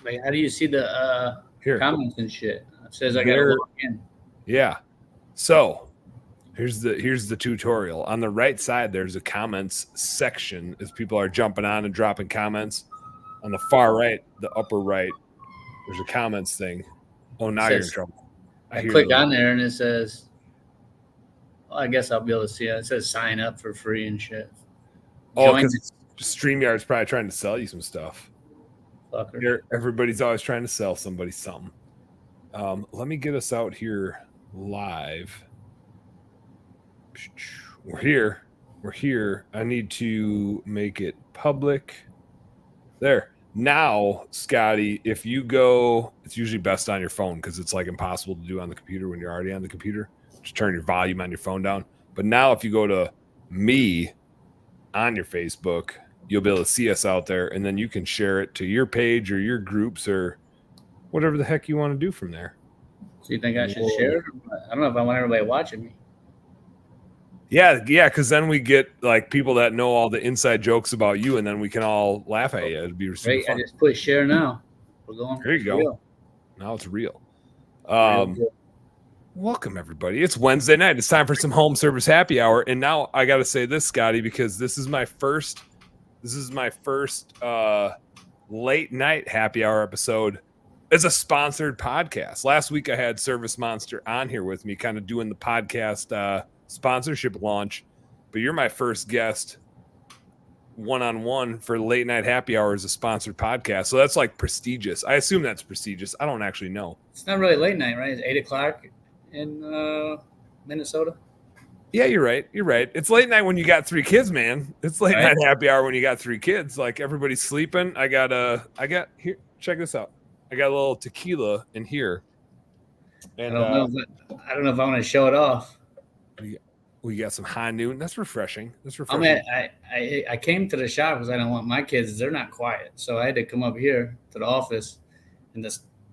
Like, how do you see the Here. comments and shit? It says I got to log in. Yeah. So here's the tutorial. On the right side, there's a comments section as people are jumping on and dropping comments. On the far right, the upper right, there's a comments thing. Oh, now you're in trouble. I click on there and it says, well, I guess I'll be able to see it. It says sign up for free and shit. Oh, because StreamYard's probably trying to sell you some stuff. Fucker. Everybody's always trying to sell somebody something. Let me get us out here live. We're here. I need to make it public. There. Now, Scotty, if you go, it's usually best on your phone because it's like impossible to do on the computer when you're already on the computer. Just turn your volume on your phone down. But now if you go to me on your Facebook, you'll be able to see us out there, and then you can share it to your page or your groups or whatever the heck you want to do from there. So you think I should share it? I don't know if I want everybody watching me. Yeah, because then we get like people that know all the inside jokes about you, and then we can all laugh at you. It'd be super fun. I just put share now. We're going. There you go. Real. Now it's real. Welcome everybody. It's Wednesday night. It's time for some home service happy hour. And now I got to say this, Scotty, because this is my first late night happy hour episode as a sponsored podcast. Last week I had Service Monster on here with me, kind of doing the podcast sponsorship launch, but you're my first guest one-on-one for late night happy hour as a sponsored podcast. So that's like prestigious. I assume that's prestigious. I don't actually know. It's not really late night, right? It's 8:00 in Minnesota. Yeah, you're right. It's late night when you got 3 kids, man. It's late night happy hour when you got 3 kids. Like everybody's sleeping. I got here. Check this out. I got a little tequila in here. And I don't know if I want to show it off. We got some High Noon. That's refreshing. I mean, I came to the shop because I don't want my kids. They're not quiet, so I had to come up here to the office, and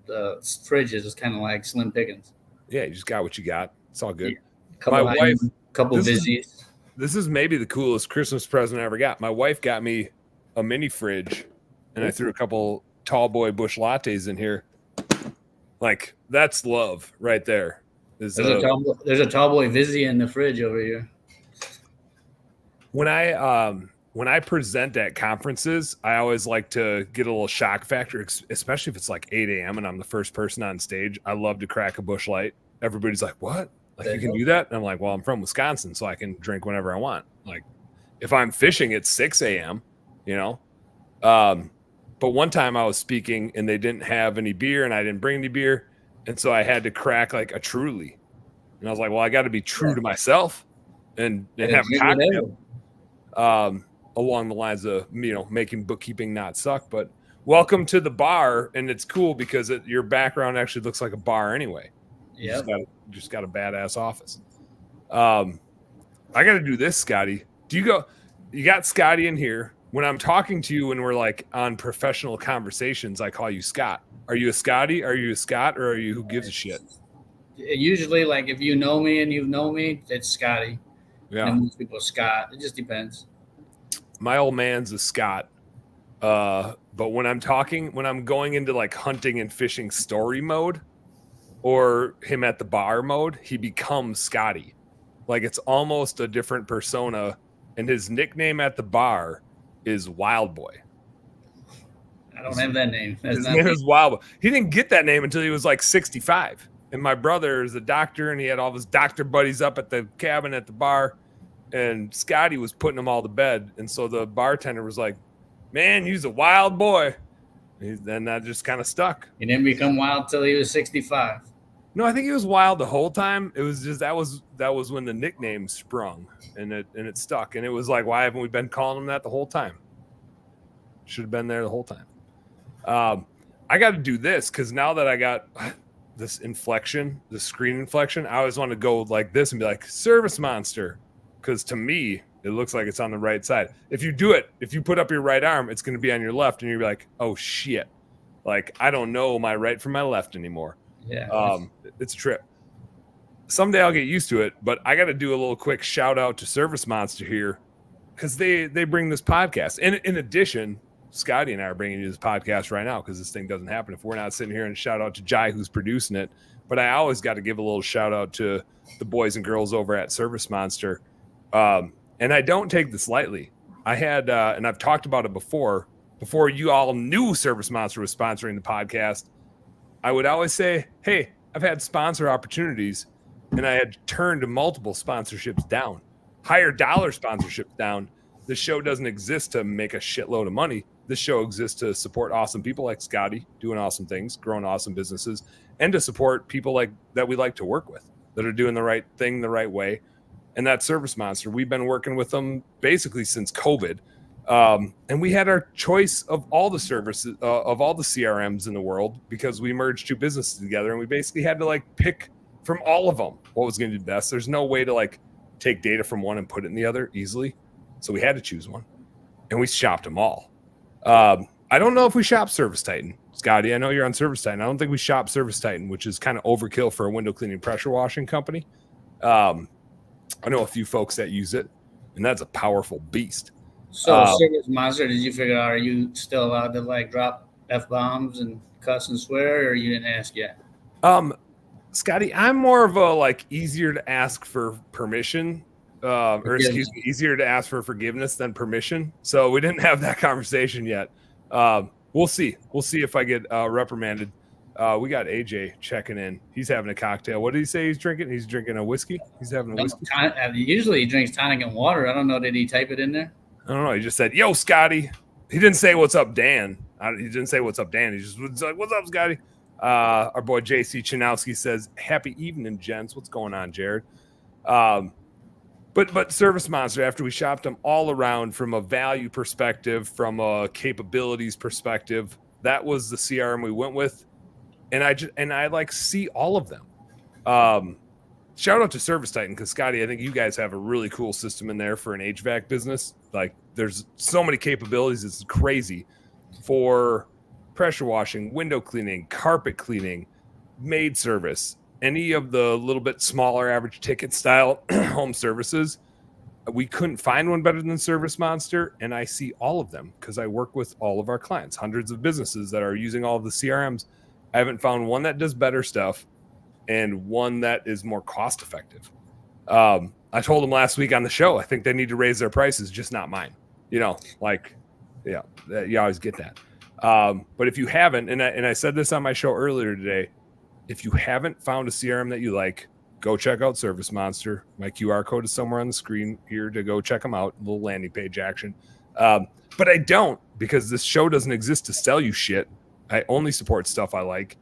the fridge is just kind of like slim pickings. Yeah, you just got what you got. It's all good. Yeah. My wife, couple busies. This is maybe the coolest Christmas present I ever got. My wife got me a mini fridge, and I threw a couple tall boy bush lattes in here. Like that's love right there. There's a tall boy Vizzy in the fridge over here. When I present at conferences, I always like to get a little shock factor, especially if it's like 8 a.m. and I'm the first person on stage. I love to crack a Busch Light. Everybody's like, "What? Like you can do that?" And I'm like, "Well, I'm from Wisconsin, so I can drink whenever I want." Like if I'm fishing at 6 a.m., you know. But one time I was speaking and they didn't have any beer and I didn't bring any beer. And so I had to crack like a Truly. And I was like, well, I got to be true to myself and have a cocktail along the lines of, making bookkeeping not suck. But welcome to the bar. And it's cool because your background actually looks like a bar anyway. Yeah. You just got a badass office. I got to do this, Scotty. You got Scotty in here. When I'm talking to you and we're like on professional conversations, I call you Scott. Are you a Scotty? Are you a Scott? Or are you who gives a shit? Usually, like if you know me and you've known me, it's Scotty. Yeah. And most people Scott. It just depends. My old man's a Scott. But when I'm going into like hunting and fishing story mode or him at the bar mode, he becomes Scotty. Like it's almost a different persona. And his nickname at the bar is Wild Boy. I don't have that name. His name is Wild Boy. He didn't get that name until he was like 65. And my brother is a doctor, and he had all his doctor buddies up at the cabin at the bar. And Scotty was putting them all to bed. And so the bartender was like, "Man, you's a wild boy." And that just kind of stuck. He didn't become wild till he was 65. No, I think he was wild the whole time. It was just that was when the nickname sprung and it stuck. And it was like, why haven't we been calling him that the whole time? Should have been there the whole time. I got to do this because now that I got this inflection, the screen inflection, I always want to go like this and be like Service Monster, because to me it looks like it's on the right side. If you put up your right arm, it's going to be on your left, and you're like, oh shit, like I don't know my right from my left anymore. Yeah. It's a trip. Someday I'll get used to it, but I got to do a little quick shout out to Service Monster here because they bring this podcast. And in addition Scotty and I are bringing you this podcast right now because this thing doesn't happen if we're not sitting here. And shout out to Jai who's producing it. But I always got to give a little shout out to the boys and girls over at Service Monster. And I don't take this lightly. I had, and I've talked about it before you all knew Service Monster was sponsoring the podcast. I would always say, hey, I've had sponsor opportunities and I had turned multiple sponsorships down, higher dollar sponsorships down. This show doesn't exist to make a shitload of money. This show exists to support awesome people like Scotty doing awesome things, growing awesome businesses, and to support people like that we like to work with that are doing the right thing the right way. And that's Service Monster. We've been working with them basically since COVID. And we had our choice of all the services, of all the CRMs in the world, because we merged two businesses together and we basically had to like pick from all of them what was going to be best. There's no way to like take data from one and put it in the other easily. So we had to choose one and we shopped them all. I don't know if we shop Service Titan. Scotty, I know you're on Service Titan. I don't think we shop Service Titan, which is kind of overkill for a window cleaning pressure washing company. I know a few folks that use it, and that's a powerful beast. So, Service Monster, did you figure out, are you still allowed to like drop F-bombs and cuss and swear, or you didn't ask yet? Scotty, I'm more of a like easier to ask for permission, or excuse me, easier to ask for forgiveness than permission. So we didn't have that conversation yet. We'll see. We'll see if I get reprimanded. We got AJ checking in. He's having a cocktail. What did he say he's drinking? He's drinking a whiskey. He's having a whiskey. Usually he drinks tonic and water. I don't know. Did he type it in there? I don't know. He just said, "Yo, Scotty." He didn't say what's up, Dan. He didn't say what's up, Dan. He just was like, "What's up, Scotty?" Our boy JC Chinowski says, "Happy evening, gents." What's going on, Jared? But Service Monster, after we shopped them all around from a value perspective, from a capabilities perspective, that was the CRM we went with. And I like see all of them. Shout out to Service Titan, because Scotty, I think you guys have a really cool system in there for an HVAC business. Like there's so many capabilities. It's crazy for pressure washing, window cleaning, carpet cleaning, maid service, any of the little bit smaller average ticket style home services. We couldn't find one better than Service Monster. And I see all of them because I work with all of our clients, hundreds of businesses that are using all of the CRMs. I haven't found one that does better stuff and one that is more cost effective. I told them last week on the show, I think they need to raise their prices, just not mine. You know, like, yeah, you always get that. But if you haven't, and I said this on my show earlier today, if you haven't found a CRM that you like, go check out Service Monster. My QR code is somewhere on the screen here to go check them out. A little landing page action. But I don't, because this show doesn't exist to sell you shit. I only support stuff I like.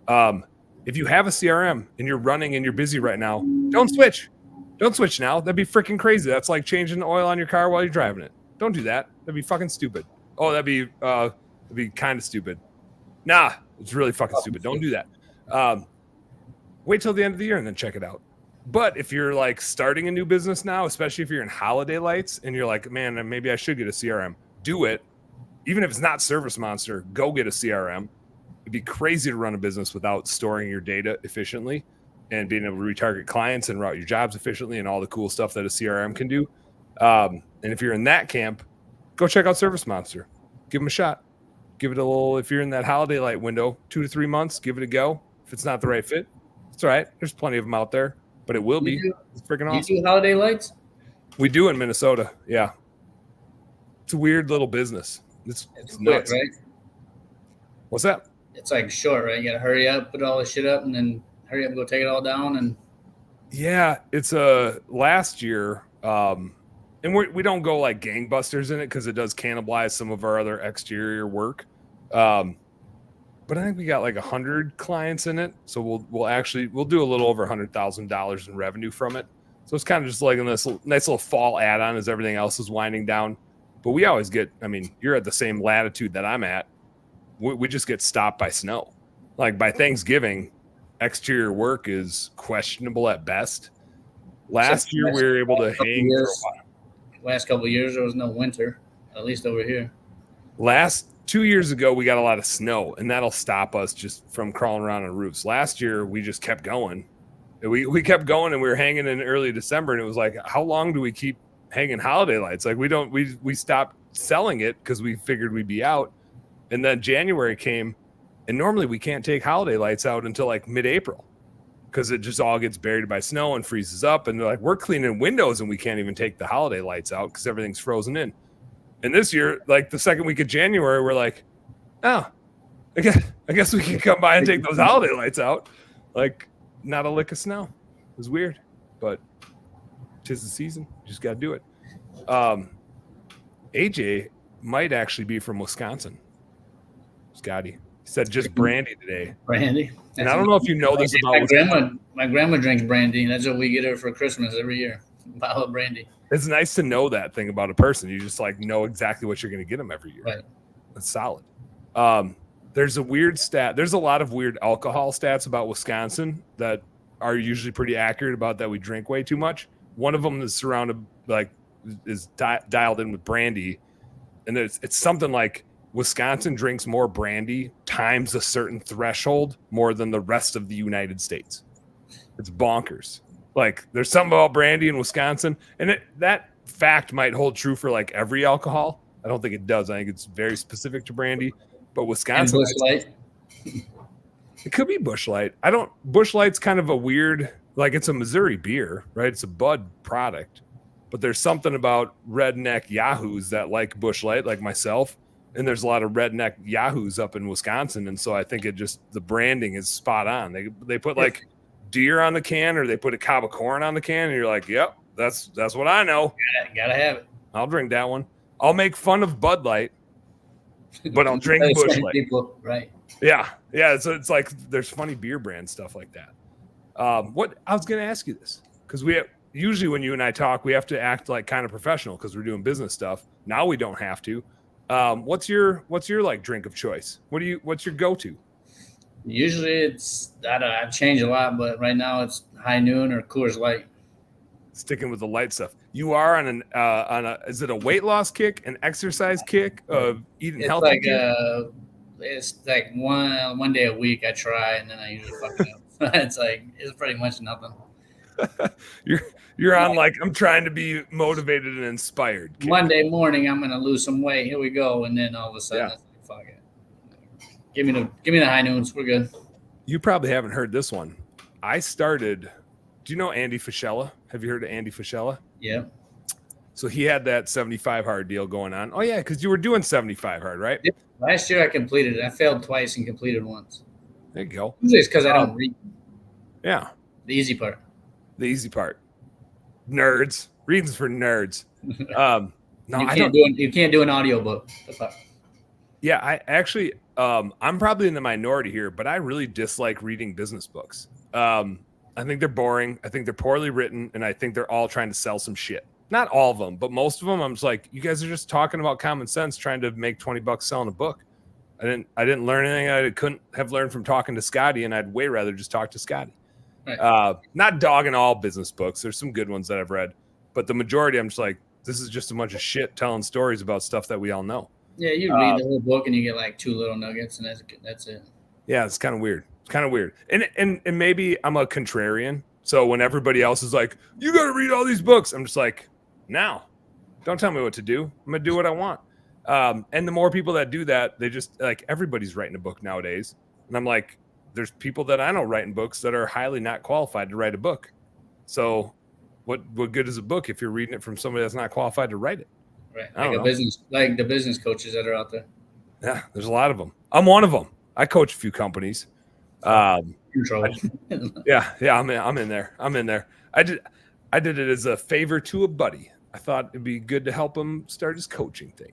If you have a CRM and you're running and you're busy right now, don't switch. Don't switch now. That'd be freaking crazy. That's like changing the oil on your car while you're driving it. Don't do that. That'd be fucking stupid. Oh, that'd be kind of stupid. Nah, it's really fucking stupid. Don't do that. Wait till the end of the year and then check it out. But if you're like starting a new business now, especially if you're in holiday lights and you're like, man, maybe I should get a CRM, do it. Even if it's not Service Monster, go get a CRM. It'd be crazy to run a business without storing your data efficiently and being able to retarget clients and route your jobs efficiently and all the cool stuff that a CRM can do. And if you're in that camp, go check out Service Monster. Give them a shot. Give it a little, if you're in that holiday light window, 2 to 3 months, give it a go. If it's not the right fit, it's all right. There's plenty of them out there, but it will be. It's freaking awesome. You do holiday lights? We do in Minnesota. Yeah. It's a weird little business. It's nuts. Quick, right? What's that? It's like short, right? You got to hurry up, put all this shit up, and then hurry up and go take it all down. And yeah, it's last year. And we don't go like gangbusters in it because it does cannibalize some of our other exterior work. But I think we got like 100 clients in it. So we'll do a little over $100,000 in revenue from it. So it's kind of just like a nice little fall add-on as everything else is winding down. But we always get, I mean, you're at the same latitude that I'm at. We just get stopped by snow. Like by Thanksgiving, exterior work is questionable at best. Last year we were able to hang for a while. Last couple of years there was no winter, at least over here. 2 years ago we got a lot of snow, and that'll stop us just from crawling around on roofs. Last year we just kept going. We kept going, and we were hanging in early December, and it was like, how long do we keep hanging holiday lights? Like we stopped selling it because we figured we'd be out. And then January came, and normally we can't take holiday lights out until like mid-April because it just all gets buried by snow and freezes up. And they're like, we're cleaning windows and we can't even take the holiday lights out because everything's frozen in. And this year, like the second week of January, we're like, oh, I guess we can come by and take those holiday lights out. Like, not a lick of snow. It was weird, but 'tis the season. You just got to do it. AJ might actually be from Wisconsin. Scotty. He said just brandy today. Brandy. And I don't know if you know this about Wisconsin. My grandma drinks brandy. That's what we get her for Christmas every year. A bottle of brandy. It's nice to know that thing about a person. You just like know exactly what you're going to get them every year. Right. That's solid. There's a weird stat. There's a lot of weird alcohol stats about Wisconsin that are usually pretty accurate about that we drink way too much. One of them is surrounded is dialed in with brandy, and it's something like Wisconsin drinks more brandy times a certain threshold more than the rest of the United States. It's bonkers. Like there's something about brandy in Wisconsin, and that fact might hold true for like every alcohol. I don't think it does. I think it's very specific to brandy. But Wisconsin, Busch Light. It could be Busch Light. Busch Light's kind of a weird, like it's a Missouri beer, right? It's a Bud product, but there's something about redneck yahoos that like Busch Light, like myself, and there's a lot of redneck yahoos up in Wisconsin, and so I think the branding is spot on. They put like deer on the can, or they put a cob of corn on the can, and you're like, yep, that's what I know. Gotta have it. I'll drink that one. I'll make fun of Bud Light, but I'll drink Busch Light. People, right? Yeah. So it's like there's funny beer brand stuff like that. What I was going to ask you this because usually when you and I talk, we have to act like kind of professional because we're doing business stuff. Now we don't have to. What's your like drink of choice? What's your go-to? Usually it's I change a lot, but right now it's High Noon or Coors Light. Sticking with the light stuff. You are on is it a weight loss kick, an exercise kick, of eating healthy? It's like one day a week I try, and then I usually fuck it up. It's pretty much nothing. You're on like I'm trying to be motivated and inspired. Kick. Monday morning I'm gonna lose some weight. Here we go, and then all of a sudden, fuck it. Give me the High Noons. We're good. You probably haven't heard this one. I started. Do you know Andy Fischella? Have you heard of Andy Fischella? Yeah. So he had that 75 hard deal going on. Oh yeah, because you were doing 75 hard, right? Yep. Last year I completed it. I failed twice and completed once. There you go. Usually it's because I don't read. Yeah. The easy part. Nerds. Reading's for nerds. No, you can't do an audiobook. Yeah, I actually I'm probably in the minority here, but I really dislike reading business books. I think they're boring. I think they're poorly written, and I think they're all trying to sell some shit. Not all of them, but most of them. I'm just like, you guys are just talking about common sense, trying to make $20 selling a book. I didn't learn anything I couldn't have learned from talking to Scotty, and I'd way rather just talk to Scotty. Right. Not dogging all business books. There's some good ones that I've read, but the majority, I'm just like, this is just a bunch of shit telling stories about stuff that we all know. Yeah, you read the whole book and you get like 2 little nuggets, and that's it. Yeah, it's kind of weird. And maybe I'm a contrarian. So when everybody else is like, you got to read all these books, I'm just like, no, don't tell me what to do. I'm going to do what I want. And the more people that do that, they just like everybody's writing a book nowadays. And I'm like, there's people that I know writing books that are highly not qualified to write a book. So what good is a book if you're reading it from somebody that's not qualified to write it? Right. Like the business coaches that are out there. Yeah, there's a lot of them. I'm one of them. I coach a few companies. I'm in there. I did it as a favor to a buddy. I thought it'd be good to help him start his coaching thing.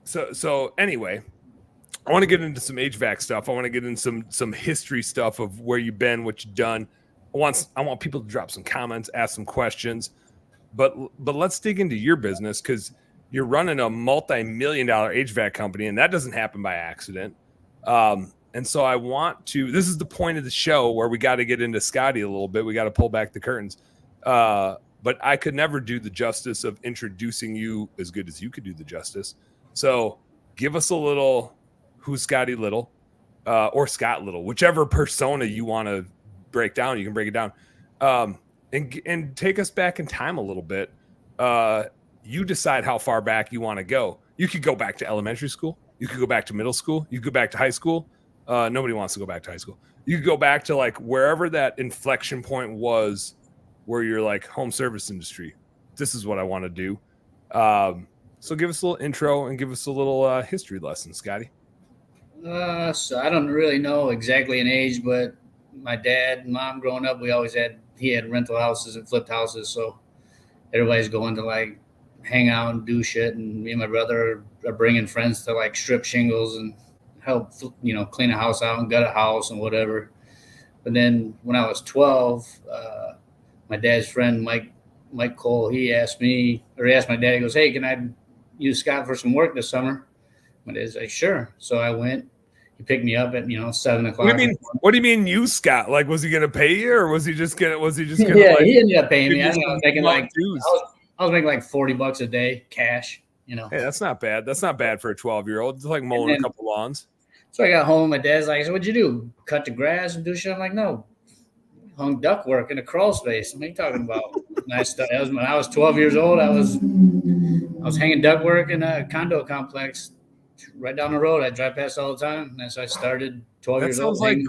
So anyway, I want to get into some HVAC stuff. I want to get into some history stuff of where you've been, what you've done. I want people to drop some comments, ask some questions, but let's dig into your business because you're running a multi-million-dollar HVAC company, and that doesn't happen by accident. And so I want to, this is the point of the show where we got to get into Scotty a little bit. We got to pull back the curtains. But I could never do the justice of introducing you as good as you could do the justice. So give us a little, who's Scotty Little, or Scott Little, whichever persona you want to break down, you can break it down. And take us back in time a little bit. You decide how far back you want to go. You could go back to elementary school. You could go back to middle school. You could go back to high school. Nobody wants to go back to high school. You could go back to like wherever that inflection point was where you're like home service industry. This is what I want to do. So give us a little intro and give us a little history lesson, Scotty. So I don't really know exactly an age, but my dad and mom growing up, he had rental houses and flipped houses. So everybody's going to like hang out and do shit. And me and my brother are bringing friends to like strip shingles and help, clean a house out and gut a house and whatever. But then when I was 12, my dad's friend, Mike Cole, he asked my dad, he goes, "Hey, can I use Scott for some work this summer?" My dad's like, "Sure." So I went. He picked me up at 7:00. What do you mean you, Scott? Like, was he gonna pay you, or was he just gonna? Yeah, like, he ended up paying me. I think I was making I was making like $40 a day cash. Hey, that's not bad. That's not bad for a 12-year-old. It's like mowing a couple lawns. So I got home. My dad's like, "So what'd you do? Cut the grass and do shit?" I'm like, "No, hung duck work in a crawl space." What are you talking about? That was when I was 12 years old. I was hanging duck work in a condo complex right down the road. I drive past all the time. And so I started 12 years old. That sounds like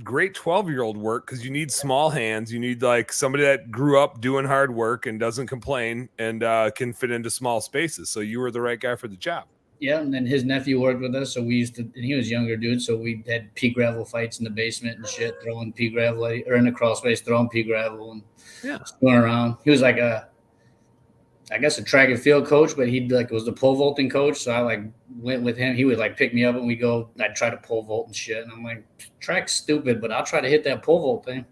great 12-year-old work, because you need small hands. You need like somebody that grew up doing hard work and doesn't complain and can fit into small spaces. So you were the right guy for the job. Yeah, and then his nephew worked with us, so we used to, and he was a younger dude, so we had pea gravel fights in the basement and shit, throwing pea gravel, or in the crawl space, throwing pea gravel and going around. He was like a track and field coach, but he was the pole vaulting coach. So I like went with him. He would like pick me up and we go. I'd try to pole vault and shit, and I'm like, track's stupid, but I'll try to hit that pole vault thing.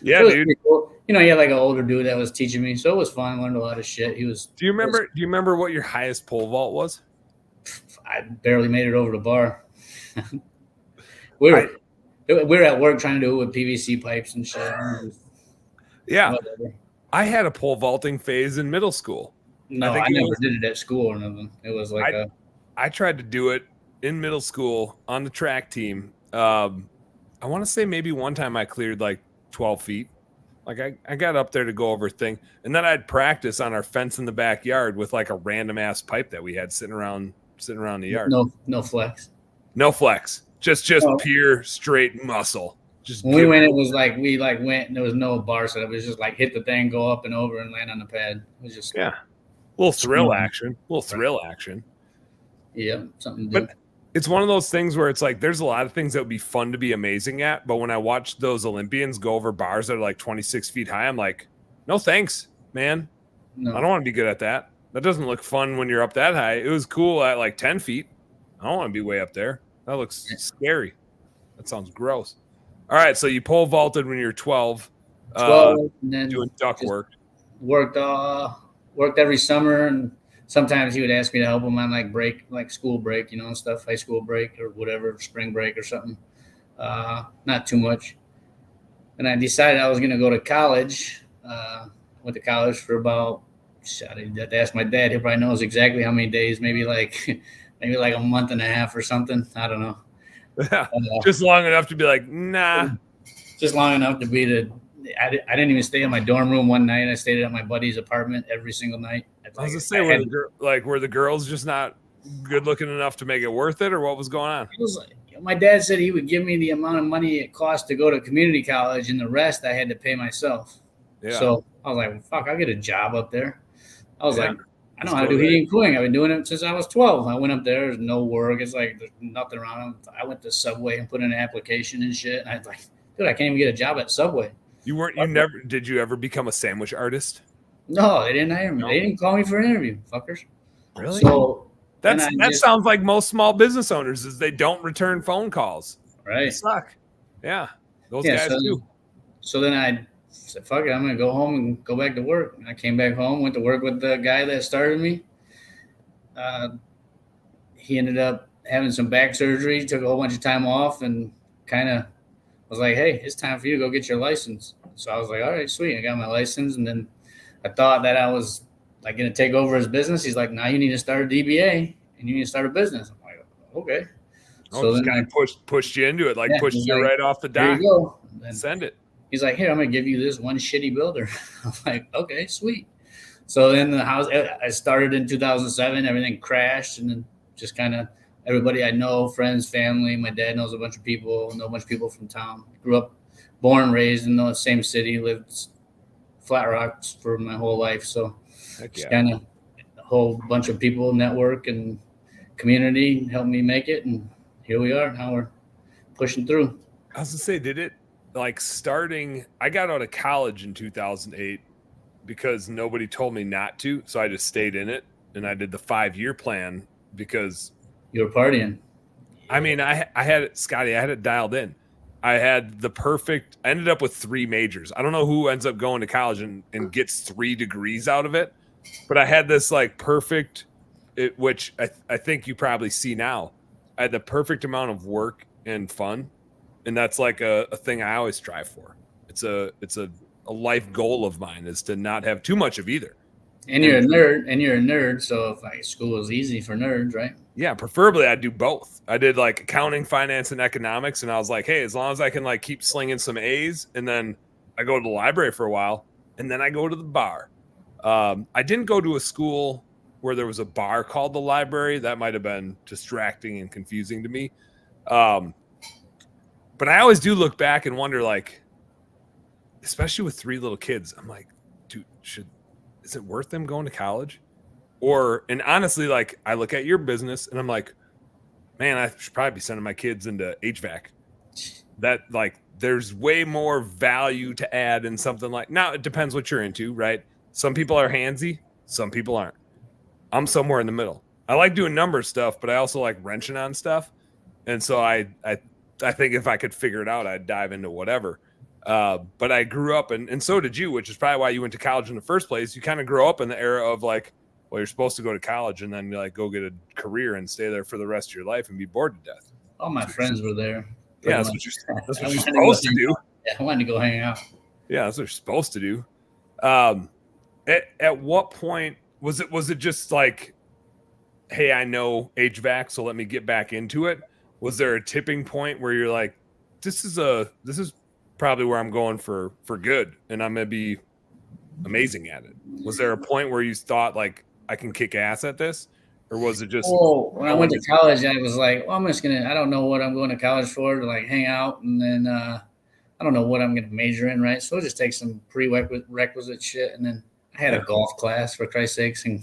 Yeah, so dude. Cool. He had like an older dude that was teaching me, so it was fun. I learned a lot of shit. Do you remember what your highest pole vault was? I barely made it over the bar. we were at work trying to do it with PVC pipes and shit. Yeah. Whatever. I had a pole vaulting phase in middle school. No, I never did it at school or nothing. It was like I tried to do it in middle school on the track team. I want to say maybe one time I cleared like 12 feet. Like I got up there to go over a thing, and then I'd practice on our fence in the backyard with like a random ass pipe that we had sitting around the yard. No flex. No flex. Just pure straight muscle. Just when we went, it was like we went and there was no bar set. It was just like hit the thing, go up and over, and land on the pad. It was just a little thrill action. Yeah, something to do. But it's one of those things where it's like there's a lot of things that would be fun to be amazing at, but when I watch those Olympians go over bars that are like 26 feet high, I'm like, no thanks, man. No. I don't want to be good at that. That doesn't look fun when you're up that high. It was cool at like 10 feet. I don't want to be way up there. That looks scary. That sounds gross. All right, so you pole vaulted when you were 12. 12, and then doing duck work. Worked every summer, and sometimes he would ask me to help him on like school break, stuff, high school break or whatever, spring break or something. Not too much. And I decided I was going to go to college. Went to college for about, I'd have to ask my dad. He probably knows exactly how many days, maybe like a month and a half or something. I don't know. Just long enough to be like, nah. Just long enough to be I didn't even stay in my dorm room one night. I stayed at my buddy's apartment every single night. I was gonna say, were the girls just not good looking enough to make it worth it, or what was going on? It was like, my dad said he would give me the amount of money it cost to go to community college, and the rest I had to pay myself. Yeah. So I was like, well, fuck, I'll get a job up there. I was like, I know how to do heating and cooling. I've been doing it since I was 12. I went up there. There's no work. It's like there's nothing around. I went to Subway and put in an application and shit. And I was like, dude, I can't even get a job at Subway. Did you ever become a sandwich artist? No, they didn't hire me. No. They didn't call me for an interview, fuckers. Really? So that sounds like most small business owners is they don't return phone calls. Right. They suck. Yeah. Those guys do. So then I said, fuck it, I'm going to go home and go back to work. And I came back home, went to work with the guy that started me. He ended up having some back surgery, took a whole bunch of time off, and kind of was like, hey, it's time for you to go get your license. So I was like, all right, sweet. I got my license. And then I thought that I was like going to take over his business. He's like, now you need to start a DBA and you need to start a business. I'm like, okay. So then kind of pushed you into it, pushed you right off the dock. There you go. Send it. He's like, here, I'm going to give you this one shitty builder. I'm like, okay, sweet. So then the house, I started in 2007. Everything crashed, and then just kind of everybody I know, friends, family. My dad knows a bunch of people, know a bunch of people from town. Grew up, born and raised in the same city. Lived Flat Rocks for my whole life. So Heck just yeah. kind of a whole bunch of people, network, and community helped me make it, and here we are. Now we're pushing through. I was gonna say, did it like starting? I got out of college in 2008 because nobody told me not to, so I just stayed in it, and I did the 5-year plan because You were partying. I mean, I had it, Scotty, I had it dialed in. I had the perfect. I ended up with 3 majors. I don't know who ends up going to college and gets 3 degrees out of it, but I had this like perfect, which I think you probably see now. I had the perfect amount of work and fun, and that's like a thing I always strive for. It's a life goal of mine is to not have too much of either. And you're a nerd, and you're a nerd. So if like school is easy for nerds, right? Yeah, preferably I do both. I did like accounting, finance, and economics, and I was like, hey, as long as I can like keep slinging some A's, and then I go to the library for a while, and then I go to the bar. I didn't go to a school where there was a bar called the library. That might have been distracting and confusing to me. But I always do look back and wonder, like, especially with 3 little kids, I'm like, dude, is it worth them going to college? And honestly, like, I look at your business and I'm like, man, I should probably be sending my kids into HVAC. That, like, there's way more value to add in something like, now it depends what you're into, right? Some people are handsy, some people aren't. I'm somewhere in the middle. I like doing number stuff, but I also like wrenching on stuff. And so I think if I could figure it out, I'd dive into whatever. But I grew up, and so did you, which is probably why you went to college in the first place. You kind of grow up in the era of like, well, you're supposed to go to college and then like go get a career and stay there for the rest of your life and be bored to death. All my friends were there. Yeah, that's what you're supposed to do. Yeah, I wanted to go hang out. Yeah, that's what you're supposed to do. At what point was it just like, hey, I know HVAC, so let me get back into it? Was there a tipping point where you're like, this is probably where I'm going for good, and I'm gonna be amazing at it? Was there a point where you thought like, I can kick ass at this, or was it just? Oh, when I went to college, I was like, well, I don't know what I'm going to college for, to like hang out, and then I don't know what I'm going to major in, right? So I'll just take some prerequisite shit, and then I had a golf class, for Christ's sakes. And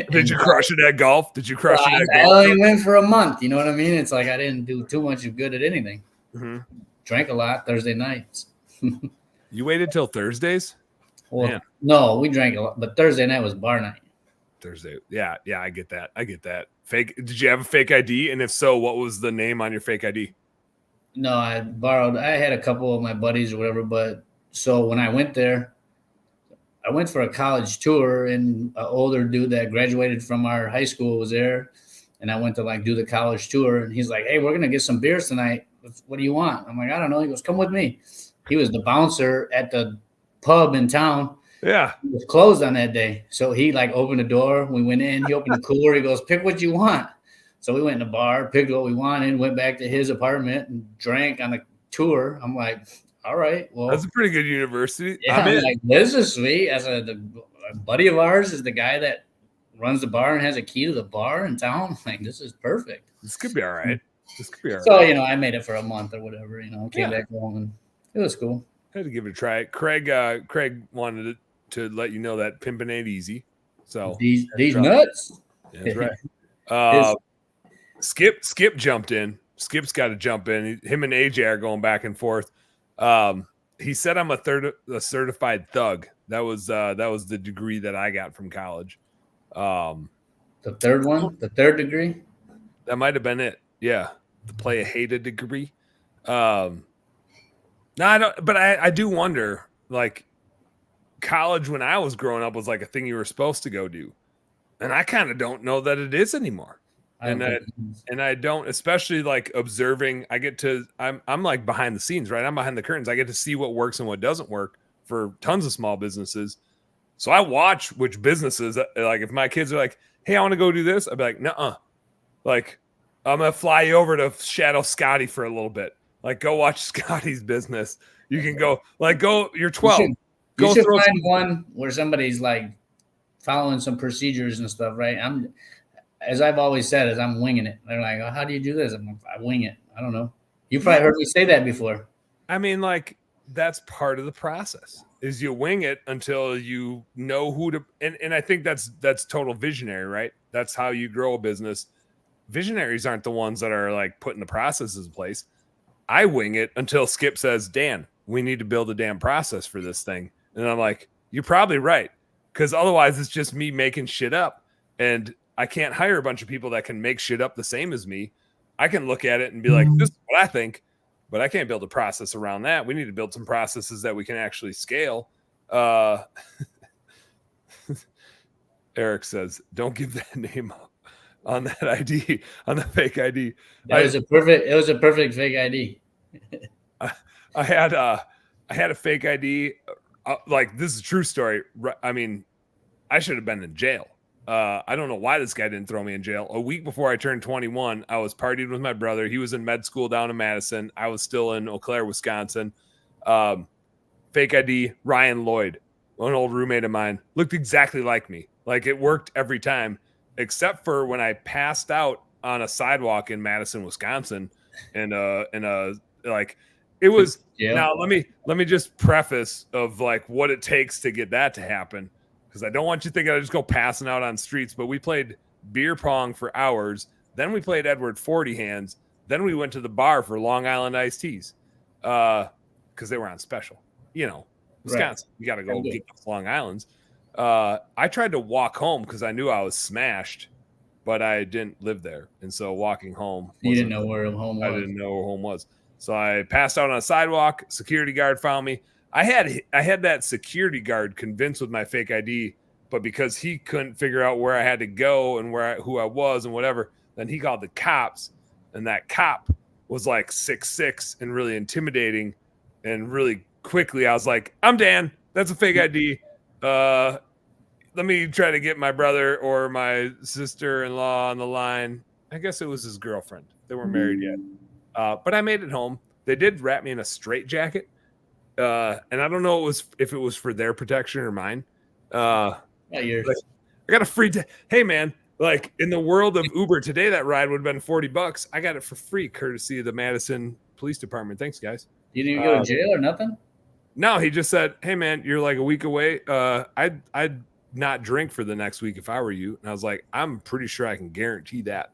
did you crush it at golf? Did you crush it at golf? I only went for a month. You know what I mean? It's like I didn't do too much of good at anything. Mm-hmm. Drank a lot Thursday nights. You waited till Thursdays? Well, no, we drank a lot, but Thursday night was bar night. Thursday. Yeah, I get that. Fake. Did you have a fake ID? And if so, what was the name on your fake ID? No, I had a couple of my buddies or whatever, but so when I went there, I went for a college tour, and an older dude that graduated from our high school was there, and I went to like do the college tour, and he's like, hey, we're going to get some beers tonight. What do you want? I'm like, I don't know. He goes, come with me. He was the bouncer at the pub in town. Yeah. It was closed on that day. So he like opened the door. We went in. He opened the cooler. He goes, pick what you want. So we went in the bar, picked what we wanted, went back to his apartment and drank on the tour. I'm like, all right, well, that's a pretty good university. Yeah, I'm like, this is sweet. A buddy of ours is the guy that runs the bar and has a key to the bar in town. Like, this is perfect. This could be all right. So, I made it for a month or whatever, came back home, and it was cool. I had to give it a try. Craig wanted to let you know that pimping ain't easy. So these nuts. That's right. Skip jumped in. Skip's got to jump in. Him and AJ are going back and forth. He said I'm a certified thug. That was the degree that I got from college. The third degree. That might have been it. Yeah, the play a hated degree. No, I don't. But I do wonder. Like, college when I was growing up was like a thing you were supposed to go do, and I kind of don't know that it is anymore. And I don't, especially like observing. I'm like behind the scenes, right? I'm behind the curtains. I get to see what works and what doesn't work for tons of small businesses. So I watch which businesses, like if my kids are like, hey, I want to go do this, I'd be like, nuh-uh. Like, I'm going to fly you over to shadow Scotty for a little bit. Like, go watch Scotty's business. You can go, you're 12. You should find one where somebody's like following some procedures and stuff, right? As I've always said, is I'm winging it. They're like, oh, how do you do this? I wing it. I don't know. You probably heard me say that before. I mean, like, that's part of the process is you wing it until you know who to, and I think that's total visionary, right? That's how you grow a business. Visionaries aren't the ones that are like putting the processes in place. I wing it until Skip says, Dan, we need to build a damn process for this thing. And I'm like, you're probably right. Because otherwise it's just me making shit up. And I can't hire a bunch of people that can make shit up the same as me. I can look at it and be like, this is what I think, but I can't build a process around that. We need to build some processes that we can actually scale. Eric says, don't give that name up on that ID, on the fake ID. It was a perfect fake ID. I had a fake ID. Like, this is a true story. I mean, I should have been in jail. I don't know why this guy didn't throw me in jail. A week before I turned 21, I was partying with my brother. He was in med school down in Madison. I was still in Eau Claire, Wisconsin. Fake ID, Ryan Lloyd, an old roommate of mine, looked exactly like me. Like, it worked every time, except for when I passed out on a sidewalk in Madison, Wisconsin, and like, it was. Yeah. Now let me just preface of like what it takes to get that to happen, because I don't want you thinking I just go passing out on streets. But we played beer pong for hours, then we played Edward 40 hands, then we went to the bar for Long Island iced teas, because they were on special. You know, Wisconsin, right. You got to go get those Long Islands. I tried to walk home because I knew I was smashed, but I didn't live there, and so walking home. You didn't know where home was. I didn't know where home was. So I passed out on a sidewalk. Security guard found me. I had that security guard convinced with my fake ID, but because he couldn't figure out where I had to go and who I was and whatever, then he called the cops, and that cop was like 6'6" and really intimidating. And really quickly, I was like, "I'm Dan. That's a fake ID. Let me try to get my brother or my sister-in-law on the line." I guess it was his girlfriend. They weren't married yet. But I made it home. They did wrap me in a straitjacket. And I don't know if it was for their protection or mine. I got a free hey man, like, in the world of Uber today, that ride would have been $40. I got it for free courtesy of the Madison Police Department. Thanks, guys. You didn't even go to jail or nothing? No, he just said, "Hey man, you're like a week away. I'd not drink for the next week if I were you." And I was like, "I'm pretty sure I can guarantee that."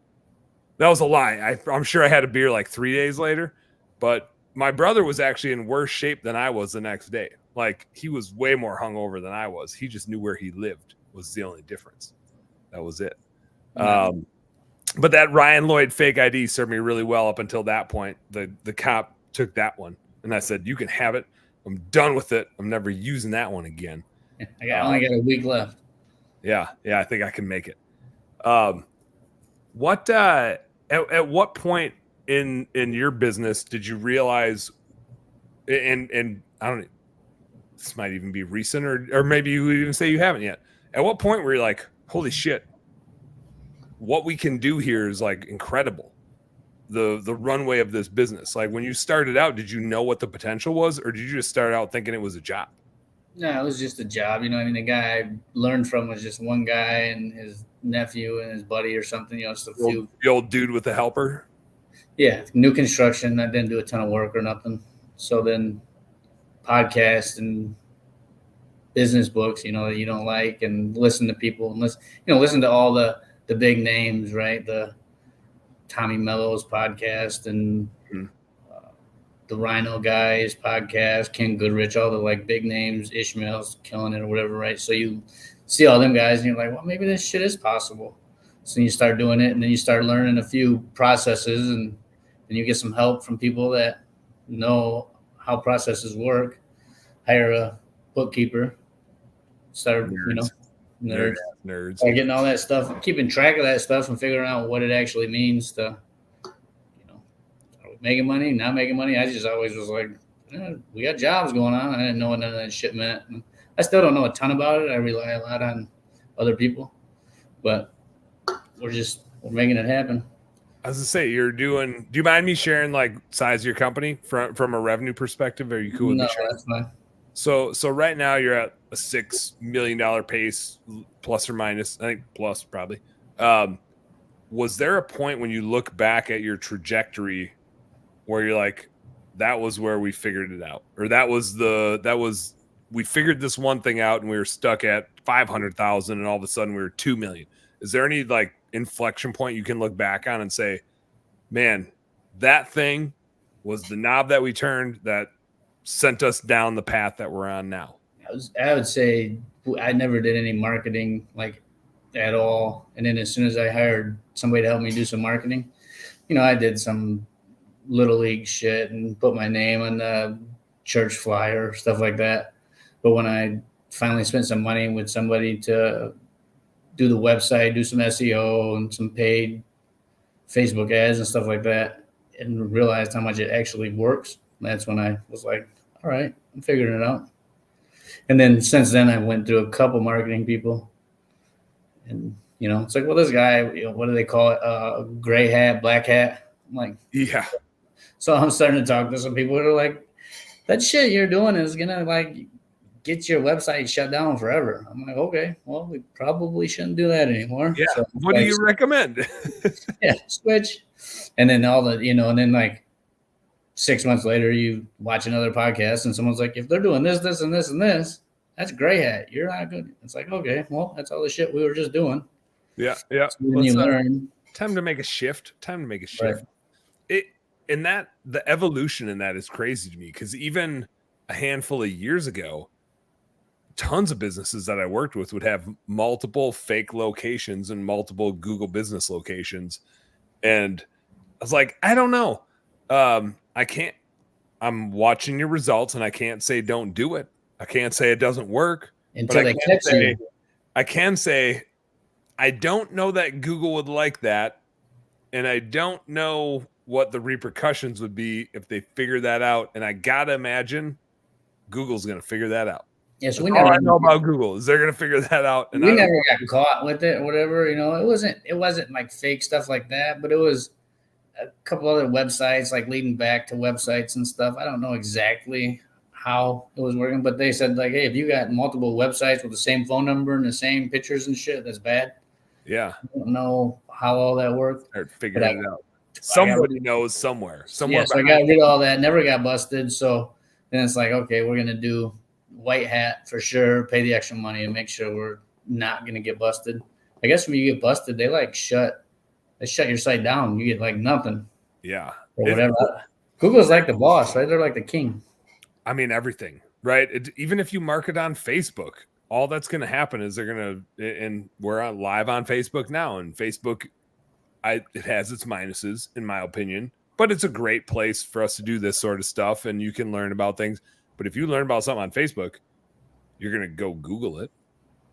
That was a lie. I'm sure I had a beer like 3 days later, but my brother was actually in worse shape than I was the next day. Like, he was way more hungover than I was. He just knew where he lived was the only difference. That was it. Mm-hmm. But that Ryan Lloyd fake ID served me really well up until that point. The cop took that one, and I said, "You can have it. I'm done with it. I'm never using that one again." I only got a week left. Yeah, I think I can make it. What at what point in your business did you realize, and I don't, this might even be recent, or maybe you even say you haven't yet. At what point were you like, holy shit, what we can do here is like incredible. The runway of this business. Like, when you started out, did you know what the potential was, or did you just start out thinking it was a job? No, it was just a job. You know, I mean, the guy I learned from was just one guy and his nephew and his buddy or something. You know, just the old dude with the helper. Yeah, new construction. I didn't do a ton of work or nothing. So then, podcasts and business books, you know, that you don't like, and listen to people and listen to all the big names, right? The Tommy Mello's podcast and the Rhino guys podcast, Ken Goodrich, all the like big names, Ishmael's killing it or whatever, right? So you see all them guys and you're like, well, maybe this shit is possible. So you start doing it, and then you start learning a few processes, and then you get some help from people that know how processes work. Hire a bookkeeper. Start, nerds. Start getting all that stuff, keeping track of that stuff, and figuring out what it actually means to, making money, not making money. I just always was like, we got jobs going on. I didn't know what none of that shit meant. And I still don't know a ton about it. I rely a lot on other people, but we're making it happen. I was gonna say, do you mind me sharing like size of your company from a revenue perspective? Are you cool with me sharing? That's fine. So right now you're at a $6 million pace, plus or minus, I think plus probably. Was there a point when you look back at your trajectory where you're like, that was where we figured it out, or we figured this one thing out and we were stuck at 500,000 and all of a sudden we were 2 million? Is there any like inflection point you can look back on and say, man, that thing was the knob that we turned that sent us down the path that we're on now? I would say I never did any marketing like at all. And then as soon as I hired somebody to help me do some marketing, I did some little league shit and put my name on the church flyer, stuff like that. But when I finally spent some money with somebody to do the website, do some SEO and some paid Facebook ads and stuff like that, and realized how much it actually works, that's when I was like, all right, I'm figuring it out. And then since then, I went through a couple marketing people. And, it's like, well, this guy, what do they call it? Gray hat, black hat. I'm like, yeah. So I'm starting to talk to some people who are like, that shit you're doing is going to like get your website shut down forever. I'm like, okay, well, we probably shouldn't do that anymore. Yeah. So what do you recommend? Yeah, switch. And then and then like 6 months later, you watch another podcast and someone's like, if they're doing this, this, and this, and this, that's gray hat. You're not good. It's like, okay, well, that's all the shit we were just doing. Yeah. So when you learn. Time to make a shift. Right. The evolution in that is crazy to me, because even a handful of years ago, tons of businesses that I worked with would have multiple fake locations and multiple Google business locations. And I was like, I don't know. I'm watching your results and I can't say don't do it. I can't say it doesn't work. Until they catch you. I can say, I don't know that Google would like that. And I don't know what the repercussions would be if they figure that out. And I got to imagine Google's going to figure that out. Yes, yeah, so I know about Google is they're going to figure that out. And we never got caught with it or whatever. It wasn't like fake stuff like that, but it was a couple other websites like leading back to websites and stuff. I don't know exactly how it was working, but they said like, hey, if you got multiple websites with the same phone number and the same pictures and shit, that's bad. Yeah. I don't know how all that worked. Start figuring it out. Somebody knows somewhere. Yeah, so I got rid of all that, never got busted. So then it's like, okay, we're going to do white hat for sure, pay the extra money and make sure we're not going to get busted. I guess when you get busted, they shut your site down. You get like nothing. Yeah. Or whatever. Google's like the boss, right? They're like the king. I mean, everything, right? Even if you market on Facebook, all that's going to happen is they're going to, and we're live on Facebook now, and Facebook, it has its minuses, in my opinion, but it's a great place for us to do this sort of stuff, and you can learn about things. But if you learn about something on Facebook, you're going to go Google it,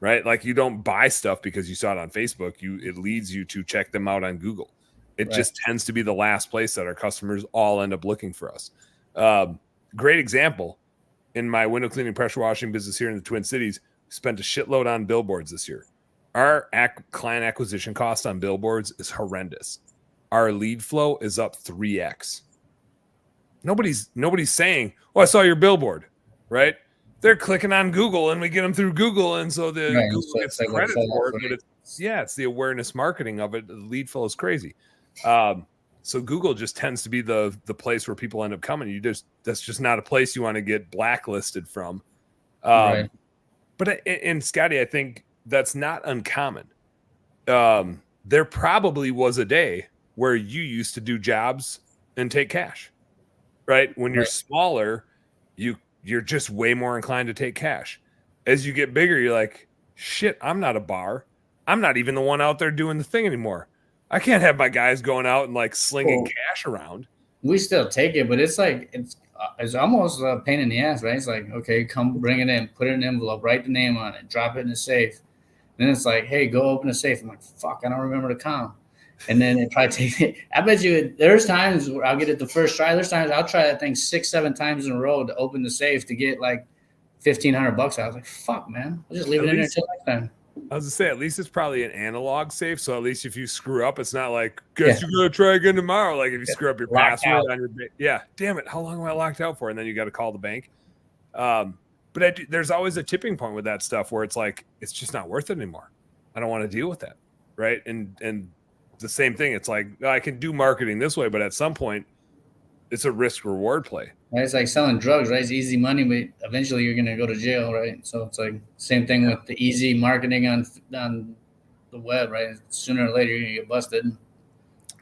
right? Like, you don't buy stuff because you saw it on Facebook. It leads you to check them out on Google. It just tends to be the last place that our customers all end up looking for us. Great example, in my window cleaning, pressure washing business here in the Twin Cities, we spent a shitload on billboards this year. Our client acquisition cost on billboards is horrendous. Our lead flow is up 3x. Nobody's saying, "Oh, I saw your billboard," right? They're clicking on Google, and we get them through Google, and so Google gets the credit for it. But it's the awareness marketing of it. The lead flow is crazy. So Google just tends to be the place where people end up coming. That's just not a place you want to get blacklisted from. Right. But and Scotty, I think that's not uncommon. There probably was a day where you used to do jobs and take cash, right? When you're smaller, you're just way more inclined to take cash. As you get bigger, you're like, shit, I'm not a bar. I'm not even the one out there doing the thing anymore. I can't have my guys going out and like slinging cash around. We still take it, but it's like it's almost a pain in the ass, right? It's like, okay, come bring it in, put it in an envelope, write the name on it, drop it in the safe. Then it's like, hey, go open the safe. I'm like, fuck, I don't remember the count. And then it probably takes it. I bet you there's times where I'll get it the first try. There's times I'll try that thing 6-7 times in a row to open the safe to get like $1,500. I was like, fuck, man, I'll just leave it in there until next time. I was gonna say, at least it's probably an analog safe, so at least if you screw up, it's not like, guess you're gonna try again tomorrow. Like if you screw up your password on your damn it, how long am I locked out for? And then you got to call the bank. But But there's always a tipping point with that stuff where it's like, it's just not worth it anymore. I don't want to deal with that. Right. And the same thing. It's like, I can do marketing this way, but at some point it's a risk reward play. Right? It's like selling drugs, right? It's easy money, but eventually you're going to go to jail, right? So it's like same thing with the easy marketing on the web, right? Sooner or later you're going to get busted.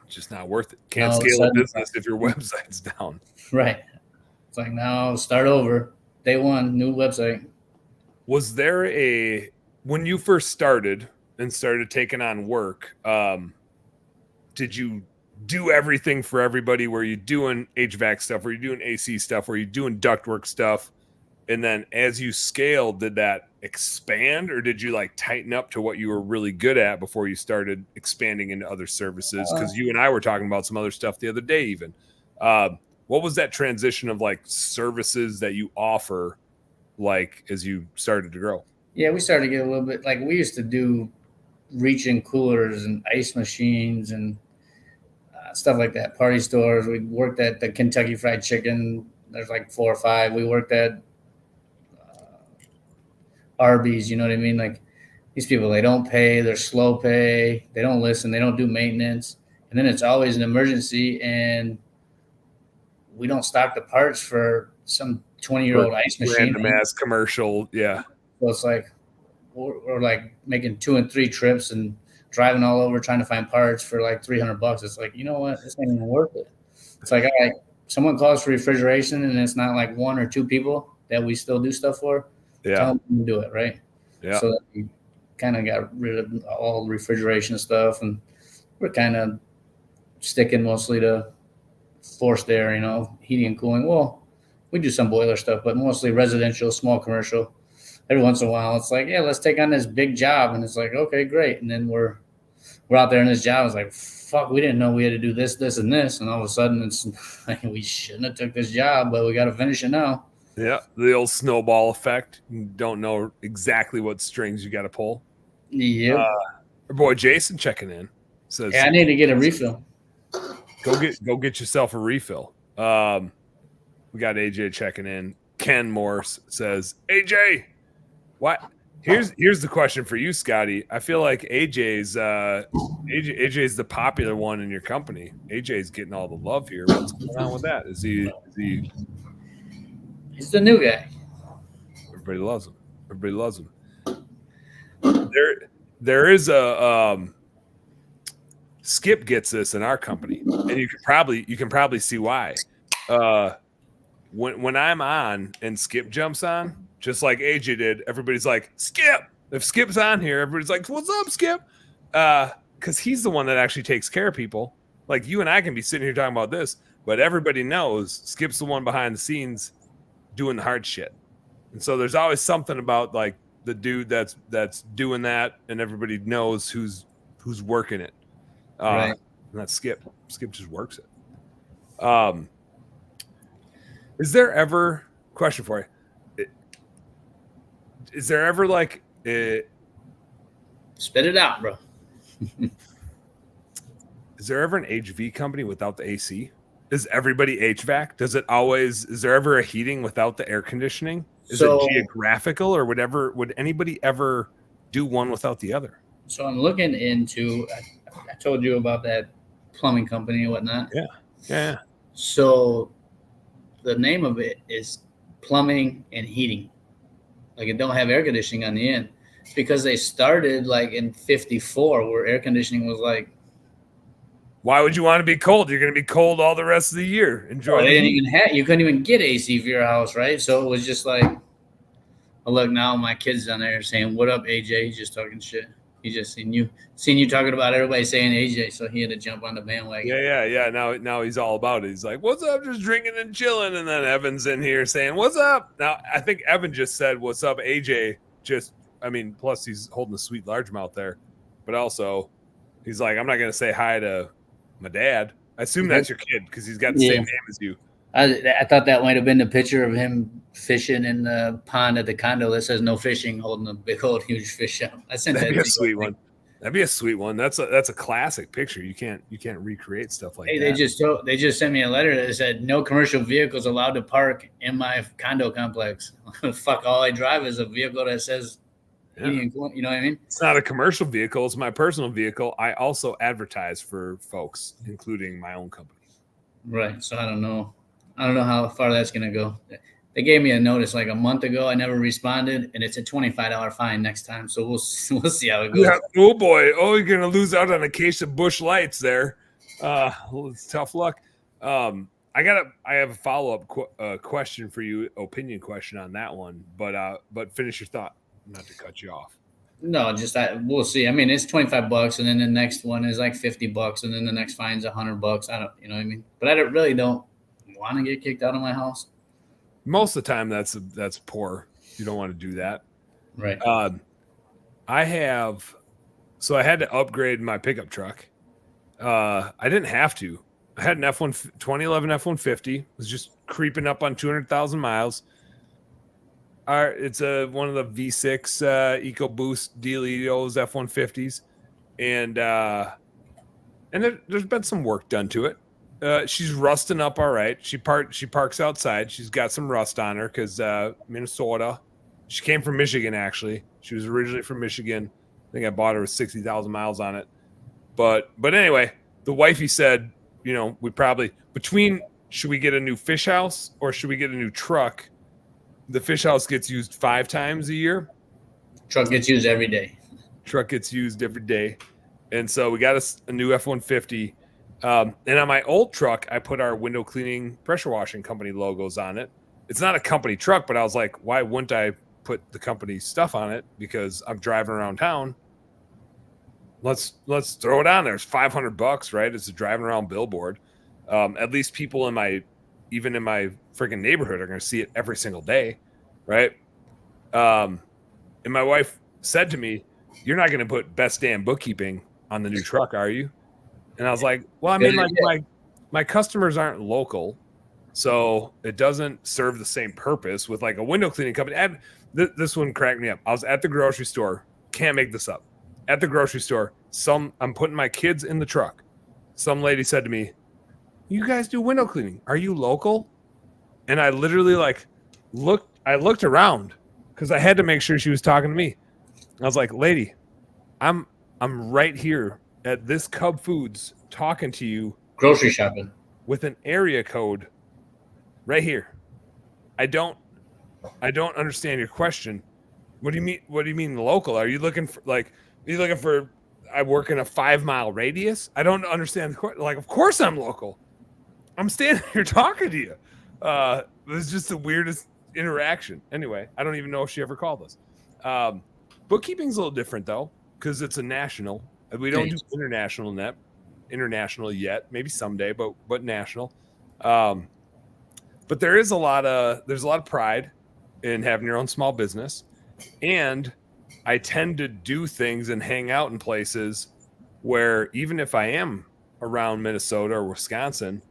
It's just not worth it. Can't scale a business if your website's down. Right. It's like, now start over. Day one, new website. Was there when you first started and started taking on work, did you do everything for everybody? Were you doing HVAC stuff? Were you doing AC stuff? Were you doing ductwork stuff? And then as you scaled, did that expand, or did you like tighten up to what you were really good at before you started expanding into other services? Because you and I were talking about some other stuff the other day even. What was that transition of like services that you offer like as you started to grow? Yeah, we started to get a little bit, like we used to do reach-in coolers and ice machines and stuff like that, party stores. We worked at the Kentucky Fried Chicken. There's like 4 or 5. We worked at Arby's, you know what I mean? Like these people, they don't pay, they're slow pay, they don't listen, they don't do maintenance. And then it's always an emergency and we don't stock the parts for some 20-year-old ice machine. Random ass commercial. Yeah. So it's like, we're like making 2 and 3 trips and driving all over trying to find parts for like $300. It's like, you know what? This ain't even worth it. It's like, all right, someone calls for refrigeration and it's not like 1 or 2 people that we still do stuff for. Yeah. Tell them to do it, right? Yeah. So we kind of got rid of all the refrigeration stuff, and we're kind of sticking mostly to forced air, you know, heating and cooling. Well, we do some boiler stuff, but mostly residential, small commercial. Every once in a while, it's like, yeah, let's take on this big job, and it's like, okay, great. And then we're out there in this job. It's like, fuck, we didn't know we had to do this, this, and this, and all of a sudden, it's like we shouldn't have took this job, but we got to finish it now. Yeah, the old snowball effect. You don't know exactly what strings you got to pull. Yeah. Our boy Jason checking in says, "Yeah, I need to get a refill. Go get yourself a refill." We got AJ checking in. Ken Morse says, "AJ, what? Here's the question for you, Scotty. I feel like AJ's the popular one in your company. AJ's getting all the love here. What's going on with that? Is he?" He's the new guy. Everybody loves him. There is a Skip gets this in our company, and you can probably see why. When I'm on and Skip jumps on, just like AJ did, everybody's like, Skip. If Skip's on here, everybody's like, what's up, Skip? Because he's the one that actually takes care of people. Like you and I can be sitting here talking about this, but everybody knows Skip's the one behind the scenes doing the hard shit. And so there's always something about like the dude that's doing that, and everybody knows who's working it. Right. And that's Skip. Skip just works it. Is there ever, question for you, is there ever like spit it out, bro? Is there ever an HV company without the AC? Is everybody HVAC? Is there ever a heating without the air conditioning? Is it geographical, or would anybody ever do one without the other? So I'm looking into, I told you about that plumbing company and whatnot. Yeah. So the name of it is plumbing and heating. Like it don't have air conditioning on the end, because they started like in 54 where air conditioning was like, why would you want to be cold? You're going to be cold all the rest of the year. Enjoy. You couldn't even get AC for your house, right? So it was just like, oh, look, now my kid's down there saying, "What up, AJ?" He's just talking shit. He just seen you talking about everybody saying AJ, so he had to jump on the bandwagon. Yeah. Now he's all about it. He's like, "What's up?" Just drinking and chilling, and then Evan's in here saying, "What's up?" Now I think Evan just said, "What's up, AJ?" Plus he's holding a sweet largemouth there, but also he's like, "I'm not going to say hi to my dad." I assume that's your kid because he's got the same name as you. I thought that might have been the picture of him fishing in the pond at the condo that says no fishing, holding a big old huge fish out. I sent that. That'd be a sweet one. That'd be a sweet one. That's a classic picture. You can't recreate stuff like Hey, that. they just sent me a letter that said no commercial vehicles allowed to park in my condo complex. Fuck, all I drive is a vehicle that says heating and cooling. You know what I mean? It's not a commercial vehicle. It's my personal vehicle. I also advertise for folks, including my own company. Right. So I don't know. I don't know how far that's gonna go. They gave me a notice like a month ago. I never responded, and it's a $25 fine next time. So we'll see how it goes. Yeah. Oh boy. Oh, you're gonna lose out on a case of Busch Lights there. Well, it's tough luck. I have a follow-up question for you, opinion question on that one. But finish your thought, not to cut you off. No, we'll see. I mean, it's $25, and then the next one is like $50, and then the next fine's $100. I don't, you know what I mean? But really don't want to get kicked out of my house. Most of the time, that's poor. You don't want to do that, right? I had to upgrade my pickup truck. I didn't have to. I had an 2011 F-150. It was just creeping up on 200,000 miles. It's one of the V6 EcoBoost Dealios F-150s, and there's been some work done to it. She's rusting up all right. She parks outside. She's got some rust on her because Minnesota. She came from Michigan, actually. She was originally from Michigan. I think I bought her with 60,000 miles on it. But anyway, the wifey said, we probably should we get a new fish house or should we get a new truck? The fish house gets used 5 times a year. Truck gets used every day. Truck gets used every day. And so we got a new F-150. And on my old truck, I put our window cleaning pressure washing company logos on it. It's not a company truck, but I was like, why wouldn't I put the company stuff on it? Because I'm driving around town. Let's throw it on there. It's $500, right? It's a driving around billboard. At least people even in my freaking neighborhood are going to see it every single day, right? And my wife said to me, "You're not going to put Best Damn Bookkeeping on the new truck, are you?" And I was like, "Well, I mean, like my customers aren't local, so it doesn't serve the same purpose with like a window cleaning company." This one cracked me up. I was at the grocery store. Can't make this up. At the grocery store, I'm putting my kids in the truck. Some lady said to me, "You guys do window cleaning. Are you local?" And I literally looked around because I had to make sure she was talking to me. I was like, "Lady, I'm right here at this Cub Foods talking to you, grocery shopping with an area code right here. I don't understand your question. What do you mean local? Are you looking for I work in a 5-mile radius? I don't understand the question. Like, of course I'm local. I'm standing here talking to you." It was just the weirdest interaction. Anyway, I don't even know if she ever called us. Bookkeeping's a little different though, because it's a national. We don't do international yet. Maybe someday, but national. But there's a lot of pride in having your own small business, and I tend to do things and hang out in places where even if I am around Minnesota or Wisconsin,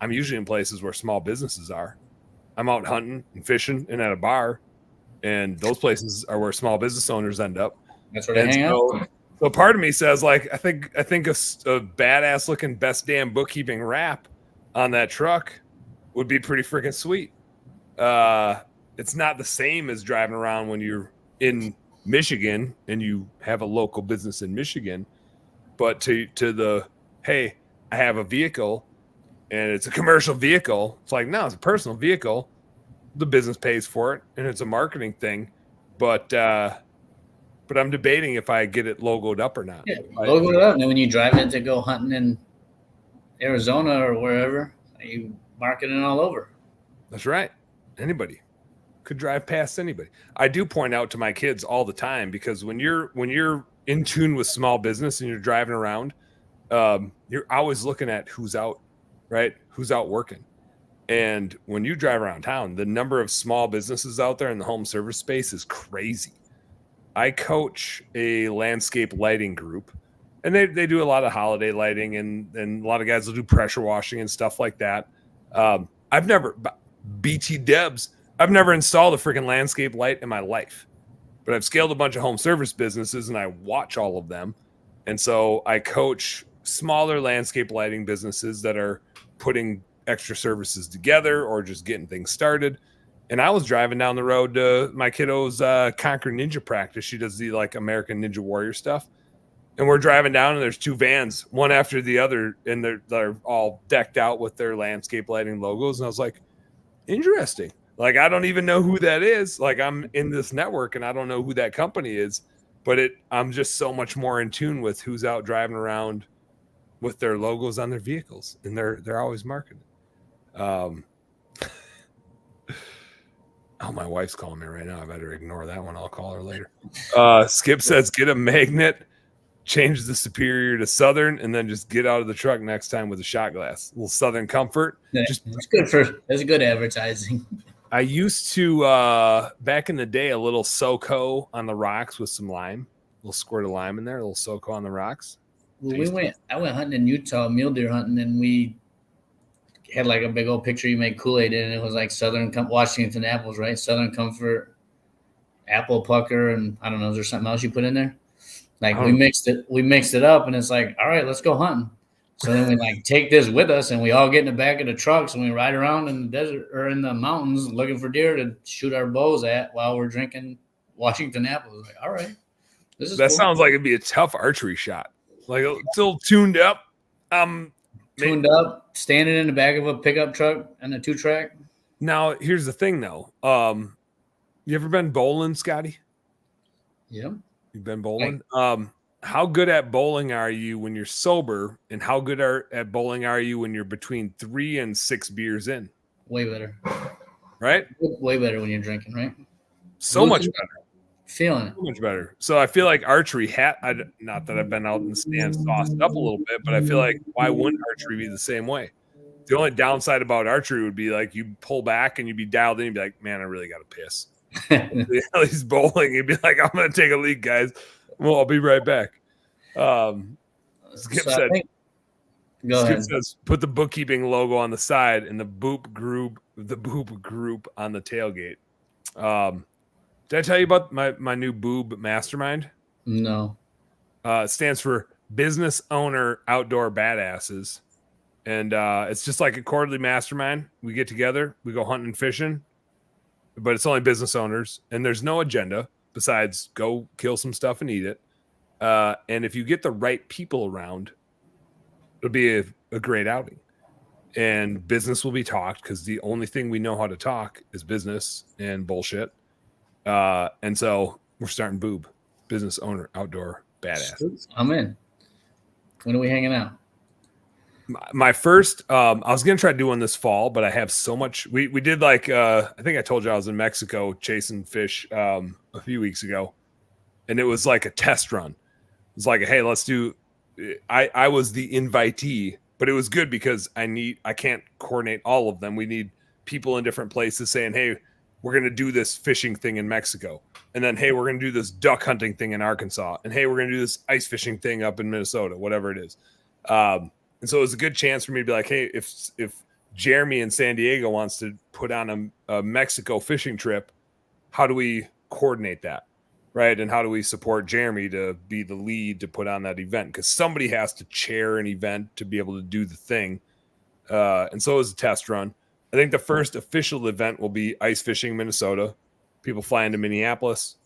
I'm usually in places where small businesses are. I'm out hunting and fishing and at a bar, and those places are where small business owners end up. That's where they hang out. So part of me says, like, I think a badass looking Best Damn Bookkeeping wrap on that truck would be pretty freaking sweet. It's not the same as driving around when you're in Michigan and you have a local business in Michigan, but to the, hey, I have a vehicle and it's a commercial vehicle. It's like, no, it's a personal vehicle. The business pays for it and it's a marketing thing, but I'm debating if I get it logoed up or not. Yeah, logoed up, and then when you drive it to go hunting in Arizona or wherever, you market it all over. That's right. Anybody could drive past anybody. I do point out to my kids all the time, because when you're in tune with small business and you're driving around, you're always looking at who's out, right? Who's out working. And when you drive around town, the number of small businesses out there in the home service space is crazy. I coach a landscape lighting group, and they do a lot of holiday lighting, and a lot of guys will do pressure washing and stuff like that. I've never installed a freaking landscape light in my life, but I've scaled a bunch of home service businesses and I watch all of them. And so I coach smaller landscape lighting businesses that are putting extra services together or just getting things started. And I was driving down the road to my kiddo's Conquer Ninja practice. She does the like American Ninja Warrior stuff. And we're driving down and there's two vans, one after the other, and they're all decked out with their landscape lighting logos. And I was like, interesting. Like, I don't even know who that is. Like, I'm in this network and I don't know who that company is, but I'm just so much more in tune with who's out driving around with their logos on their vehicles, and they're always marketed. Oh, my wife's calling me right now. I better ignore that one. I'll call her later. Skip says, get a magnet, change the Superior to Southern, and then just get out of the truck next time with a shot glass. A little Southern comfort. Yeah, just that's good advertising. I used to back in the day a little SoCo on the rocks with some lime, a little squirt of lime in there, a little SoCo on the rocks. Well, I went hunting in Utah, mule deer hunting, and we had like a big old picture you made Kool-Aid in. It was like Washington apples, right? Southern Comfort, apple pucker, and I don't know, is there something else you put in there? Like we mixed it up, and it's like, all right, let's go hunting. So then we like take this with us, and we all get in the back of the trucks, and we ride around in the desert or in the mountains looking for deer to shoot our bows at while we're drinking Washington apples. Like, all right, this is cool. Sounds like it'd be a tough archery shot. Like still tuned up. Tuned up, standing in the back of a pickup truck and a 2-track. Now, here's the thing, though. You ever been bowling, Scotty? Yeah. You've been bowling? How good at bowling are you when you're sober, and how good at bowling are you when you're between 3 and 6 beers in? Way better. Right? Way better when you're drinking, right? So much better. Feeling it. So much better. So I feel like archery, not that I've been out in the stands sauced up a little bit, but I feel like why wouldn't archery be the same way? The only downside about archery would be like you pull back and you'd be dialed in, you'd be like, man, I really got to piss. At least bowling, you'd be like, I'm going to take a leak, guys. Well, I'll be right back. Skip said, says, put the bookkeeping logo on the side and the boop group on the tailgate. Did I tell you about my new boob mastermind? No. It stands for Business Owner Outdoor Badasses. And it's just like a quarterly mastermind. We get together, we go hunting and fishing, but it's only business owners, and there's no agenda besides go kill some stuff and eat it. And if you get the right people around, it'll be a great outing. And business will be talked because the only thing we know how to talk is business and bullshit. And so we're starting Boob, Business Owner Outdoor Badass. I'm in. When are we hanging out? My first, I was going to try doing this fall, but I have so much. We did like, I think I told you I was in Mexico chasing fish a few weeks ago, and it was like a test run. It was like, hey, let's do, I was the invitee, but it was good because I can't coordinate all of them. We need people in different places saying, hey, we're going to do this fishing thing in Mexico. And then, hey, we're going to do this duck hunting thing in Arkansas. And hey, we're going to do this ice fishing thing up in Minnesota, whatever it is. And so it was a good chance for me to be like, hey, if Jeremy in San Diego wants to put on a Mexico fishing trip, how do we coordinate that? Right. And how do we support Jeremy to be the lead to put on that event? Because somebody has to chair an event to be able to do the thing. And so it was a test run. I think the first official event will be ice fishing Minnesota. People fly into Minneapolis.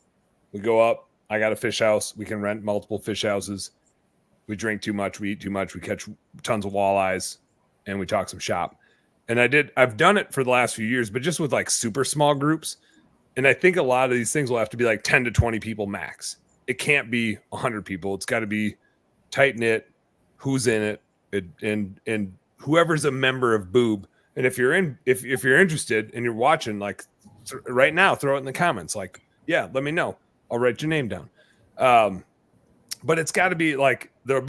We go up. I got a fish house. We can rent multiple fish houses. We drink too much. We eat too much. We catch tons of walleyes, and we talk some shop. And I've done it for the last few years, but just with like super small groups. And I think a lot of these things will have to be like 10 to 20 people max. It can't be 100 people. It's got to be tight knit. Who's in it, and whoever's a member of Boob. And if you're interested and you're watching, like right now, throw it in the comments. Like, yeah, let me know. I'll write your name down. But it's got to be like there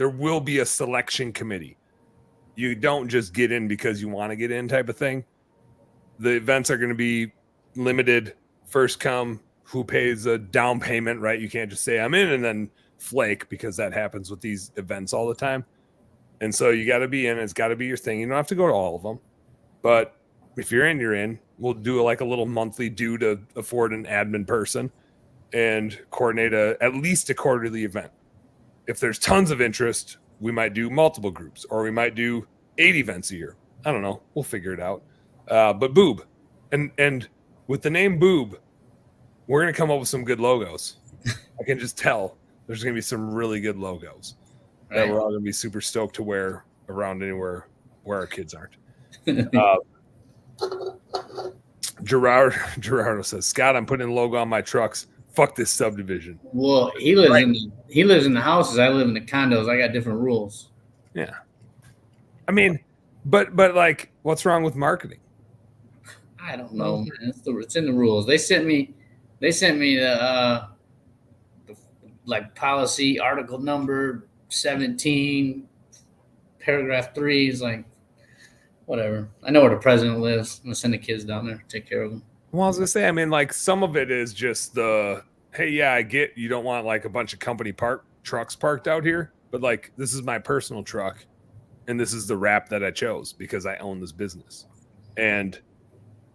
will be a selection committee. You don't just get in because you want to get in type of thing. The events are going to be limited, first come, who pays a down payment, right? You can't just say I'm in and then flake, because that happens with these events all the time. And so you got to be in. It's got to be your thing. You don't have to go to all of them, but if you're in, you're in. We'll do like a little monthly due to afford an admin person and coordinate at least a quarterly event. if there's tons of interest, we might do multiple groups, or we might do 8 events a year. I don't know. We'll figure it out. But Boob, and with the name Boob, we're gonna come up with some good logos. I can just tell there's gonna be some really good logos that we're all gonna be super stoked to wear around anywhere where our kids aren't. Gerardo says, Scott, I'm putting a logo on my trucks. Fuck this subdivision. Well, he lives in the houses. I live in the condos. I got different rules. Yeah. I mean, but like, what's wrong with marketing? I don't know, man. It's in the rules. They sent me the like policy article number 17, paragraph 3 is like, whatever. I know where the president lives. I'm gonna send the kids down there, take care of them. Well, I was gonna say, I mean, like some of it is just the, hey, yeah, I get you don't want like a bunch of company trucks parked out here, but like this is my personal truck, and this is the wrap that I chose because I own this business. And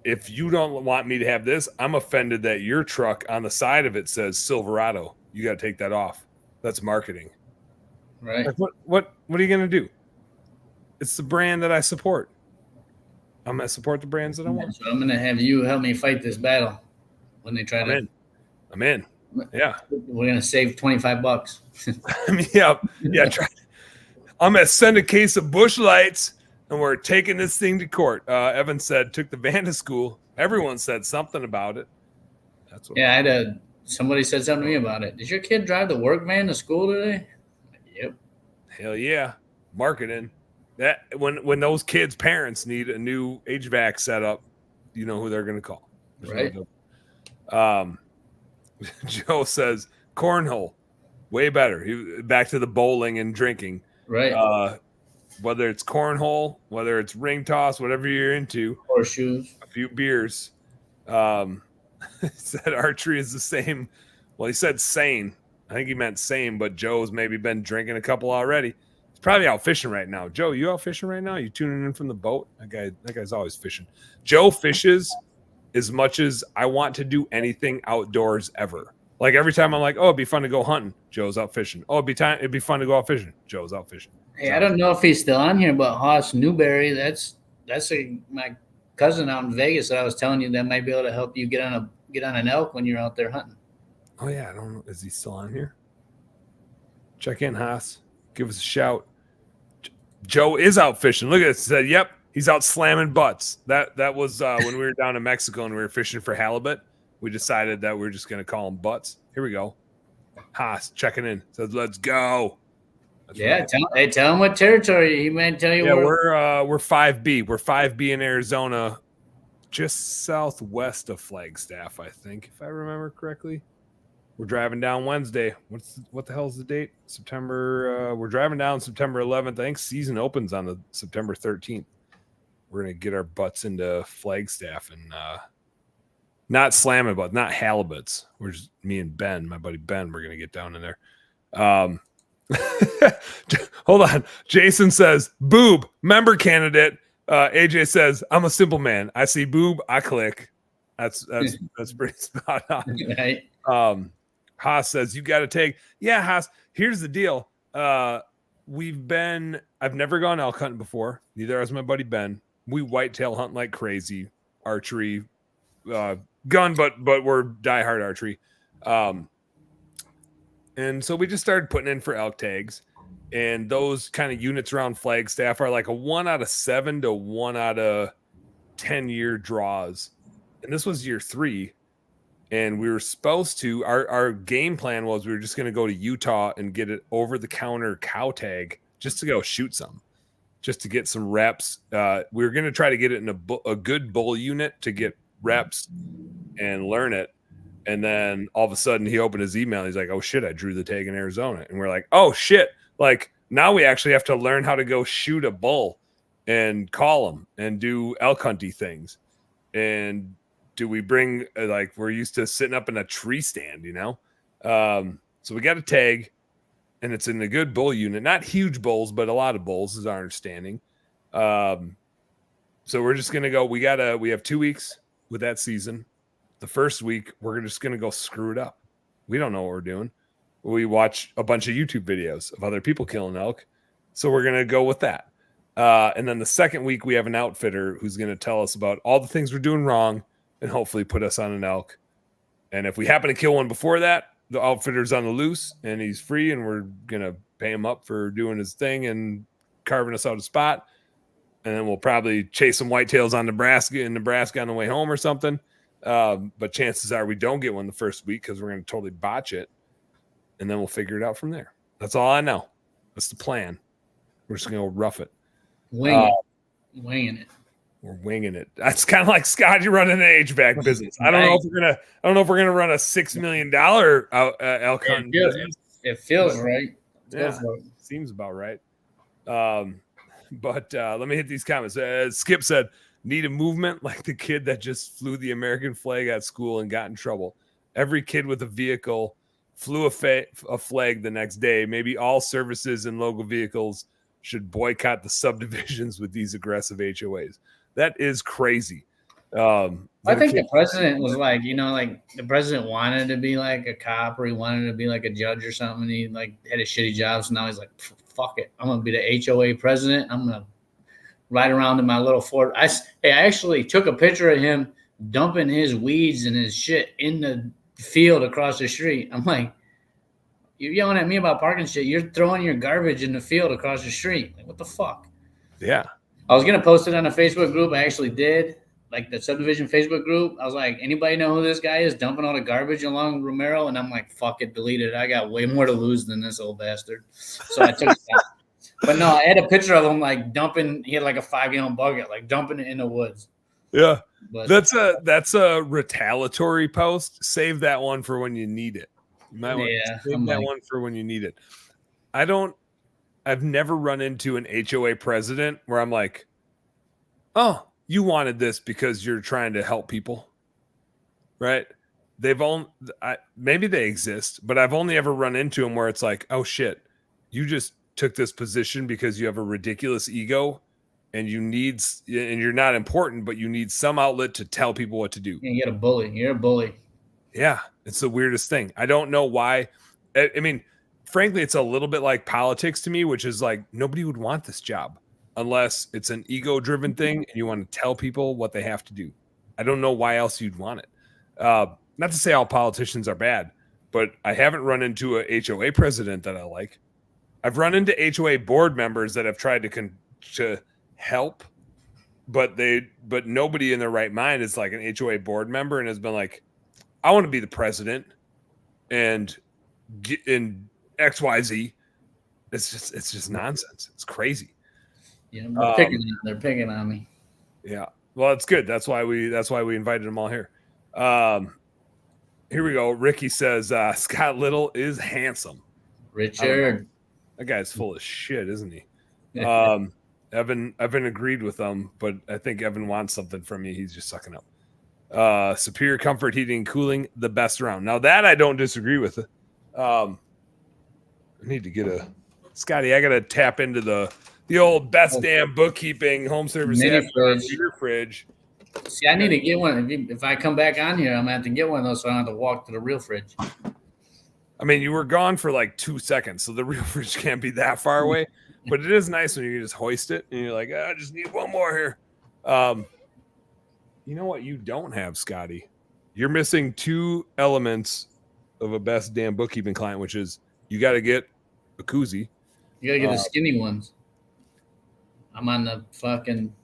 if you don't want me to have this, I'm offended that your truck on the side of it says Silverado. You got to take that off. That's marketing, right? Like what are you gonna do? It's the brand that I support. I'm gonna support the brands that I want. So I'm gonna have you help me fight this battle when they try to. I'm in. Yeah, we're gonna save $25. I mean, yeah. I'm gonna send a case of Busch Lights, and we're taking this thing to court. Evan said, took the van to school. Everyone said something about it. That's what. Yeah, somebody said something to me about it. Did your kid drive the work van to school today? Yep. Hell yeah, marketing. That when those kids' parents need a new HVAC setup, you know who they're gonna call. Right. Joe says cornhole, way better. Back to the bowling and drinking. Right. Whether it's cornhole, whether it's ring toss, whatever you're into, horseshoes, a few beers. Said archery is the same. Well, he said sane. I think he meant sane, but Joe's maybe been drinking a couple already. He's probably out fishing right now. Joe, you out fishing right now? You tuning in from the boat? That guy's always fishing. Joe fishes as much as I want to do anything outdoors ever. Like every time I'm like, oh, it'd be fun to go hunting. Joe's out fishing. Oh, it'd be fun to go out fishing. Joe's out fishing. Hey, I don't know if he's still on here, but Haas Newberry, that's my cousin out in Vegas that I was telling you that might be able to help you get on an elk when you're out there hunting. Oh yeah, I don't know. Is he still on here? Check in, Haas. Give us a shout. Joe is out fishing. Look at this. He said, yep, he's out slamming butts. That was when we were down in Mexico and we were fishing for halibut. We decided that we were just going to call them butts. Here we go. Haas checking in. Says, let's go. That's right. Tell him what territory. He might tell you. Yeah, we're 5B. We're 5B in Arizona, just southwest of Flagstaff, I think, if I remember correctly. We're driving down Wednesday. What the hell is the date? September. We're driving down September 11th. I think season opens on the September 13th. We're gonna get our butts into Flagstaff and not slamming, but not halibuts. We're just me and Ben, my buddy Ben. We're gonna get down in there. Hold on. Jason says, "Boob, member candidate." AJ says, "I'm a simple man. I see boob, I click." That's pretty spot on. Right. Haas says, "You got to take." Yeah, Haas. Here's the deal. I've never gone elk hunting before. Neither has my buddy Ben. We whitetail hunt like crazy. Archery, gun, but we're diehard archery. And so we just started putting in for elk tags, and those kind of units around Flagstaff are like a 1 out of 7 to 1 out of 10 year draws. And this was year 3. And we were supposed to, our game plan was we were just going to go to Utah and get an over-the-counter cow tag just to go shoot some, just to get some reps. We were going to try to get it in a good bull unit to get reps and learn it. And then all of a sudden he opened his email. He's like, oh, shit, I drew the tag in Arizona. And we're like, oh, shit. Like, now we actually have to learn how to go shoot a bull and call them and do elk hunty things. And do we bring, like, we're used to sitting up in a tree stand, you know? So we got a tag, and it's in a good bull unit. Not huge bulls, but a lot of bulls is our understanding. So we're just going to go. We have 2 weeks with that season. The first week, we're just going to go screw it up. We don't know what we're doing. we watch a bunch of YouTube videos of other people killing elk. So we're going to go with that. And then the second week, we have an outfitter who's going to tell us about all the things we're doing wrong and hopefully put us on an elk. And if we happen to kill one before that, the outfitter's on the loose and he's free, and we're going to pay him up for doing his thing and carving us out a spot. And then we'll probably chase some whitetails in Nebraska on the way home or something. But chances are we don't get one the first week because we're going to totally botch it. And then we'll figure it out from there. That's all I know. That's the plan. We're just going to go rough it. Winging it. We're winging it. That's kind of like Scotty running an HVAC business. I don't know if we're gonna run a $6 million elk hunting business. It feels right. Yeah, seems about right. But let me hit these comments. Skip said, "Need a movement like the kid that just flew the American flag at school and got in trouble. Every kid with a vehicle flew a flag the next day. Maybe all services and local vehicles should boycott the subdivisions with these aggressive HOAs." That is crazy. I think the president was like, the president wanted to be like a cop, or he wanted to be like a judge or something. And he like had a shitty job. So now he's like, fuck it. I'm going to be the HOA president. I'm going to ride around in my little Ford. I actually took a picture of him dumping his weeds and his shit in the field across the street. I'm like, you're yelling at me about parking shit. You're throwing your garbage in the field across the street. Like, what the fuck? Yeah. I was going to post it on a Facebook group. I actually did, like the subdivision Facebook group. I was like, anybody know who this guy is dumping all the garbage along Romero? And I'm like, fuck it, delete it. I got way more to lose than this old bastard. So I took it down. But no, I had a picture of him like dumping. He had like a 5-gallon bucket, like dumping it in the woods. Yeah. But that's a retaliatory post. Save that one for when you need it. You might want to save that one for when you need it. I've never run into an HOA president where I'm like, oh, you wanted this because you're trying to help people, right? Maybe they exist, but I've only ever run into them where it's like, oh shit, you just took this position because you have a ridiculous ego and you're not important, but you need some outlet to tell people what to do. You get a bully. You're a bully. Yeah, it's the weirdest thing. I don't know why. I mean, frankly, it's a little bit like politics to me, which is like nobody would want this job unless it's an ego-driven thing and you want to tell people what they have to do. I don't know why else you'd want it. Not to say all politicians are bad, but I haven't run into a HOA president that I like. I've run into HOA board members that have tried to help, but nobody in their right mind is like an HOA board member and has been like, I want to be the president and get in XYZ. It's just nonsense. It's crazy. Yeah, they're picking on me. Yeah. Well, it's good. That's why we invited them all here. Here we go. Ricky says Scott Little is handsome. Richard. That guy's full of shit, isn't he? Evan agreed with them, but I think Evan wants something from me. He's just sucking up. Superior comfort, heating, and cooling, the best around. Now that I don't disagree with it. I need to get Scotty. I got to tap into the old best damn bookkeeping home service fridge. See, I need to get one. If I come back on here, I'm going to have to get one of those so I don't have to walk to the real fridge. I mean, you were gone for like 2 seconds, so the real fridge can't be that far away. But it is nice when you can just hoist it and you're like, I just need one more here. You know what you don't have, Scotty? You're missing 2 elements of a best damn bookkeeping client, which is you got to get a koozie. You got to get the skinny ones. I'm on the fucking...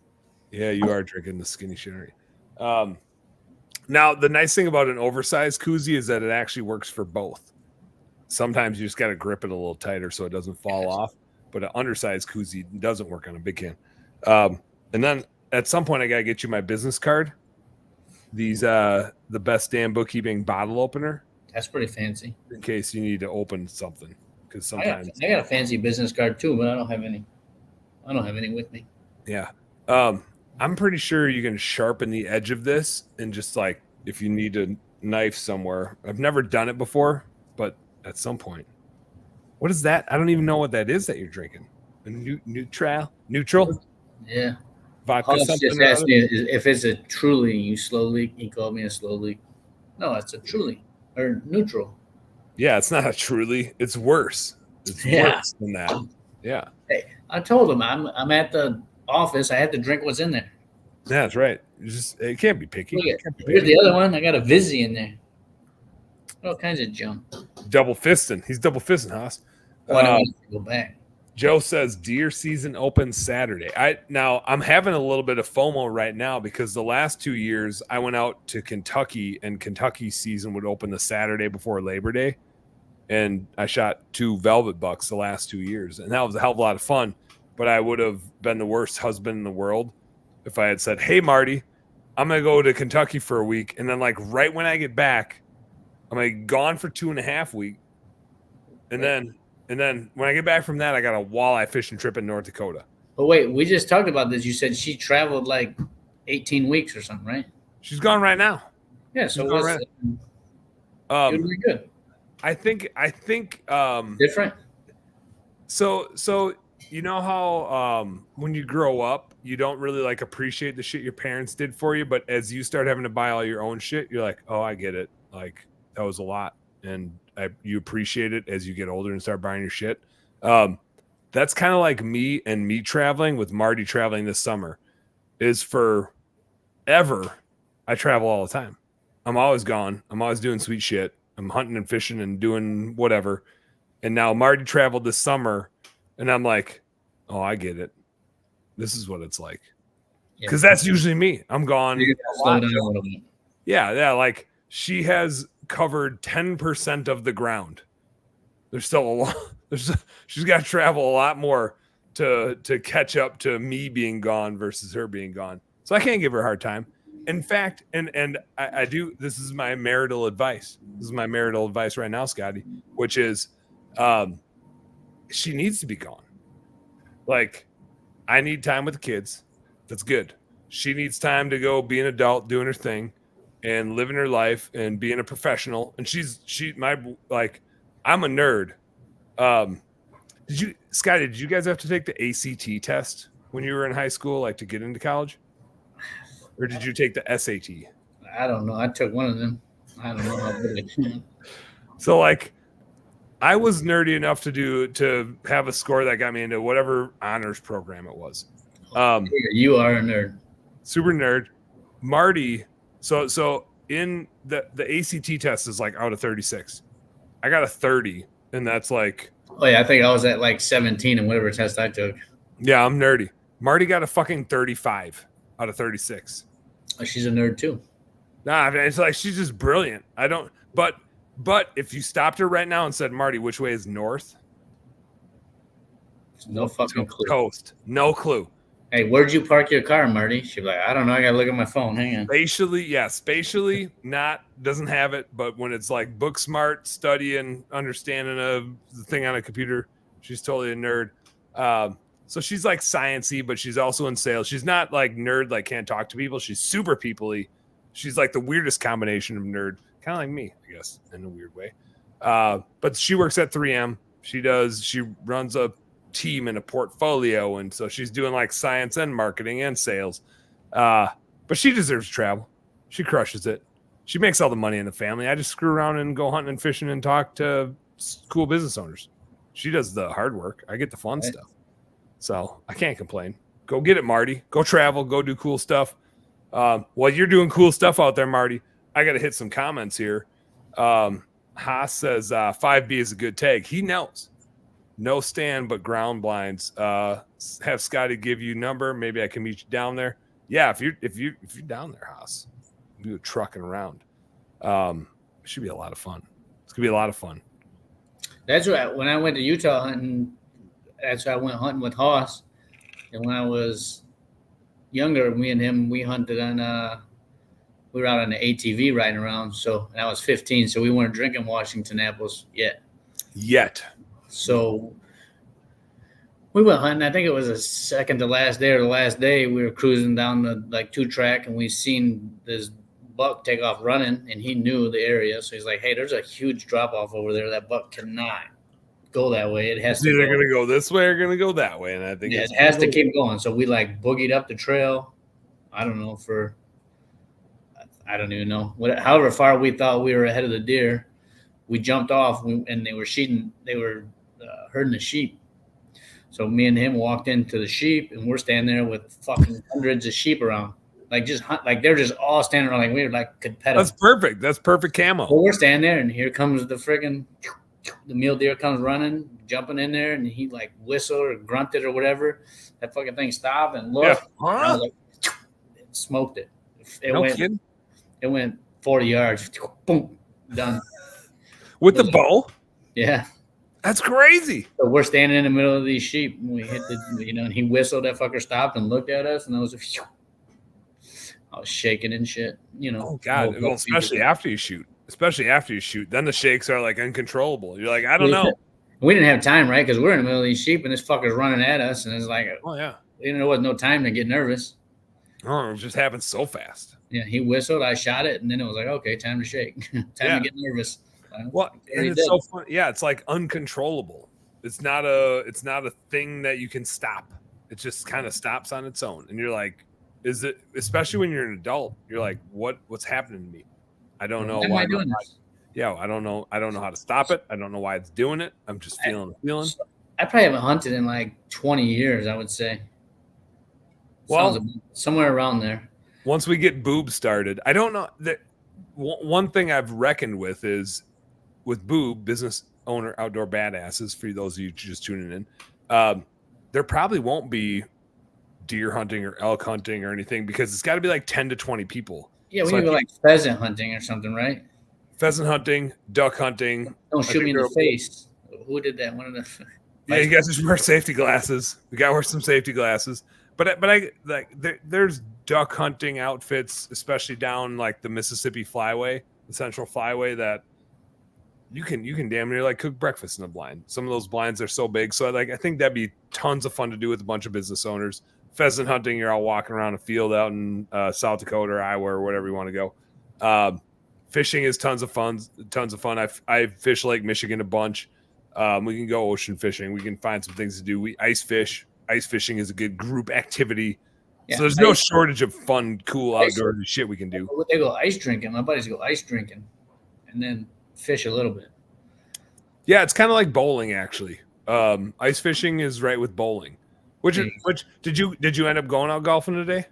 Yeah, you are drinking the skinny shit. Now, the nice thing about an oversized koozie is that it actually works for both. Sometimes you just got to grip it a little tighter so it doesn't fall off. But an undersized koozie doesn't work on a big can. And then at some point, I got to get you my business card. These, the best damn bookkeeping bottle opener. That's pretty fancy. In case you need to open something. Because sometimes I got a fancy business card too, but I don't have any. I don't have any with me. Yeah. I'm pretty sure you can sharpen the edge of this and just like if you need a knife somewhere. I've never done it before, but at some point. What is that? I don't even know what that is that you're drinking. A neutral? Yeah. Vodka Just something. asked me if it's a truly. You slowly. He called me a slowly. No, it's a truly or neutral. Yeah, it's not a truly. It's worse. It's Yeah. worse than that. Yeah. Hey, I told him I'm at the office. I had to drink what's in there. Yeah, that's right. It can't be picky. Look You at can't be here's picky. the other one. I got a Vizzy in there. All kinds of junk. Double fisting. He's double fisting, Haas. Oh, I don't want to go back. Joe says deer season opens Saturday. I'm having a little bit of FOMO right now because the last 2 years I went out to Kentucky and Kentucky season would open the Saturday before Labor Day. And I shot 2 velvet bucks the last 2 years. And that was a hell of a lot of fun. But I would have been the worst husband in the world if I had said, hey, Marty, I'm going to go to Kentucky for a week. And then like right when I get back, I'm like gone for 2.5 weeks. And then when I get back from that, I got a walleye fishing trip in North Dakota. But wait, we just talked about this. You said she traveled like 18 weeks or something, right? She's gone right now. Yeah, so what's right. you're doing good. I think Different. So you know how when you grow up, you don't really like appreciate the shit your parents did for you, but as you start having to buy all your own shit, you're like, oh, I get it. Like that was a lot, and you appreciate it as you get older and start buying your shit. That's kind of like me traveling with Marty traveling this summer. Is forever. I travel all the time. I'm always gone. I'm always doing sweet shit. I'm hunting and fishing and doing whatever. And now Marty traveled this summer, and I'm like, oh, I get it. This is what it's like. Because that's usually me. I'm gone. Slow down a little bit. Yeah. Like she has covered 10% of the ground. There's still a lot. She's got to travel a lot more to catch up to me being gone versus her being gone. So I can't give her a hard time. In fact, and I do. This is my marital advice. This is my marital advice right now, Scotty, which is, she needs to be gone. Like, I need time with the kids. That's good. She needs time to go be an adult, doing her thing, and living her life and being a professional. And I'm a nerd. Scotty, did you guys have to take the ACT test when you were in high school, like to get into college? Or did you take the SAT? I don't know. I took one of them. I don't know how good it. So like I was nerdy enough to have a score that got me into whatever honors program it was. You are a nerd. Super nerd. Marty, so in the ACT test is like out of 36. I got a 30, and that's like, oh yeah, I think I was at like 17 in whatever test I took. Yeah, I'm nerdy. Marty got a fucking 35 out of 36. Oh, she's a nerd too. Nah, it's like she's just brilliant. I don't, but if you stopped her right now and said, Marty, which way is north? No fucking clue. Coast. No clue. Hey, where'd you park your car, Marty? She'd be like, I don't know. I gotta look at my phone. Hang on. Spatially, not doesn't have it, but when it's like book smart, studying, understanding of the thing on a computer, she's totally a nerd. So she's like sciencey, but she's also in sales. She's not like nerd, like can't talk to people. She's super people-y. She's like the weirdest combination of nerd, kind of like me, I guess, in a weird way. But she works at 3M. She runs a team and a portfolio, and so she's doing like science and marketing and sales. But she deserves travel. She crushes it. She makes all the money in the family. I just screw around and go hunting and fishing and talk to cool business owners. She does the hard work. I get the fun stuff. So I can't complain. Go get it, Marty. Go travel. Go do cool stuff. While you're doing cool stuff out there, Marty, I got to hit some comments here. Haas says 5B is a good tag. He knows. No stand, but ground blinds. Have Scotty give you number. Maybe I can meet you down there. Yeah, if you're down there, Haas, you're trucking around. It should be a lot of fun. It's gonna be a lot of fun. That's right. When I went to Utah hunting, that's why I went hunting with Haas. And when I was younger, me and him, we hunted on. We were out on the ATV riding around. So and I was 15, so we weren't drinking Washington apples yet. So we went hunting. I think it was the second to last day or the last day. We were cruising down the like 2-track, and we seen this buck take off running, and he knew the area. So he's like, "Hey, there's a huge drop off over there. That buck cannot go that way. It has to. They're going to go this way or going to go that way." And I think it has to keep going. So we like boogied up the trail. I don't know I don't even know however far we thought we were ahead of the deer. we jumped off, and they were herding the sheep. So me and him walked into the sheep, and we're standing there with fucking hundreds of sheep around, like they're just all standing around, like we were like could pet them. That's perfect. That's perfect camo. So we're standing there, and here comes the mule deer comes running, jumping in there, and he like whistled or grunted or whatever. That fucking thing stopped and looked. Yeah. Huh? And I was like, smoked it. Kidding. It went 40 yards. Boom, done. With the bow? Yeah. That's crazy. So we're standing in the middle of these sheep, and we hit and he whistled. That fucker stopped and looked at us, and I was shaking and shit. Oh God! Well, especially after you shoot. Then the shakes are like uncontrollable. You're like, I don't know. We didn't have time, right? Because we're in the middle of these sheep, and this fucker's running at us, and it's like, oh yeah, there was no time to get nervous. Oh, it just happened so fast. Yeah, he whistled, I shot it, and then it was like, okay, time to shake, time to get nervous. Well, and it's so fun. Yeah, it's like uncontrollable. It's not a thing that you can stop. It just kind of stops on its own, and you're like, is it? Especially when you're an adult, you're like, what's happening to me? I don't know why. Am I doing this? Yeah, I don't know. I don't know how to stop it. I don't know why it's doing it. I'm just feeling the feeling. I probably haven't hunted in like 20 years, I would say. Well, somewhere around there. Once we get Boob started, I don't know that one thing I've reckoned with is with Boob, business owner, outdoor badasses. For those of you just tuning in, there probably won't be deer hunting or elk hunting or anything because it's got to be like 10 to 20 people. Yeah, we need to go like pheasant hunting or something, right? Pheasant hunting, duck hunting. Don't shoot me in the face. Who did that? One of the. Yeah, you guys just wear safety glasses. We got to wear some safety glasses. But I like there's duck hunting outfits, especially down like the Mississippi Flyway, the Central Flyway, that you can damn near like cook breakfast in a blind. Some of those blinds are so big, so I think that'd be tons of fun to do with a bunch of business owners. Pheasant hunting, you're all walking around a field out in South Dakota or Iowa or wherever you want to go. Fishing is tons of fun. I fish Lake Michigan a bunch. We can go ocean fishing. We can find some things to do. We ice fish. Ice fishing is a good group activity. Yeah, so there's no shortage of fun, cool outdoor shit we can do. They go ice drinking. My buddies go ice drinking and then fish a little bit. Yeah, it's kind of like bowling, actually. Ice fishing is right with bowling. Which did you end up going out golfing today?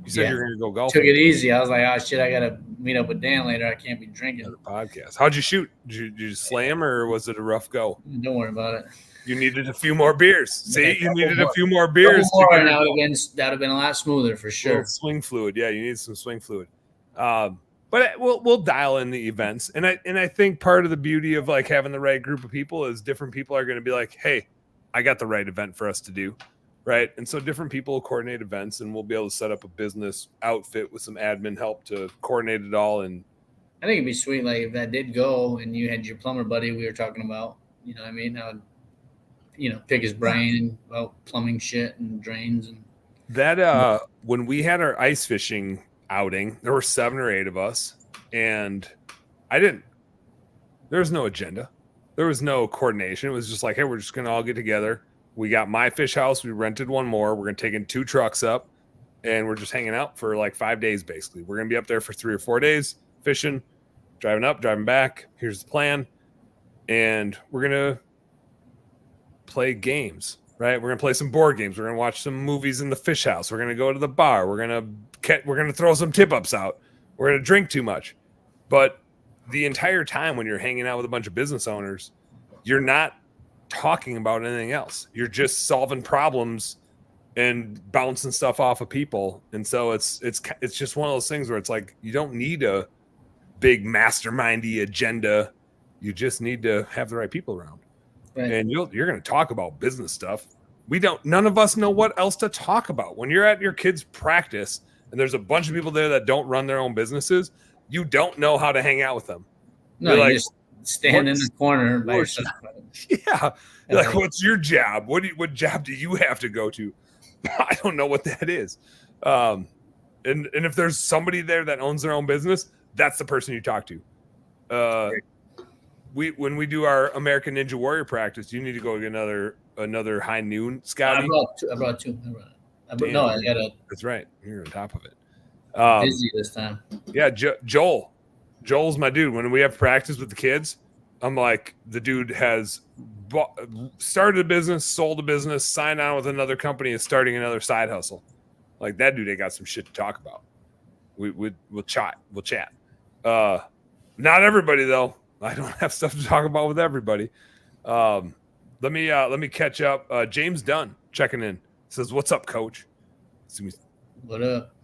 You said you were going to go golfing. Took it easy. I was like, oh shit, I got to meet up with Dan later. I can't be drinking. The podcast. How'd you shoot? Did you slam or was it a rough go? Don't worry about it. You needed a few more beers. See, you needed a few more beers. And that would have been a lot smoother for sure. Swing fluid, yeah, you need some swing fluid. But we'll dial in the events, and I think part of the beauty of like having the right group of people is different people are going to be like, hey, I got the right event for us to do, right? And so different people will coordinate events, and we'll be able to set up a business outfit with some admin help to coordinate it all. And I think it'd be sweet, like if that did go, and you had your plumber buddy we were talking about, you know what I mean? How pick his brain about plumbing shit and drains and that. When we had our ice fishing outing, there were 7 or 8 of us, and there was no agenda. There was no coordination. It was just like, hey, we're just going to all get together. We got my fish house. We rented one more. We're going to take in 2 trucks up, and we're just hanging out for like 5 days, basically. We're going to be up there for 3 or 4 days, fishing, driving up, driving back. Here's the plan. And we're going to play games, right? We're gonna play some board games. We're gonna watch some movies in the fish house. We're gonna go to the bar. We're gonna throw some tip ups out. We're gonna drink too much. But the entire time when you're hanging out with a bunch of business owners, you're not talking about anything else. You're just solving problems and bouncing stuff off of people. And so it's just one of those things where it's like you don't need a big mastermindy agenda. You just need to have the right people around. Right. And you're going to talk about business stuff. None of us know what else to talk about. When you're at your kids' practice and there's a bunch of people there that don't run their own businesses, you don't know how to hang out with them. No, you just stand in the corner by yourself. Yeah. You're like, what's your job? What job do you have to go to? I don't know what that is. And if there's somebody there that owns their own business, that's the person you talk to. When we do our American Ninja Warrior practice, you need to go get another high noon, Scotty. I brought 2. No, I got a. That's right. You're on top of it. Busy this time. Yeah, Joel's my dude. When we have practice with the kids, I'm like, the dude has started a business, sold a business, signed on with another company, and starting another side hustle. Like that dude, they got some shit to talk about. We'll chat. We'll chat. Not everybody though. I don't have stuff to talk about with everybody. Let me catch up. James Dunn checking in says, "What's up, Coach?" What up?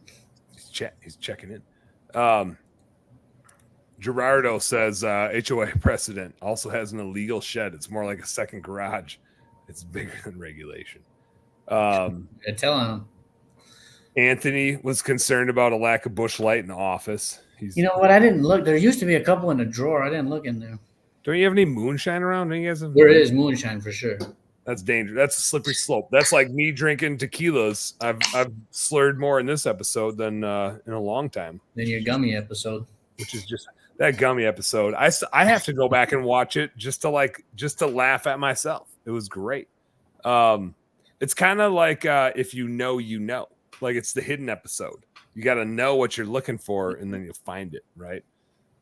He's checking in. Gerardo says HOA precedent also has an illegal shed. It's more like a second garage. It's bigger than regulation. Tell him. Anthony was concerned about a lack of bush light in the office. You know what? I didn't look. There used to be a couple in the drawer. I didn't look in there. Don't you have any moonshine around? Don't you guys have There is moonshine for sure. That's dangerous. That's a slippery slope. That's like me drinking tequilas. I've slurred more in this episode than in a long time. Then your gummy episode, which is just that gummy episode. I have to go back and watch it just to laugh at myself. It was great. It's kind of like if you know, like it's the hidden episode. You got to know what you're looking for, and then you'll find it, right?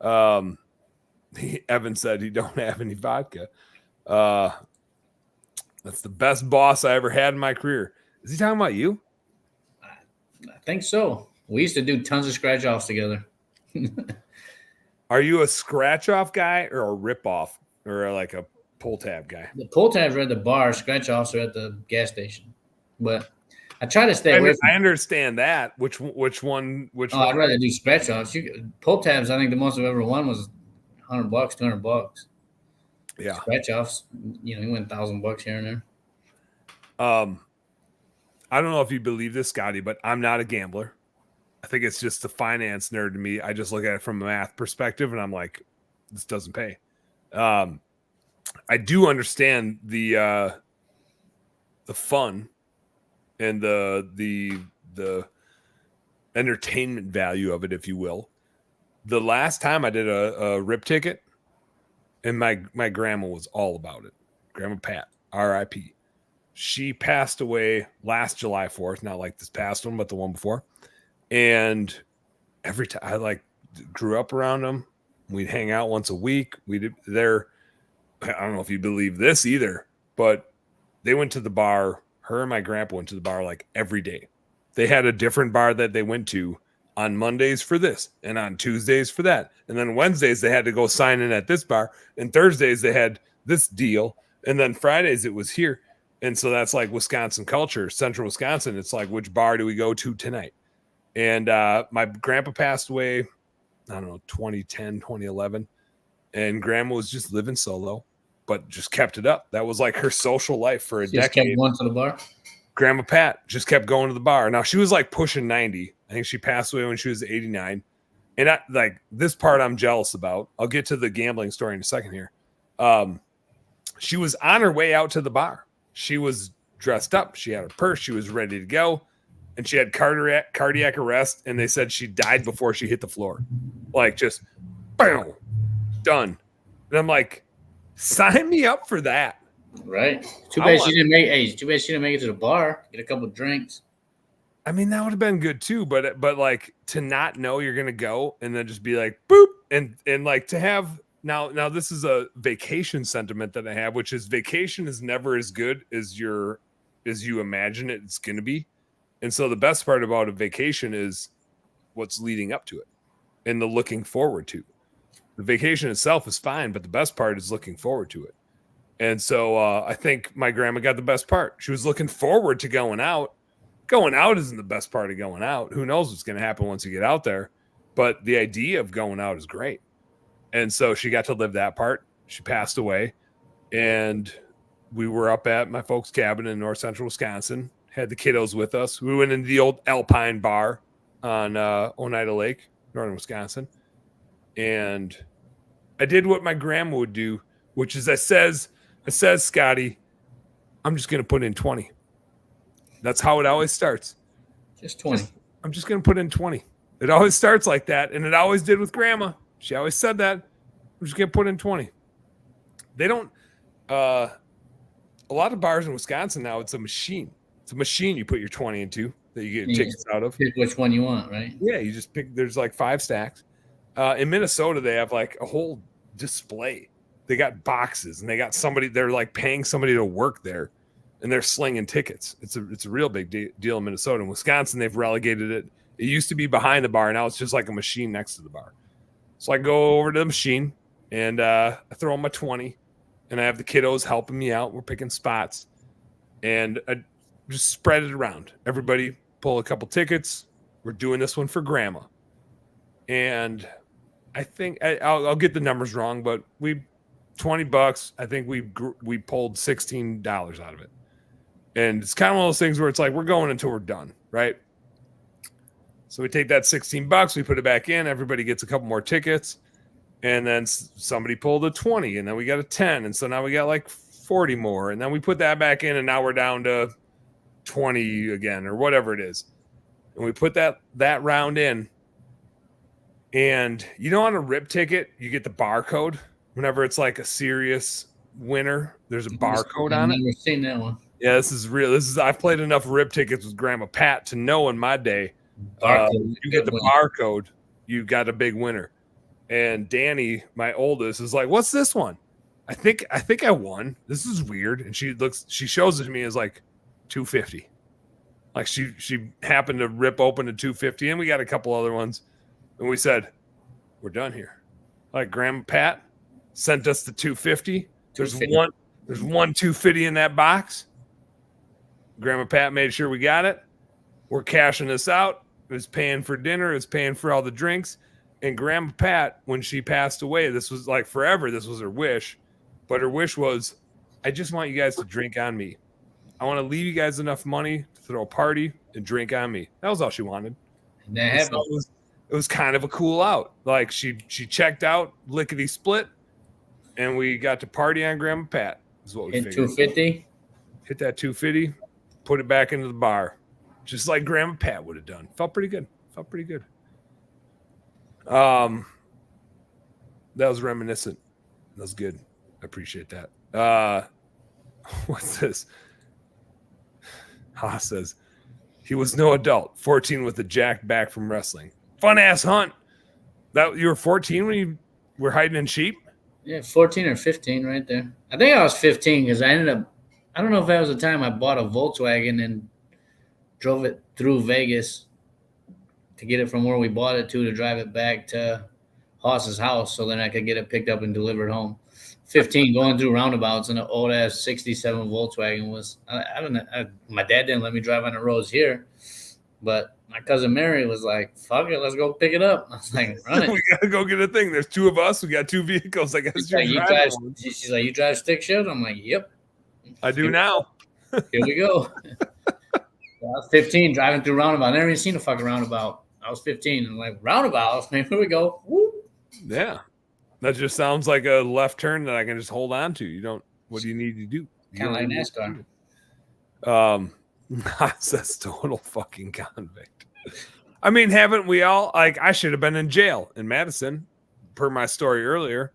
Evan said he don't have any vodka. That's the best boss I ever had in my career. Is he talking about you? I think so. We used to do tons of scratch offs together. Are you a scratch off guy or a rip off or like a pull tab guy? The pull tabs are at the bar, scratch offs are at the gas station. But I try to stay away from. I understand that. Which one? I'd rather do scratch offs. Pull tabs, I think the most I've ever won was $100, $200. Yeah. Scratch offs, you win $1,000 here and there. I don't know if you believe this, Scotty, but I'm not a gambler. I think it's just the finance nerd to me. I just look at it from a math perspective, and I'm like, this doesn't pay. I do understand the fun and the entertainment value of it, if you will. The last time I did a rip ticket, and my grandma was all about it. Grandma Pat, R.I.P. She passed away last July 4th, not like this past one, but the one before. And every time I grew up around them, we'd hang out once a week. I don't know if you believe this either, but they went to the bar. Her and my grandpa went to the bar like every day. They had a different bar that they went to on Mondays for this and on Tuesdays for that. And then Wednesdays they had to go sign in at this bar. And Thursdays they had this deal. And then Fridays it was here. And so that's like Wisconsin culture, central Wisconsin. It's like, which bar do we go to tonight? And my grandpa passed away, I don't know, 2010, 2011. And grandma was just living solo, but just kept it up. That was like her social life for a decade. Just kept going to the bar? Grandma Pat just kept going to the bar. Now, she was like pushing 90. I think she passed away when she was 89. And this part I'm jealous about. I'll get to the gambling story in a second here. She was on her way out to the bar. She was dressed up. She had her purse. She was ready to go. And she had cardiac arrest. And they said she died before she hit the floor. Like just, bam, done. And I'm like, sign me up for that. Right. Too bad she didn't make it to the bar, get a couple of drinks. I mean, that would have been good too, but like to not know you're gonna go and then just be like boop and like to have now this is a vacation sentiment that I have, which is vacation is never as good as you imagine it's gonna be. And so the best part about a vacation is what's leading up to it and the looking forward to. The vacation itself is fine, but the best part is looking forward to it. And so I think my grandma got the best part. She was looking forward to going out. Going out isn't the best part of going out. Who knows what's going to happen once you get out there? But the idea of going out is great. And so she got to live that part. She passed away. And we were up at my folks' cabin in north central Wisconsin. Had the kiddos with us. We went into the old Alpine bar on Oneida Lake, northern Wisconsin. And I did what my grandma would do, which is I says, Scotty, I'm just going to put in 20. That's how it always starts. Just 20. I'm just going to put in 20. It always starts like that. And it always did with grandma. She always said that. I'm just going to put in 20. They don't, a lot of bars in Wisconsin now, it's a machine. It's a machine you put your 20 into that you get tickets out of. Pick which one you want, right? Yeah, you just pick, there's like 5 stacks. In Minnesota, they have like a whole display they got boxes and they got somebody, they're like paying somebody to work there and they're slinging tickets. It's a real big deal in Minnesota. In Wisconsin, they've relegated it. It used to be behind the bar. Now it's just like a machine next to the bar. So I go over to the machine and I throw in my 20 and I have the kiddos helping me out. We're picking spots and I just spread it around. Everybody pull a couple tickets. We're doing this one for grandma. And I think I'll get the numbers wrong, but $20. I think we pulled $16 out of it. And it's kind of one of those things where it's like, we're going until we're done. Right. So we take that $16, we put it back in. Everybody gets a couple more tickets. And then somebody pulled a 20 and then we got a 10. And so now we got like 40 more. And then we put that back in and now we're down to 20 again or whatever it is. And we put that round in. And you know, on a RIP ticket, you get the barcode. Whenever it's like a serious winner, there's a barcode on it. I've never seen that one. Yeah, this is real. I've played enough RIP tickets with Grandma Pat to know in my day, you get the barcode, you got a big winner. And Danny, my oldest, is like, "What's this one? I think I won. This is weird." And she shows it to me as like $250. Like she happened to rip open a $250, and we got a couple other ones. And we said, "We're done here." Like Grandma Pat sent us the $250. There's one $250 in that box. Grandma Pat made sure we got it. We're cashing this out. It was paying for dinner. It was paying for all the drinks. And Grandma Pat, when she passed away, this was like forever. This was her wish. But her wish was, I just want you guys to drink on me. I want to leave you guys enough money to throw a party and drink on me. That was all she wanted. And that happened. So it was kind of a cool out. Like she checked out lickety split, and we got to party on Grandma Pat. Is what we figured. 250. Hit that 250, put it back into the bar, just like Grandma Pat would have done. Felt pretty good. That was reminiscent. That was good. I appreciate that. What's this? Ha says he was no adult, 14 with a jacked back from wrestling. Fun ass hunt. That you were 14 when you were hiding in sheep? Yeah, 14 or 15 right there. I think I was 15 because I ended up, I don't know if that was the time I bought a Volkswagen and drove it through Vegas to get it from where we bought it to drive it back to Haas's house so then I could get it picked up and delivered home. 15 going through roundabouts in an old ass 67 Volkswagen was, I don't know. My dad didn't let me drive on the roads here, but my cousin Mary was like, fuck it, let's go pick it up. I was like, run it. We got to go get a thing. There's two of us. We got two vehicles. I guess she's like, you drive stick shift? I'm like, yep. I do now. Here we go. I was 15 driving through roundabout. I never even seen a fucking roundabout. I was 15 and like, roundabouts, man, here we go. Woo. Yeah. That just sounds like a left turn that I can just hold on to. What do you need to do? Kind of like NASCAR. That's total fucking convict. I mean, haven't we all, like, I should have been in jail in Madison, per my story earlier.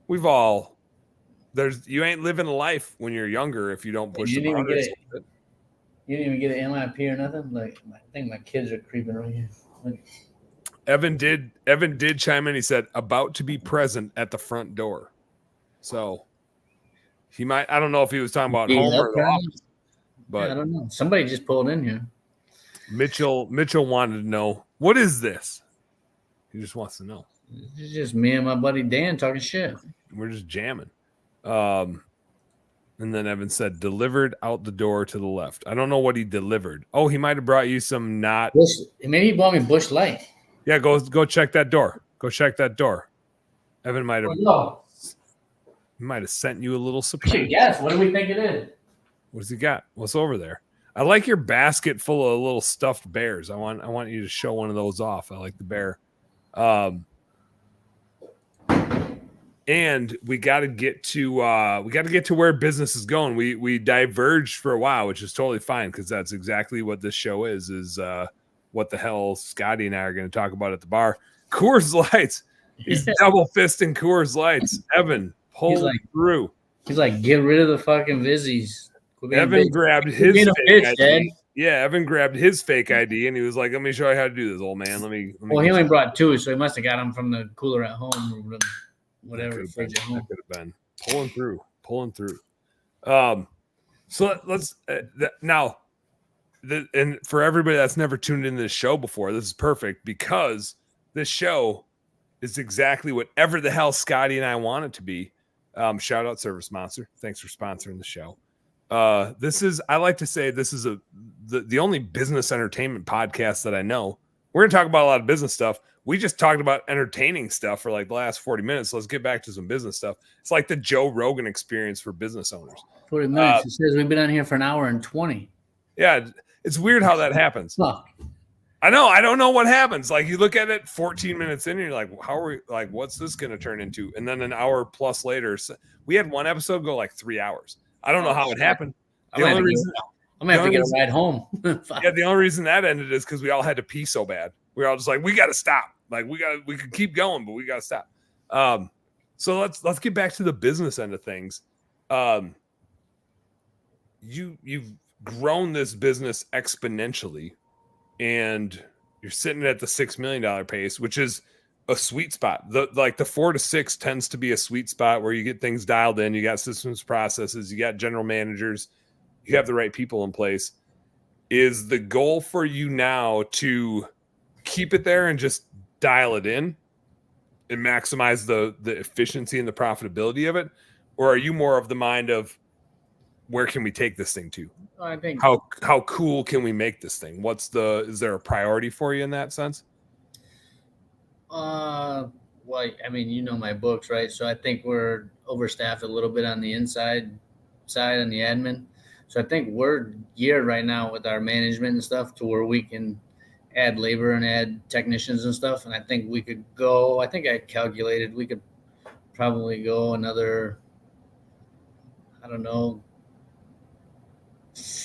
We've all, you ain't living a life when you're younger if you don't push the boundaries. You didn't even get an MIP or nothing? Like, I think my kids are creeping right here. Like, Evan did chime in. He said, about to be present at the front door. So he might, I don't know if he was talking about home or the office. But yeah, I don't know. Somebody just pulled in here. Mitchell wanted to know, what is this? He just wants to know. It's just me and my buddy Dan talking shit. We're just jamming. And then Evan said, delivered out the door to the left. I don't know what he delivered. Oh, he might have brought you some maybe he bought me Busch Light. Yeah, go check that door. Go check that door. Evan might have sent you a little surprise. Yes, what do we think it is? What's he got? What's over there? I like your basket full of little stuffed bears. I want you to show one of those off. I like the bear. And we got to get to where business is going. We diverged for a while, which is totally fine because that's exactly what this show is what the hell Scotty and I are going to talk about at the bar. Coors Lights. He's double fisting Coors Lights. Evan, pull through. He's like, get rid of the fucking Vizzies. Evan grabbed his fake ID. Yeah, Evan grabbed his fake ID and he was like, let me show you how to do this, old man. Let me well, he only brought two, so he must have got them from the cooler at home or whatever. Fridge at home. That could have been. pulling through. So let's now. And for everybody that's never tuned into this show before, this is perfect because this show is exactly whatever the hell Scotty and I want it to be. Shout out Service Monster. Thanks for sponsoring the show. I like to say this is the only business entertainment podcast that I know. We're going to talk about a lot of business stuff. We just talked about entertaining stuff for like the last 40 minutes. So let's get back to some business stuff. It's like the Joe Rogan experience for business owners. 40 minutes. It says we've been on here for an hour and 20. Yeah. It's weird how that happens. Fuck. I know. I don't know what happens. Like you look at it 14 minutes in and you're like, how are we like, what's this going to turn into? And then an hour plus later, we had one episode go like 3 hours. I don't know how it happened. I'm going to have to get a ride home. Yeah. The only reason that ended is because we all had to pee so bad. We were all just like, we got to stop. Like we could keep going, but we got to stop. So let's get back to the business end of things. You've grown this business exponentially and you're sitting at the $6 million pace, which is a sweet spot. The 4 to 6 tends to be a sweet spot where you get things dialed in. You got systems, processes, you got general managers, you have the right people in place. Is the goal for you now to keep it there and just dial it in and maximize the efficiency and the profitability of it? Or are you more of the mind of where can we take this thing to? I think how cool can we make this thing? Is there a priority for you in that sense? Well, I mean, you know my books, right? So I think we're overstaffed a little bit on the inside side and the admin. So I think we're geared right now with our management and stuff to where we can add labor and add technicians and stuff. And I think we could go, I think I calculated we could probably go another, I don't know,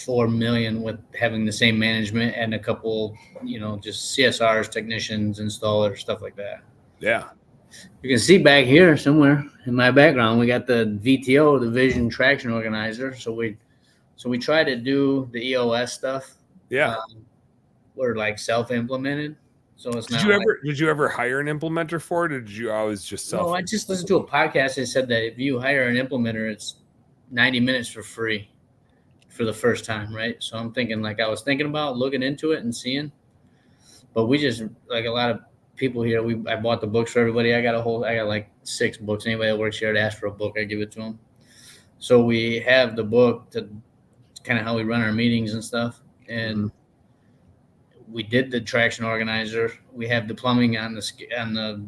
4 million with having the same management and a couple, just CSRs, technicians, installers, stuff like that. Yeah. You can see back here somewhere in my background, we got the VTO, the Vision Traction Organizer. So we try to do the EOS stuff. Yeah. We're like self-implemented. So it's not. Did you ever hire an implementer for it, or did you always just self? No, I just listened to a podcast that said that if you hire an implementer, it's 90 minutes for free for the first time, right? So I'm thinking, I was thinking about looking into it and seeing, but we just, like a lot of people here, I bought the books for everybody. I got like 6 books. Anybody that works here to ask for a book, I give it to them. So we have the book to kind of how we run our meetings and stuff. And we did the traction organizer. We have the plumbing on the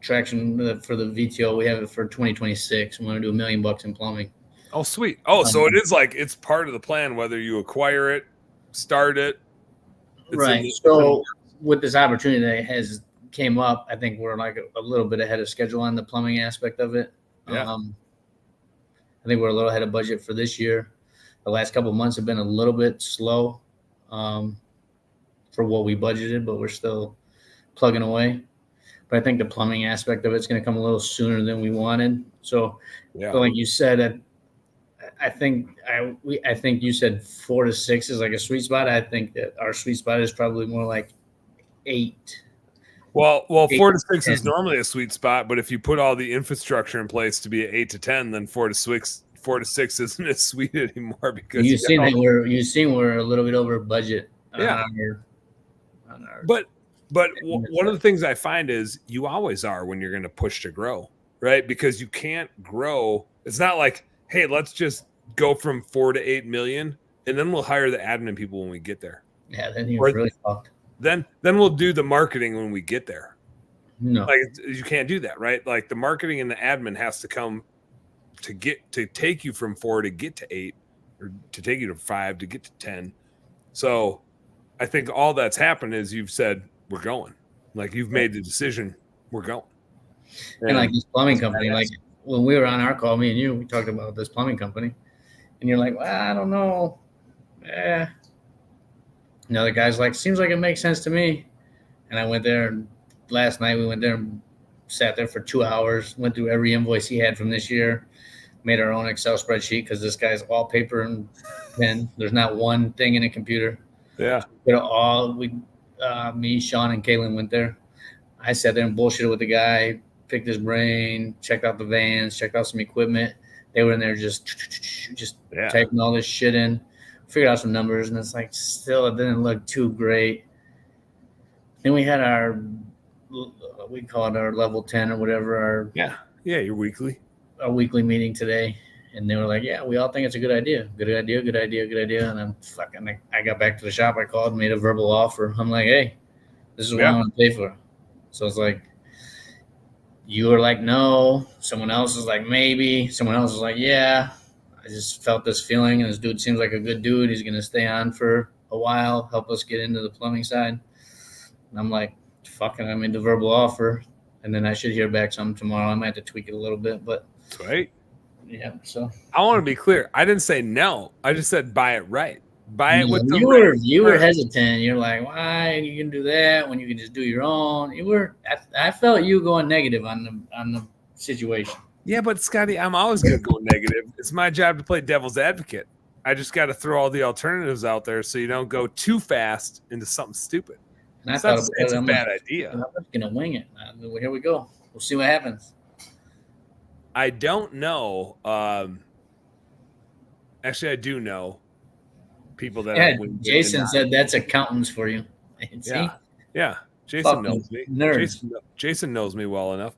traction for the VTO. We have it for 2026. We want to do $1 million in plumbing. Oh, sweet. Oh, so it is like it's part of the plan, whether you acquire it, start it. Right. So with this opportunity that came up, I think we're like a little bit ahead of schedule on the plumbing aspect of it. Yeah. I think we're a little ahead of budget for this year. The last couple of months have been a little bit slow for what we budgeted, but we're still plugging away. But I think the plumbing aspect of it's going to come a little sooner than we wanted. So like you said, I think you said 4 to 6 is like a sweet spot. I think that our sweet spot is probably more like 8. Well, 4 to 6 is normally a sweet spot, but if you put all the infrastructure in place to be at 8 to 10, then 4 to 6 isn't as sweet anymore because you've seen we're a little bit over budget. Yeah. But one of the things I find is you always are when you're going to push to grow, right? Because you can't grow. It's not like, hey, let's just go from 4 to 8 million, and then we'll hire the admin people when we get there. Yeah, then you're really fucked. Then we'll do the marketing when we get there. No, like you can't do that, right? Like the marketing and the admin has to come to take you from 4 to get to 8, or to take you to 5 to get to 10. So I think all that's happened is you've said we're going. Like you've made the decision, we're going. And like this plumbing company, like when we were on our call, me and you, we talked about this plumbing company, and you're like, well, I don't know. And the other guy's like, seems like it makes sense to me. And I went there, and last night we went there and sat there for 2 hours, went through every invoice he had from this year, made our own Excel spreadsheet because this guy's all paper and pen. There's not one thing in a computer. Yeah. Me, Sean, and Kaylin went there. I sat there and bullshitted with the guy, picked his brain, checked out the vans, checked out some equipment. They were in there just typing all this shit in, figured out some numbers, and it's like still it didn't look too great. Then we had we call it our level 10 or whatever, your weekly meeting today. And they were like, yeah, we all think it's a good idea. Good idea. And I got back to the shop. I called, made a verbal offer. I'm like, hey, this is what I want to pay for. So it's like, you were like, no. Someone else is like, maybe. Someone else is like, yeah. I just felt this feeling, and this dude seems like a good dude. He's going to stay on for a while, help us get into the plumbing side. And I'm like, fucking, I made the verbal offer. And then I should hear back something tomorrow. I might have to tweak it a little bit, but. Sweet. Yeah, so I want to be clear. I didn't say no. I just said buy it right. Buy it with the you were hesitant. You're like, why you can do that when you can just do your own? I felt you going negative on the situation. Yeah, but Scotty, I'm always gonna go negative. It's my job to play devil's advocate. I just got to throw all the alternatives out there so you don't go too fast into something stupid. And I thought it's a bad idea. I'm just gonna wing it. Here we go. We'll see what happens. I don't know. Actually, I do know people that. Jason said that's accountants for you. See? Yeah. Jason knows me. Jason knows me well enough.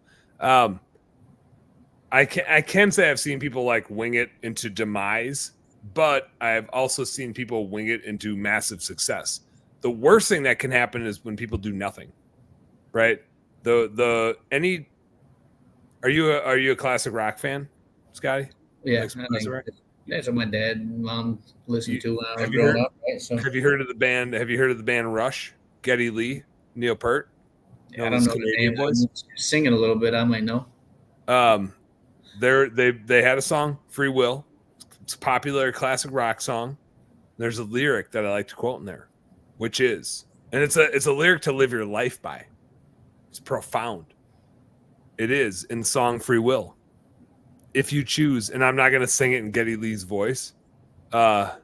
I can say I've seen people like wing it into demise, but I've also seen people wing it into massive success. The worst thing that can happen is when people do nothing, right? Are you a classic rock fan, Scotty? Yeah, that's what my dad and mom listened to when I was growing up. Right? So, have you heard of the band? Have you heard of the band Rush? Geddy Lee, Neil Peart. I don't know the name. Boys. Singing a little bit, I might know. They had a song, Free Will. It's a popular classic rock song. There's a lyric that I like to quote in there, which is, and it's a lyric to live your life by. It's profound. It is in song Free Will. If you choose, and I'm not going to sing it in Geddy Lee's voice, because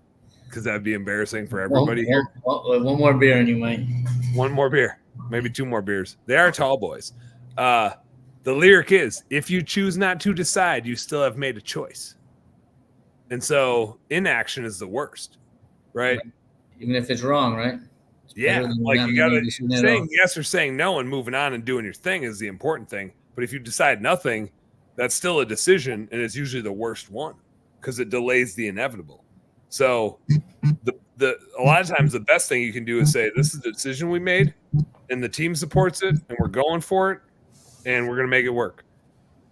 that'd be embarrassing for everybody here. One more beer and you might. One more beer, maybe 2 more beers. They are tall boys. The lyric is, if you choose not to decide, you still have made a choice. And so inaction is the worst, right? Even if it's wrong, right? Yeah, like you got to saying yes or saying no and moving on and doing your thing is the important thing. But if you decide nothing, that's still a decision, and it's usually the worst one because it delays the inevitable. So a lot of times the best thing you can do is say, this is the decision we made, and the team supports it, and we're going for it, and we're going to make it work.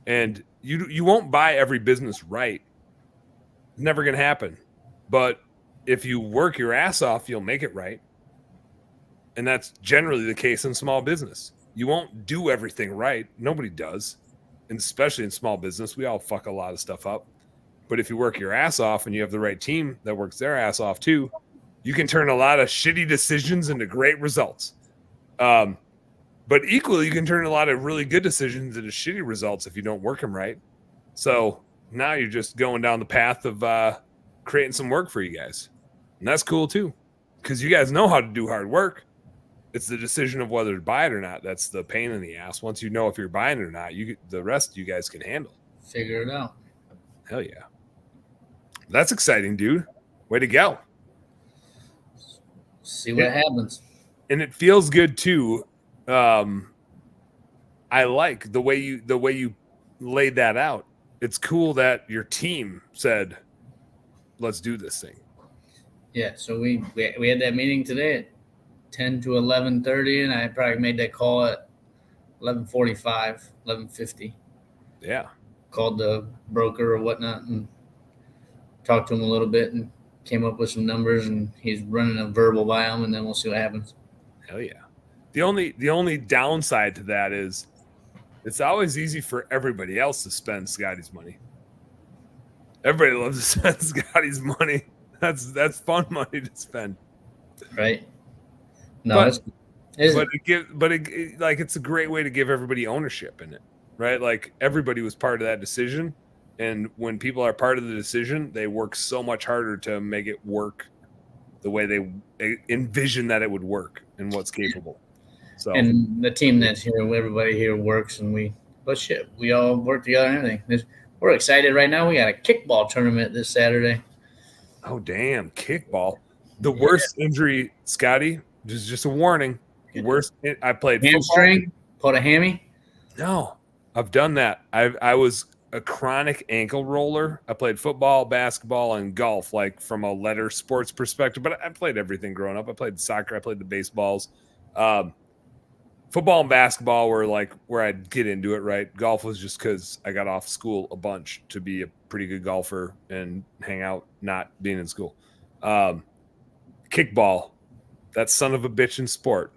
And you won't buy every business right. It's never going to happen. But if you work your ass off, you'll make it right. And that's generally the case in small business. You won't do everything right. Nobody does. And especially in small business, we all fuck a lot of stuff up. But if you work your ass off and you have the right team that works their ass off too, you can turn a lot of shitty decisions into great results. But equally, you can turn a lot of really good decisions into shitty results if you don't work them right. So now you're just going down the path of creating some work for you guys. And that's cool too, because you guys know how to do hard work. It's the decision of whether to buy it or not. That's the pain in the ass. Once you know if you're buying it or not, the rest you guys can handle. Figure it out. Hell yeah. That's exciting, dude. Way to go. See what happens. And it feels good too. I like the way you laid that out. It's cool that your team said, let's do this thing. Yeah, so we had that meeting today at 10 to 11:30, and I probably made that call at 11:45, 11:50. Yeah. Called the broker or whatnot and talked to him a little bit and came up with some numbers, and he's running a verbal by him, and then we'll see what happens. Hell yeah. The only downside to that is it's always easy for everybody else to spend Scotty's money. Everybody loves to spend Scotty's money. That's fun money to spend. Right. No, it's a great way to give everybody ownership in it, right? Like everybody was part of that decision, and when people are part of the decision, they work so much harder to make it work the way they envision that it would work and what's capable. So, and the team that's here, everybody here works, and we But shit, we all work together and everything. We're excited right now. We got a kickball tournament this Saturday. Oh damn, kickball. The Yeah. worst injury, Scotty, just a warning. The worst I played football. Hamstring, pulled a hammy. No, I've done that. I was a chronic ankle roller. I played football, basketball, and golf, like from a letter sports perspective. But I played everything growing up. I played soccer. I played the baseballs. Football and basketball were like where I'd get into it. Right. Golf was just because I got off school a bunch to be a pretty good golfer and hang out, not being in school. Kickball, that son of a bitch in sport.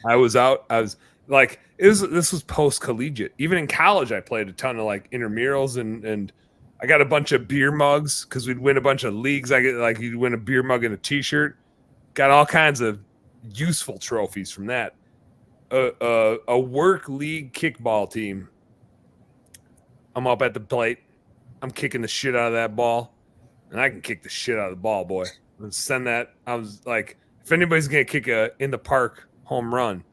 I was like, this was post collegiate. Even in college, I played a ton of like intramurals and I got a bunch of beer mugs because we'd win a bunch of leagues. I get like you'd win a beer mug and a t-shirt. Got all kinds of useful trophies from that. A work league kickball team. I'm up at the plate. I'm kicking the shit out of that ball, and I can kick the shit out of the ball, boy. And send that. I was like, if anybody's gonna kick a in the park home run,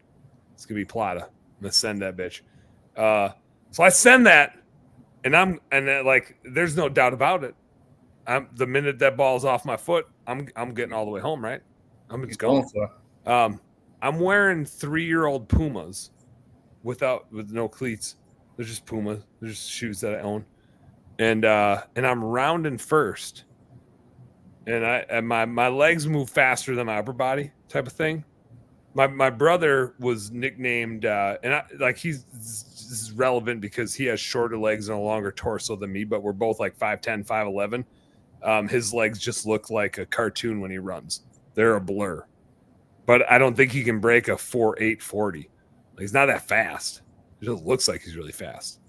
it's gonna be Plata. I'm gonna send that bitch. So I send that, and like, there's no doubt about it. The minute that ball's off my foot, I'm getting all the way home, right? I'm just going for it. I'm wearing 3-year-old Pumas with no cleats. They're just Pumas. They're just shoes that I own, and I'm rounding first, and my legs move faster than my upper body, type of thing. My brother was nicknamed, this is relevant because he has shorter legs and a longer torso than me, but we're both like 5'10", 5'11". His legs just look like a cartoon when he runs. They're a blur. But I don't think he can break a 4.8 40. Like, he's not that fast. It just looks like he's really fast.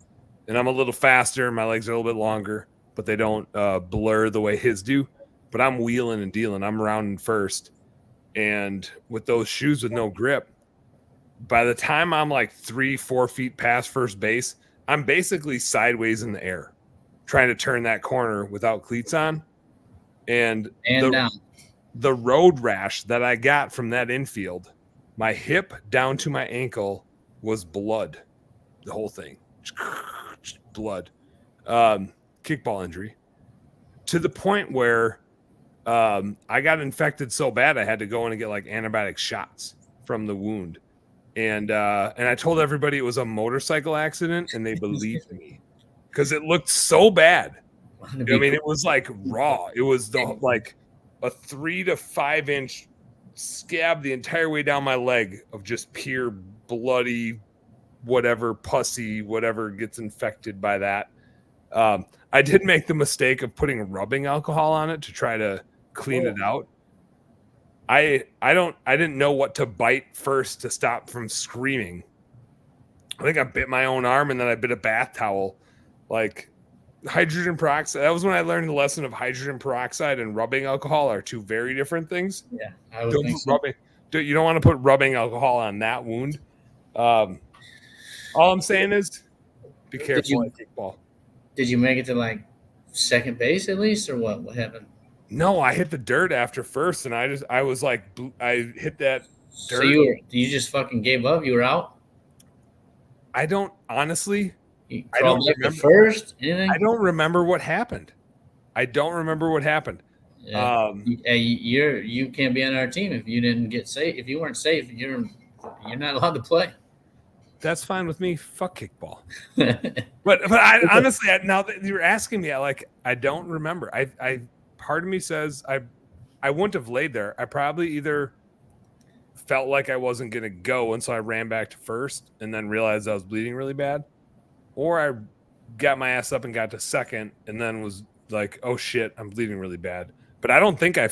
And I'm a little faster. My legs are a little bit longer, but they don't blur the way his do. But I'm wheeling and dealing. I'm rounding first. And with those shoes with no grip, by the time I'm like 3-4 feet past first base, I'm basically sideways in the air, trying to turn that corner without cleats on. And down. The road rash that I got from that infield, my hip down to my ankle was blood. The whole thing. Blood. Kickball injury. To the point where I got infected so bad I had to go in and get like antibiotic shots from the wound. And I told everybody it was a motorcycle accident, and they believed me because it looked so bad. I mean, it was like raw. It was like a 3 to 5 inch scab the entire way down my leg of just pure bloody, whatever, pussy, whatever gets infected by that. I did make the mistake of putting rubbing alcohol on it to try to clean it out. I didn't know what to bite first to stop from screaming. I think I bit my own arm, and then I bit a bath towel. Like, hydrogen peroxide. That was when I learned the lesson of hydrogen peroxide and rubbing alcohol are two very different things. Yeah, I would think so. You don't want to put rubbing alcohol on that wound. All I'm saying is, be careful at kickball. Did you make it to like second base at least, or what? What happened? No, I hit the dirt after first, and I was like, I hit that dirt. So you just fucking gave up? You were out? I don't honestly. I don't remember first. Anything? I don't remember what happened. Yeah. You can't be on our team if you didn't get safe. If you weren't safe, you're not allowed to play. That's fine with me. Fuck kickball. but I honestly, now that you're asking me, I don't remember. I part of me says I wouldn't have laid there. I probably either felt like I wasn't gonna go, and so I ran back to first, and then realized I was bleeding really bad. Or I got my ass up and got to second, and then was like, "Oh shit, I'm bleeding really bad." But I don't think I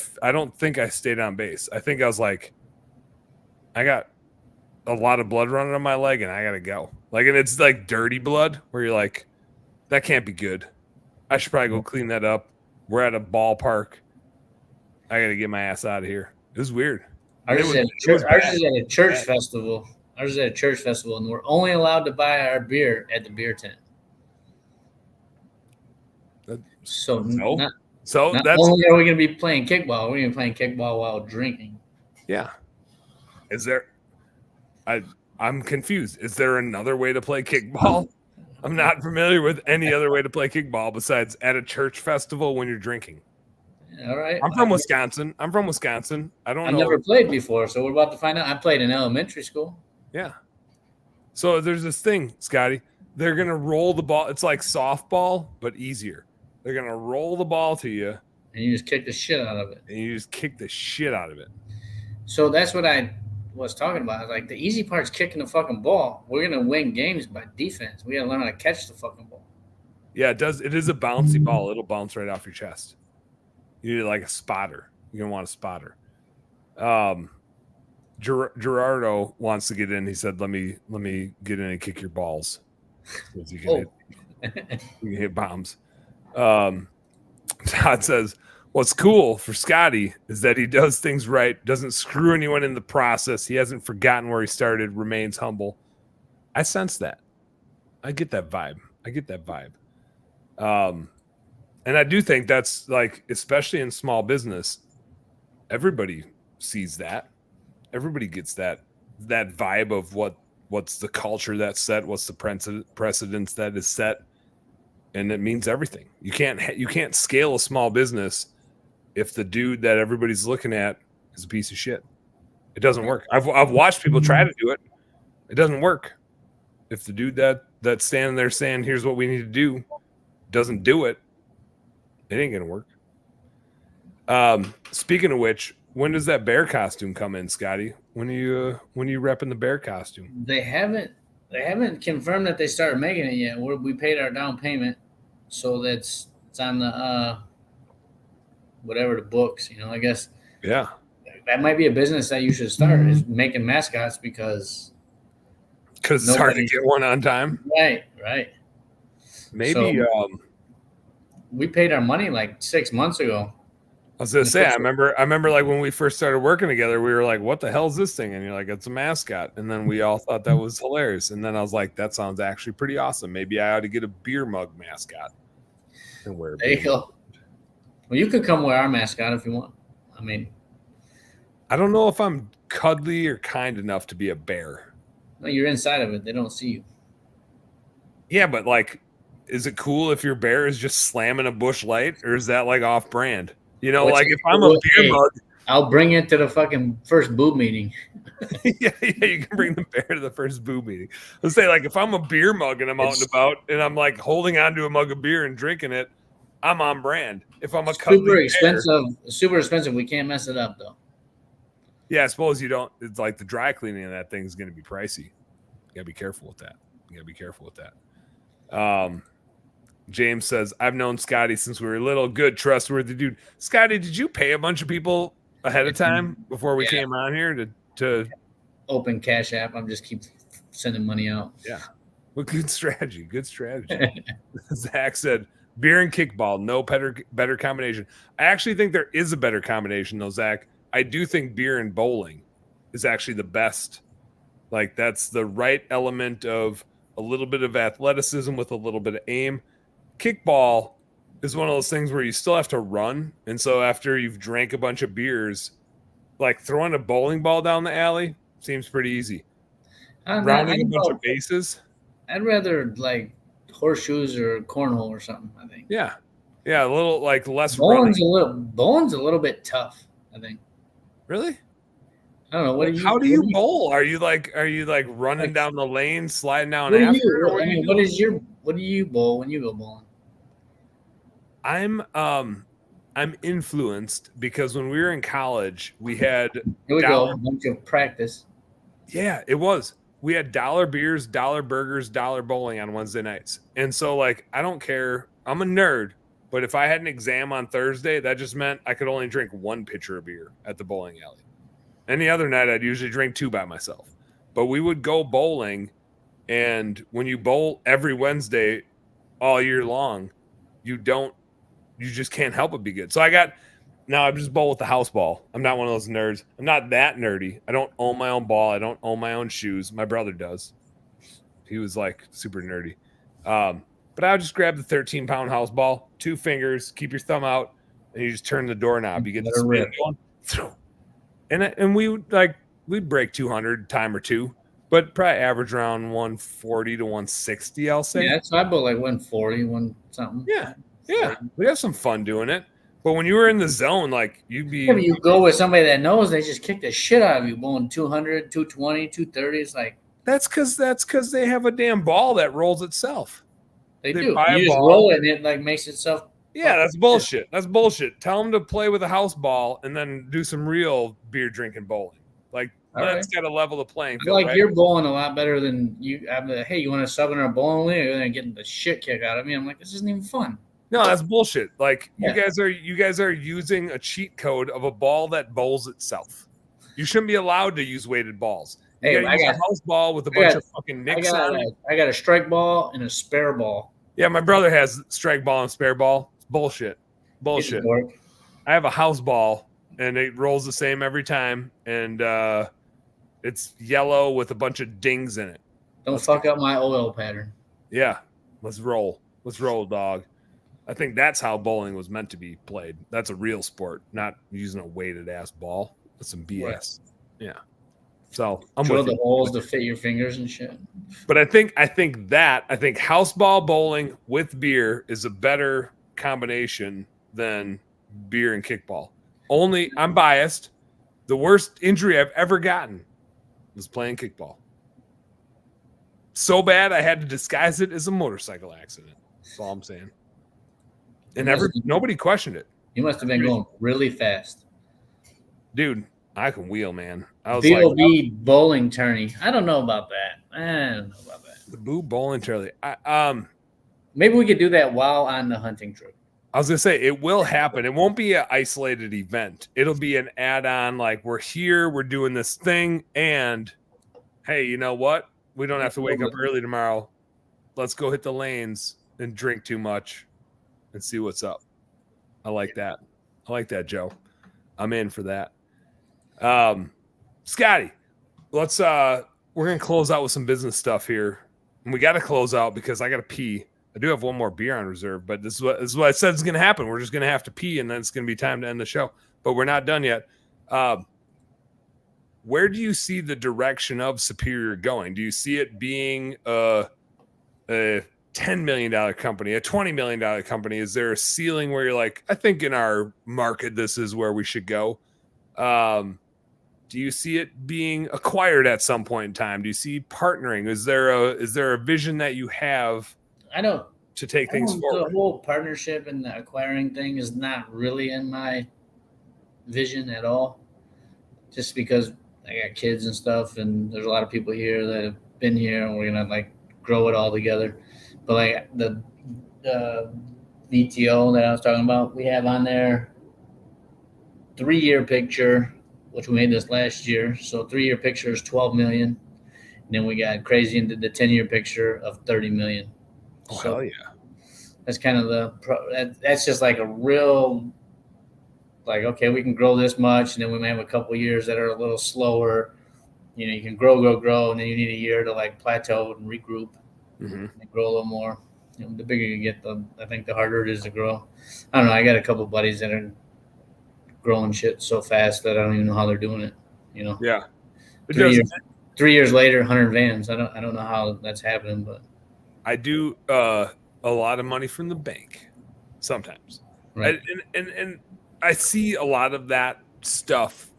stayed on base. I think I was like, I got a lot of blood running on my leg, and I gotta go. Like, and it's like dirty blood, where you're like, that can't be good. I should probably go clean that up. We're at a ballpark. I gotta get my ass out of here. It was weird. Ours is at a church festival. Ours is at a church festival, and we're only allowed to buy our beer at the beer tent. So not only are we going to be playing kickball, we're going to be playing kickball while drinking. Yeah. Is there? I'm confused. Is there another way to play kickball? I'm not familiar with any other way to play kickball besides at a church festival when you're drinking. All right. I'm from Wisconsin. I don't I've know. never played before, so we're about to find out. I played in elementary school. Yeah. So there's this thing, Scotty. They're going to roll the ball. It's like softball, but easier. They're going to roll the ball to you. And you just kick the shit out of it. And you just kick the shit out of it. So that's what I was talking about. Like, the easy part's kicking the fucking ball. We're going to win games by defense. We got to learn how to catch the fucking ball. Yeah, it does. It is a bouncy ball. It'll bounce right off your chest. You need like a spotter. You're going to want a spotter. Gerardo wants to get in. He said, let me get in and kick your balls. You can hit bombs. Todd says, what's cool for Scotty is that he does things right, doesn't screw anyone in the process. He hasn't forgotten where he started, remains humble. I sense that. I get that vibe. And I do think that's like, especially in small business, everybody sees that. Everybody gets that vibe of what's the culture that's set, what's the precedence that is set, and it means everything. You can't scale a small business if the dude that everybody's looking at is a piece of shit. It doesn't work. I've watched people try to do it. It doesn't work. If the dude that's standing there saying, "Here's what we need to do," doesn't do it, it ain't gonna work. Speaking of which, when does that bear costume come in, Scotty? When are you repping the bear costume? They haven't confirmed that they started making it yet. We paid our down payment, so it's on the whatever the books. I guess. Yeah, that might be a business that you should start, is making mascots, because it's hard to get one on time. Right. Maybe so, we paid our money like 6 months ago. I was gonna say, I remember like when we first started working together, we were like, what the hell is this thing? And you're like, it's a mascot. And then we all thought that was hilarious. And then I was like, that sounds actually pretty awesome. Maybe I ought to get a beer mug mascot and wear a There you go. Well, you could come wear our mascot if you want. I mean, I don't know if I'm cuddly or kind enough to be a bear. No, you're inside of it. They don't see you. Yeah, but like, is it cool if your bear is just slamming a Busch Light, or is that like off brand? Like if I'm a beer mug, I'll bring it to the fucking first boob meeting. yeah, you can bring the bear to the first boob meeting. Let's say, like, if I'm a beer mug and I'm out and about and I'm like holding onto a mug of beer and drinking it, I'm on brand. If I'm a super expensive. We can't mess it up though. Yeah, I suppose you don't. It's like the dry cleaning of that thing is going to be pricey. You gotta be careful with that. James says, I've known Scotty since we were little. Good, trustworthy dude. Scotty, did you pay a bunch of people ahead of time before we came on here to open Cash App? I'm just keep sending money out. Yeah. Well, good strategy. Zach said, beer and kickball, no better combination. I actually think there is a better combination though, Zach. I do think beer and bowling is actually the best. Like, that's the right element of a little bit of athleticism with a little bit of aim. Kickball is one of those things where you still have to run. And so after you've drank a bunch of beers, like throwing a bowling ball down the alley seems pretty easy. Rounding a bunch of bases. I'd rather like horseshoes or cornhole or something, I think. Yeah. Yeah, a little like less bowling's a little bit tough, I think. Really? I don't know. How do you bowl? Are you like running down the lane, sliding down What after? What do you bowl when you go bowling? I'm influenced because when we were in college, we had a bunch of practice. Yeah, it was. We had dollar beers, dollar burgers, dollar bowling on Wednesday nights. And so like, I don't care. I'm a nerd, but if I had an exam on Thursday, that just meant I could only drink one pitcher of beer at the bowling alley. Any other night, I'd usually drink two by myself. But we would go bowling, and when you bowl every Wednesday all year long, you just can't help but be good. So I just bowl with the house ball. I'm not one of those nerds. I'm not that nerdy. I don't own my own ball. I don't own my own shoes. My brother does. He was like super nerdy. But I would just grab the 13-pound house ball, 2 fingers, keep your thumb out, and you just turn the doorknob. You get the spin going. And we'd break 200 time or two, but probably average around 140 to 160, I'll say. Yeah, so I bought like 140, one something. Yeah. Yeah. 40. We have some fun doing it. But when you were in the zone, like you'd Yeah, but be, you go with somebody that knows, they just kick the shit out of you, bowling 200, 220, 230. It's like, that's because they have a damn ball that rolls itself. they They do. buy a You just ball. roll it and it like makes itself. Yeah, that's bullshit. That's bullshit. Tell them to play with a house ball and then do some real beer drinking bowling. Like, All right. let's get a level the playing I field, like right? your bowling a lot better than you. I'm like, hey, you want to sub in our bowling league? And then getting the shit kicked out of me. I'm like, this isn't even fun. No, that's bullshit. Like Yeah. you guys are using a cheat code of a ball that bowls itself. You shouldn't be allowed to use weighted balls. You Hey, got to use a house ball with a bunch of fucking nicks on it. I got a strike ball and a spare ball. Yeah, my brother has strike ball and spare ball. It's bullshit. Bullshit. I have a house ball and it rolls the same every time, and it's yellow with a bunch of dings in it. Don't fuck up my oil pattern. Yeah, let's roll. Let's roll, dog. I think that's how bowling was meant to be played. That's a real sport, not using a weighted ass ball. That's some BS. Right. Yeah. So I'm Drill with the you. holes to fit your fingers and shit. But I think house ball bowling with beer is a better combination than beer and kickball. Only I'm biased. The worst injury I've ever gotten was playing kickball. So bad I had to disguise it as a motorcycle accident. That's all I'm saying. And nobody questioned it. You must have been going really fast. Dude, I can wheel, man. I was B.O.B. bowling tourney. I don't know about that. The Boo bowling tourney. Maybe we could do that while on the hunting trip. I was gonna say it will happen. It won't be an isolated event. It'll be an add-on. Like, we're here, we're doing this thing, and hey, you know what? We don't have to wake up early tomorrow. Let's go hit the lanes and drink too much and see what's up. I like that. I like that, Joe. I'm in for that. Scotty, let's we're gonna close out with some business stuff here. And we gotta close out because I gotta pee. I do have one more beer on reserve, but this is what I said is gonna happen. We're just gonna have to pee, and then it's gonna be time to end the show. But we're not done yet. Where do you see the direction of Superior going? Do you see it being a $10 million company, a $20 million company? Is there a ceiling where you're like, I think in our market, this is where we should go? Do you see it being acquired at some point in time? Do you see partnering? Is there a vision that you have? To take things forward. The whole partnership and the acquiring thing is not really in my vision at all. Just because I got kids and stuff, and there's a lot of people here that have been here, and we're gonna like grow it all together. But like the VTO that I was talking about, we have on there 3-year picture, which we made this last year. So 3-year picture is 12 million, and then we got crazy into the 10-year picture of 30 million. Oh, so hell yeah. That's kind of that's just like a real, like, okay, we can grow this much, and then we may have a couple of years that are a little slower. You know, you can grow, and then you need a year to like plateau and regroup and grow a little more. You know, the bigger you get, I think the harder it is to grow. I don't know. I got a couple of buddies that are growing shit so fast that I don't even know how they're doing it. You know? Yeah. 3 years later, 100 vans. I don't know how that's happening, but I do a lot of money from the bank sometimes. Right. And I see a lot of that stuff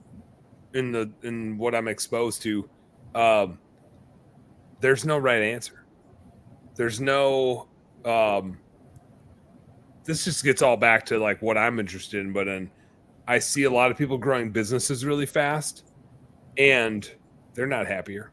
in what I'm exposed to. There's no right answer. There's no this just gets all back to like what I'm interested in, but I see a lot of people growing businesses really fast and they're not happier.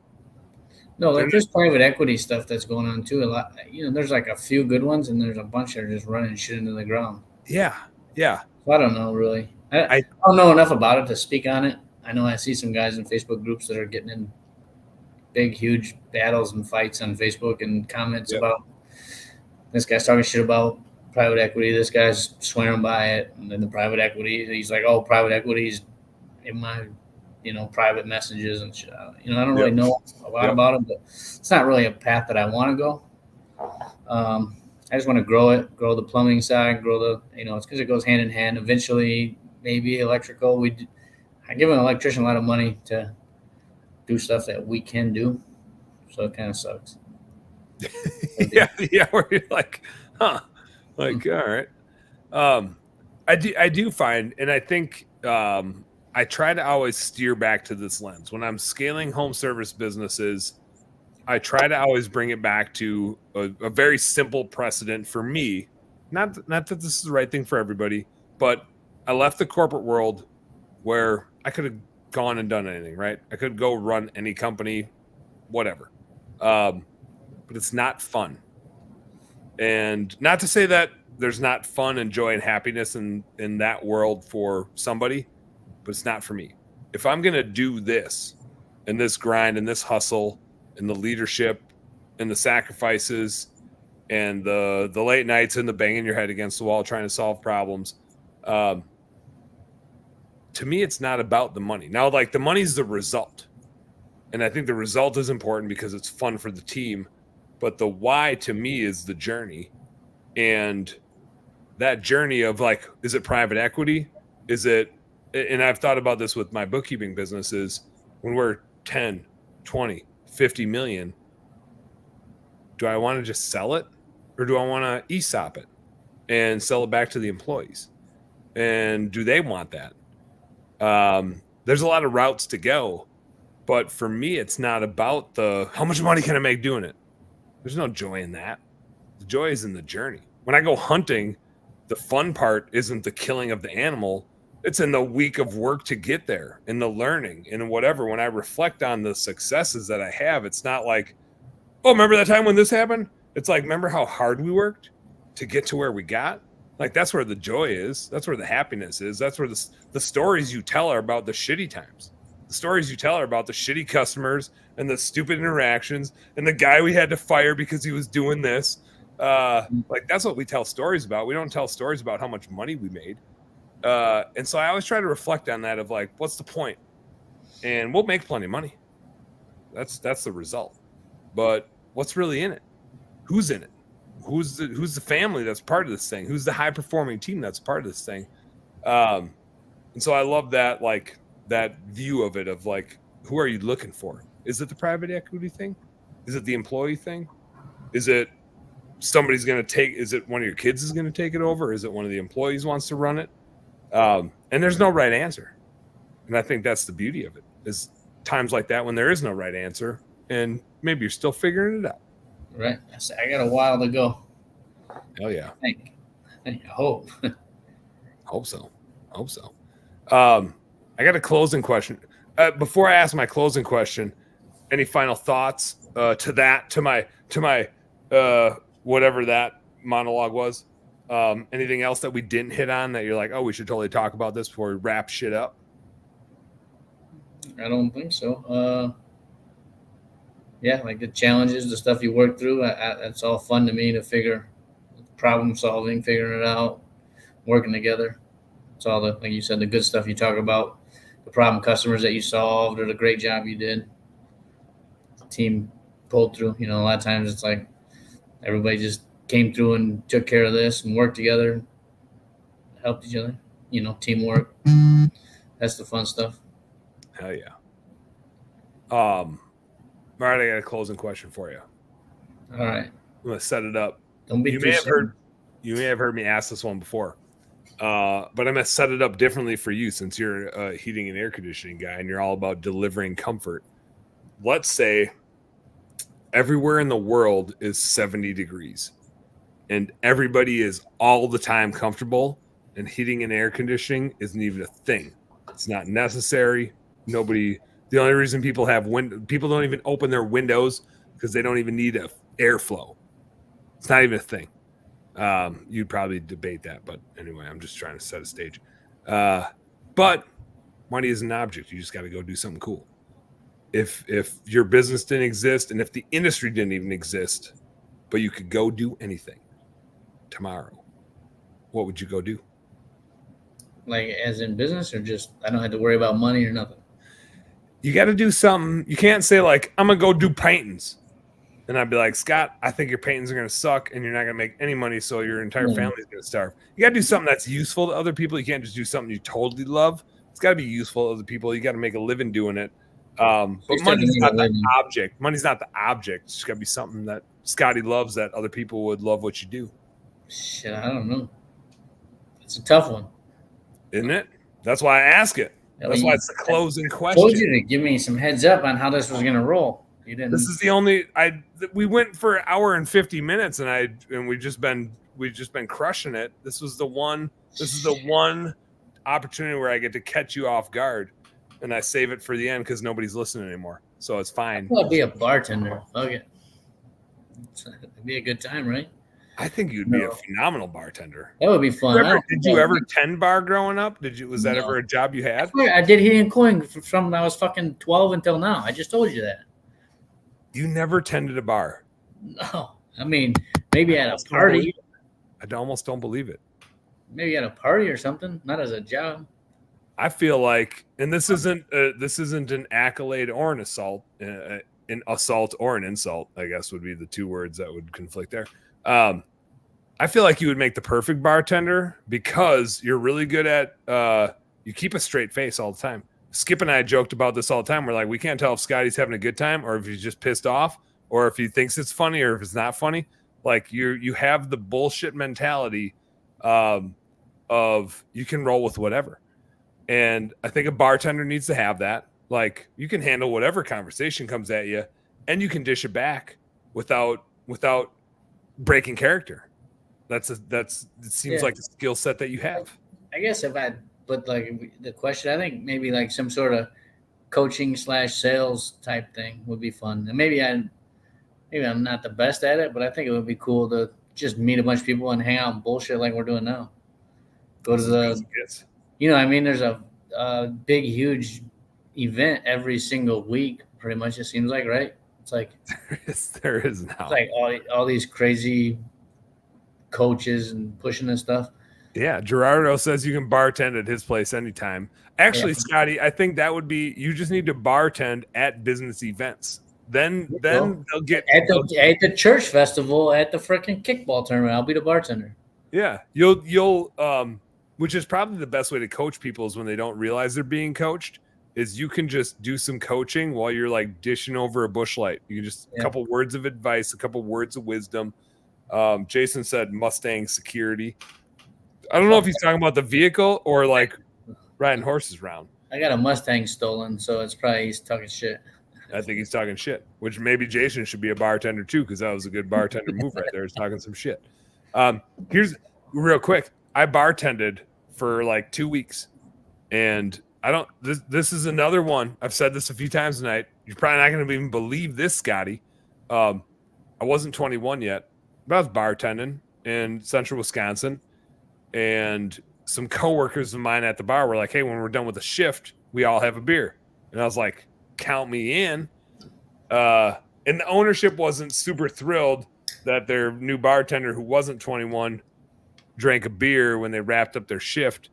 No, like there's private equity stuff that's going on too. A lot, you know, there's like a few good ones, and there's a bunch that are just running shit into the ground. Yeah, yeah. So I don't know really. I don't know enough about it to speak on it. I know I see some guys in Facebook groups that are getting in big, huge battles and fights on Facebook and comments about this guy's talking shit about private equity. This guy's swearing by it, and then the private equity, he's like, "Oh, private equity's in my." You know, private messages and shit. You know, I don't really know a lot about it, but it's not really a path that I want to go. I just want to grow the plumbing side, it's because it goes hand in hand. Eventually, maybe electrical. I give an electrician a lot of money to do stuff that we can do. so it kind of sucks. Yeah, where you're like, huh, like, all right. I do find, and I think I try to always steer back to this lens when I'm scaling home service businesses. I try to always bring it back to a very simple precedent for me. Not that this is the right thing for everybody, but I left the corporate world where I could have gone and done anything, right? I could go run any company, whatever. But it's not fun. And not to say that there's not fun and joy and happiness in that world for somebody, but it's not for me. If I'm going to do this and this grind and this hustle and the leadership and the sacrifices and the late nights and the banging your head against the wall trying to solve problems, to me, it's not about the money. Now, like, the money's the result. And I think the result is important because it's fun for the team. But the why to me is the journey. And that journey of, like, is it private equity? Is it, and I've thought about this with my bookkeeping businesses, when we're 10, 20, 50 million, do I want to just sell it or do I want to ESOP it and sell it back to the employees? And do they want that? There's a lot of routes to go, but for me, it's not about the how much money can I make doing it. There's no joy in that. The joy is in the journey. When I go hunting, the fun part isn't the killing of the animal. It's in the week of work to get there, in the learning, and whatever. When I reflect on the successes that I have, it's not like, oh, remember that time when this happened? It's like, remember how hard we worked to get to where we got? Like, that's where the joy is. That's where the happiness is. That's where the stories you tell are about the shitty times. The stories you tell are about the shitty customers and the stupid interactions and the guy we had to fire because he was doing this. Like, that's what we tell stories about. We don't tell stories about how much money we made. And so I always try to reflect on that of, like, what's the point? And we'll make plenty of money. That's the result. But what's really in it? Who's in it? Who's the family that's part of this thing? Who's the high performing team that's part of this thing? And so I love that, like, that view of it of, like, who are you looking for? Is it the private equity thing? Is it the employee thing? Is it somebody's going to take, is it one of your kids is going to take it over? Is it one of the employees wants to run it? And there's no right answer. And I think that's the beauty of it, is times like that when there is no right answer and maybe you're still figuring it out. Right. I got a while to go. Oh yeah. I hope. Hope so. I got a closing question. Before I ask my closing question, any final thoughts to my whatever that monologue was? Anything else that we didn't hit on that you're like, oh, we should totally talk about this before we wrap shit up? I don't think so. Yeah, like the challenges, the stuff you work through, that's all fun to me, to figure problem solving, figuring it out, working together. It's all the, like you said, the good stuff you talk about, the problem customers that you solved or the great job you did. The team pulled through. A lot of times it's like everybody just came through and took care of this and worked together, helped each other. Teamwork. That's the fun stuff. Hell yeah. All right, I got a closing question for you. All right. I'm gonna set it up. Don't be You too may have soon. heard me ask this one before, but I'm gonna set it up differently for you since you're a heating and air conditioning guy and you're all about delivering comfort. Let's say everywhere in the world is 70 degrees, and everybody is all the time comfortable, and heating and air conditioning isn't even a thing. It's not necessary. The only reason people don't even open their windows because they don't even need airflow. It's not even a thing. You'd probably debate that, but anyway, I'm just trying to set a stage. But money is an object. You just got to go do something cool. If your business didn't exist and if the industry didn't even exist, but you could go do anything tomorrow, what would you go do? Like, as in business, or just I don't have to worry about money or nothing? You got to do something. You can't say, like, I'm going to go do paintings. And I'd be like, Scott, I think your paintings are going to suck and you're not going to make any money, so your entire family is going to starve. You got to do something that's useful to other people. You can't just do something you totally love. It's got to be useful to other people. You got to make a living doing it. But He's money's taking not a the living. object. Money's not the object. It's got to be something that Scotty loves, that other people would love what you do. Shit, I don't know. It's a tough one. Isn't it? That's why I ask it. I That's mean, why it's the closing I told question. you to give me some heads up on how this was gonna roll. You didn't. This is the only we went for an hour and 50 minutes and we've just been crushing it. This is the one opportunity where I get to catch you off guard, and I save it for the end because nobody's listening anymore. So it's fine. I'll be a bartender. Fuck it. It'd be a good time, right? I think you'd be a phenomenal bartender. That would be fun. Did you ever tend bar growing up? Was that ever a job you had? I did heating and cooling from when I was fucking 12 until now. I just told you that. You never tended a bar? No. I mean, maybe at a party. I almost don't believe it. Maybe at a party or something, not as a job. I feel like, and this isn't an accolade or an assault, an assault or an insult, I guess would be the two words that would conflict there. I feel like you would make the perfect bartender because you're really good at you keep a straight face all the time. Skip and I joked about this all the time. We're like, we can't tell if Scotty's having a good time or if he's just pissed off or if he thinks it's funny or if it's not funny. Like you have the bullshit mentality of you can roll with whatever. And I think a bartender needs to have that. Like you can handle whatever conversation comes at you and you can dish it back without breaking character. It seems like a skill set that you have. I guess but like the question, I think maybe like some sort of coaching / sales type thing would be fun. And maybe I'm not the best at it, but I think it would be cool to just meet a bunch of people and hang out and bullshit like we're doing now. Go to there's a big, huge event every single week, pretty much, it seems like, right? It's like there is now. It's like all these crazy coaches and pushing this stuff. Yeah, Gerardo says you can bartend at his place anytime. Actually, yeah. Scotty, I think that would be you just need to bartend at business events. Then they'll get at the church festival at the freaking kickball tournament. I'll be the bartender. Yeah, you'll which is probably the best way to coach people is when they don't realize they're being coached. Is you can just do some coaching while you're like dishing over a bush light. You can just a couple words of advice, a couple words of wisdom. Jason said Mustang security. I don't know if he's talking about the vehicle or like riding horses around. I got a Mustang stolen, so it's probably he's talking shit. I think he's talking shit, which maybe Jason should be a bartender too, because that was a good bartender move right there. He's talking some shit. Here's real quick. I bartended for like 2 weeks, and this is another one. I've said this a few times tonight. You're probably not going to even believe this, Scotty. I wasn't 21 yet, but I was bartending in central Wisconsin, and some coworkers of mine at the bar were like, hey, when we're done with the shift, we all have a beer. And I was like, count me in. And the ownership wasn't super thrilled that their new bartender who wasn't 21 drank a beer when they wrapped up their shift.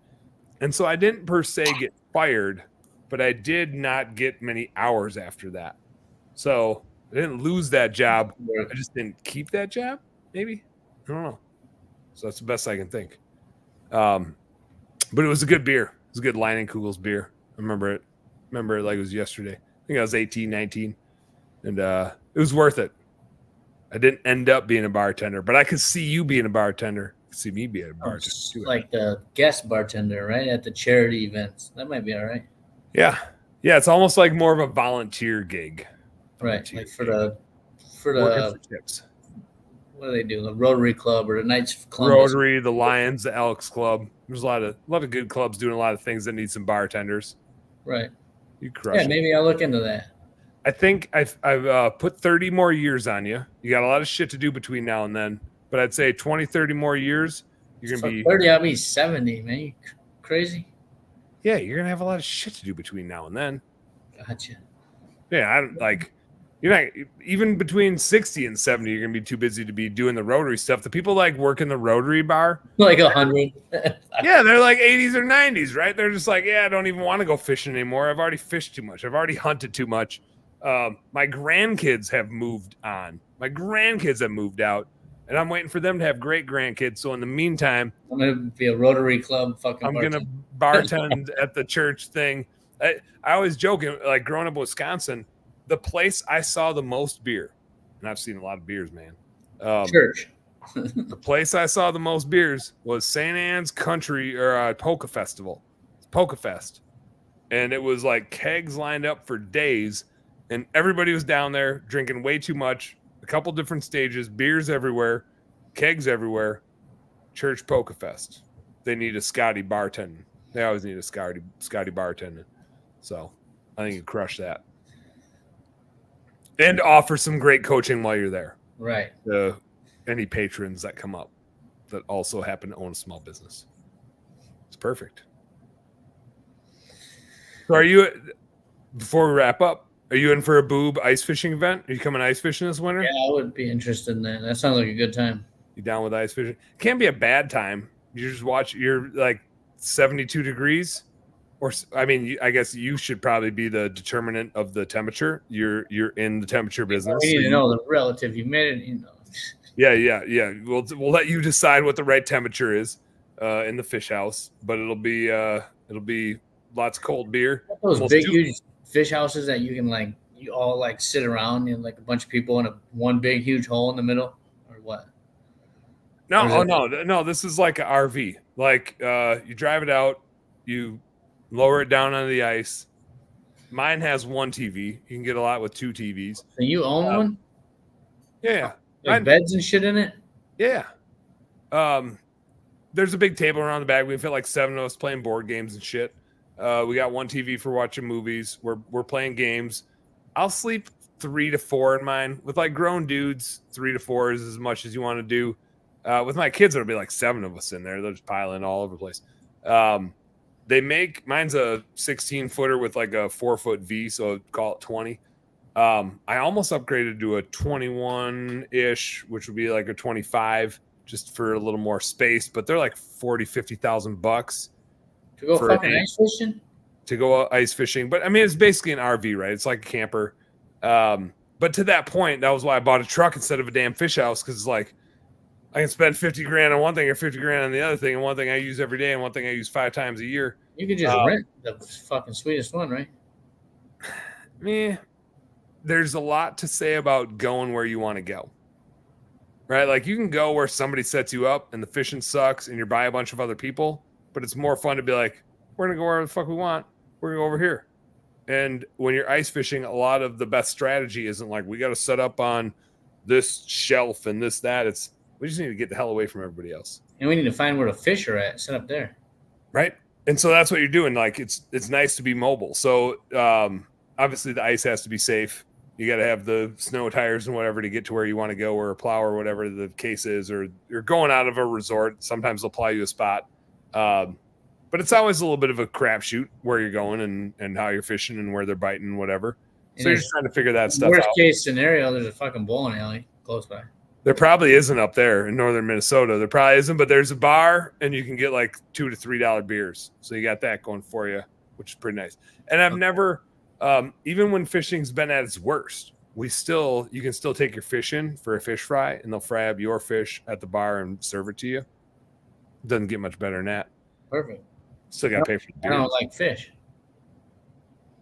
And so I didn't per se get fired, but I did not get many hours after that. So I didn't lose that job. I just didn't keep that job, maybe. I don't know. So that's the best I can think. But it was a good beer. It was a good Leinenkugel's beer. I remember it like it was yesterday. I think I was 18, 19. And it was worth it. I didn't end up being a bartender, but I could see you being a bartender. I could see me being a bartender too. Like the guest bartender, right? At the charity events. That might be all right. Yeah. Yeah, it's almost like more of a volunteer gig. Right. Like for the tips. What do they do? The Rotary Club or the Knights of Columbus? Rotary, the Lions, the Elks Club. There's a lot of good clubs doing a lot of things that need some bartenders. Right. You crush it. Maybe I'll look into that. I think I've put 30 more years on you. You got a lot of shit to do between now and then. But I'd say 20, 30 more years, you're going to be 30, I'll be 70, man. You crazy? Yeah, you're going to have a lot of shit to do between now and then. Gotcha. Yeah, you're not even between 60 and 70, you're going to be too busy to be doing the Rotary stuff. The people like work in the Rotary bar. Like 100. Yeah, they're like 80s or 90s, right? They're just like, yeah, I don't even want to go fishing anymore. I've already fished too much. I've already hunted too much. My grandkids have moved on. My grandkids have moved out, and I'm waiting for them to have great grandkids. So in the meantime, I'm going to be a Rotary Club fucking I'm going to bartend at the church thing. I always joke, like growing up in Wisconsin, the place I saw the most beer, and I've seen a lot of beers, man. Church. The place I saw the most beers was St. Anne's Country or Polka Festival. It's Polka Fest. And it was like kegs lined up for days, and everybody was down there drinking way too much, a couple different stages, beers everywhere, kegs everywhere. Church Polka Fest. They need a Scotty bartending. They always need a Scotty bartending. So I think you crush that. And offer some great coaching while you're there. Right. Any patrons that come up that also happen to own a small business. It's perfect. So are you, before we wrap up, are you in for a boob ice fishing event? Are you coming ice fishing this winter? Yeah, I would be interested in that. That sounds like a good time. You down with ice fishing? Can't be a bad time. You just watch, you're like 72 degrees. Or, I mean, I guess you should probably be the determinant of the temperature. You're in the temperature business. We need to know the relative humidity. Yeah. We'll let you decide what the right temperature is in the fish house, but it'll be lots of cold beer. Those big huge fish houses that you can you all sit around and like a bunch of people in one big huge hole in the middle, or what? No. This is like an RV. Like you drive it out, you lower it down onto the ice. Mine has one TV. You can get a lot with two TVs. So you own one? Yeah. Like beds and shit in it? Yeah. There's a big table around the back. We fit like 7 of us playing board games and shit. We got one TV for watching movies. We're playing games. I'll sleep 3 to 4 in mine. With like grown dudes, 3 to 4 is as much as you want to do. With my kids, it'll be like 7 of us in there. They'll just pile in all over the place. Mine's a 16-footer with like a 4-foot V, so call it 20. I almost upgraded to a 21-ish, which would be like a 25, just for a little more space. But they're like $40,000-$50,000 to go fucking ice fishing. To go ice fishing, but I mean, it's basically an RV, right? It's like a camper. But to that point, that was why I bought a truck instead of a damn fish house, because it's like I can spend $50,000 on one thing or $50,000 on the other thing, and one thing I use every day, and one thing I use 5 times a year. You could just rent the fucking sweetest one, right? There's a lot to say about going where you want to go, right? Like you can go where somebody sets you up and the fishing sucks and you're by a bunch of other people, but it's more fun to be like, we're going to go wherever the fuck we want. We're going to go over here. And when you're ice fishing, a lot of the best strategy isn't like, we got to set up on this shelf and this, that. We just need to get the hell away from everybody else. And we need to find where the fish are at, set up there. Right. And so that's what you're doing. Like it's nice to be mobile. So obviously the ice has to be safe. You got to have the snow tires and whatever to get to where you want to go, or a plow or whatever the case is, or you're going out of a resort. Sometimes they'll plow you a spot. But it's always a little bit of a crapshoot where you're going and how you're fishing and where they're biting and whatever. So you're just trying to figure that stuff out. Worst case scenario, there's a fucking bowling alley close by. There probably isn't up there in northern Minnesota. There probably isn't, but there's a bar and you can get like $2 to $3 beers. So you got that going for you, which is pretty nice. And I've never, even when fishing's been at its worst, you can still take your fish in for a fish fry, and they'll fry up your fish at the bar and serve it to you. Doesn't get much better than that. Perfect. Still got to pay for the beer. I don't like fish.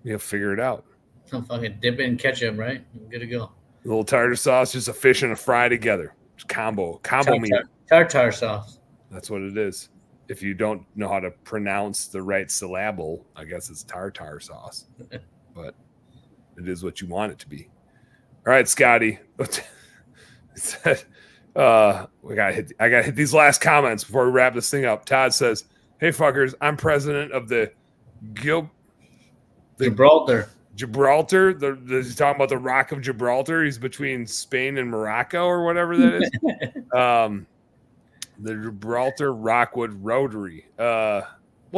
You'll figure it out. Some fucking dip it in ketchup, right? Good to go. A little tartar sauce, just a fish and a fry together. Just combo meat. Tartar sauce. That's what it is. If you don't know how to pronounce the right syllable, I guess it's tartar sauce. But it is what you want it to be. All right, Scotty. I gotta hit these last comments before we wrap this thing up. Todd says, "Hey fuckers, I'm president of the Gibraltar. He's talking about the Rock of Gibraltar. He's between Spain and Morocco or whatever that is. The Gibraltar Rockwood Rotary. Well,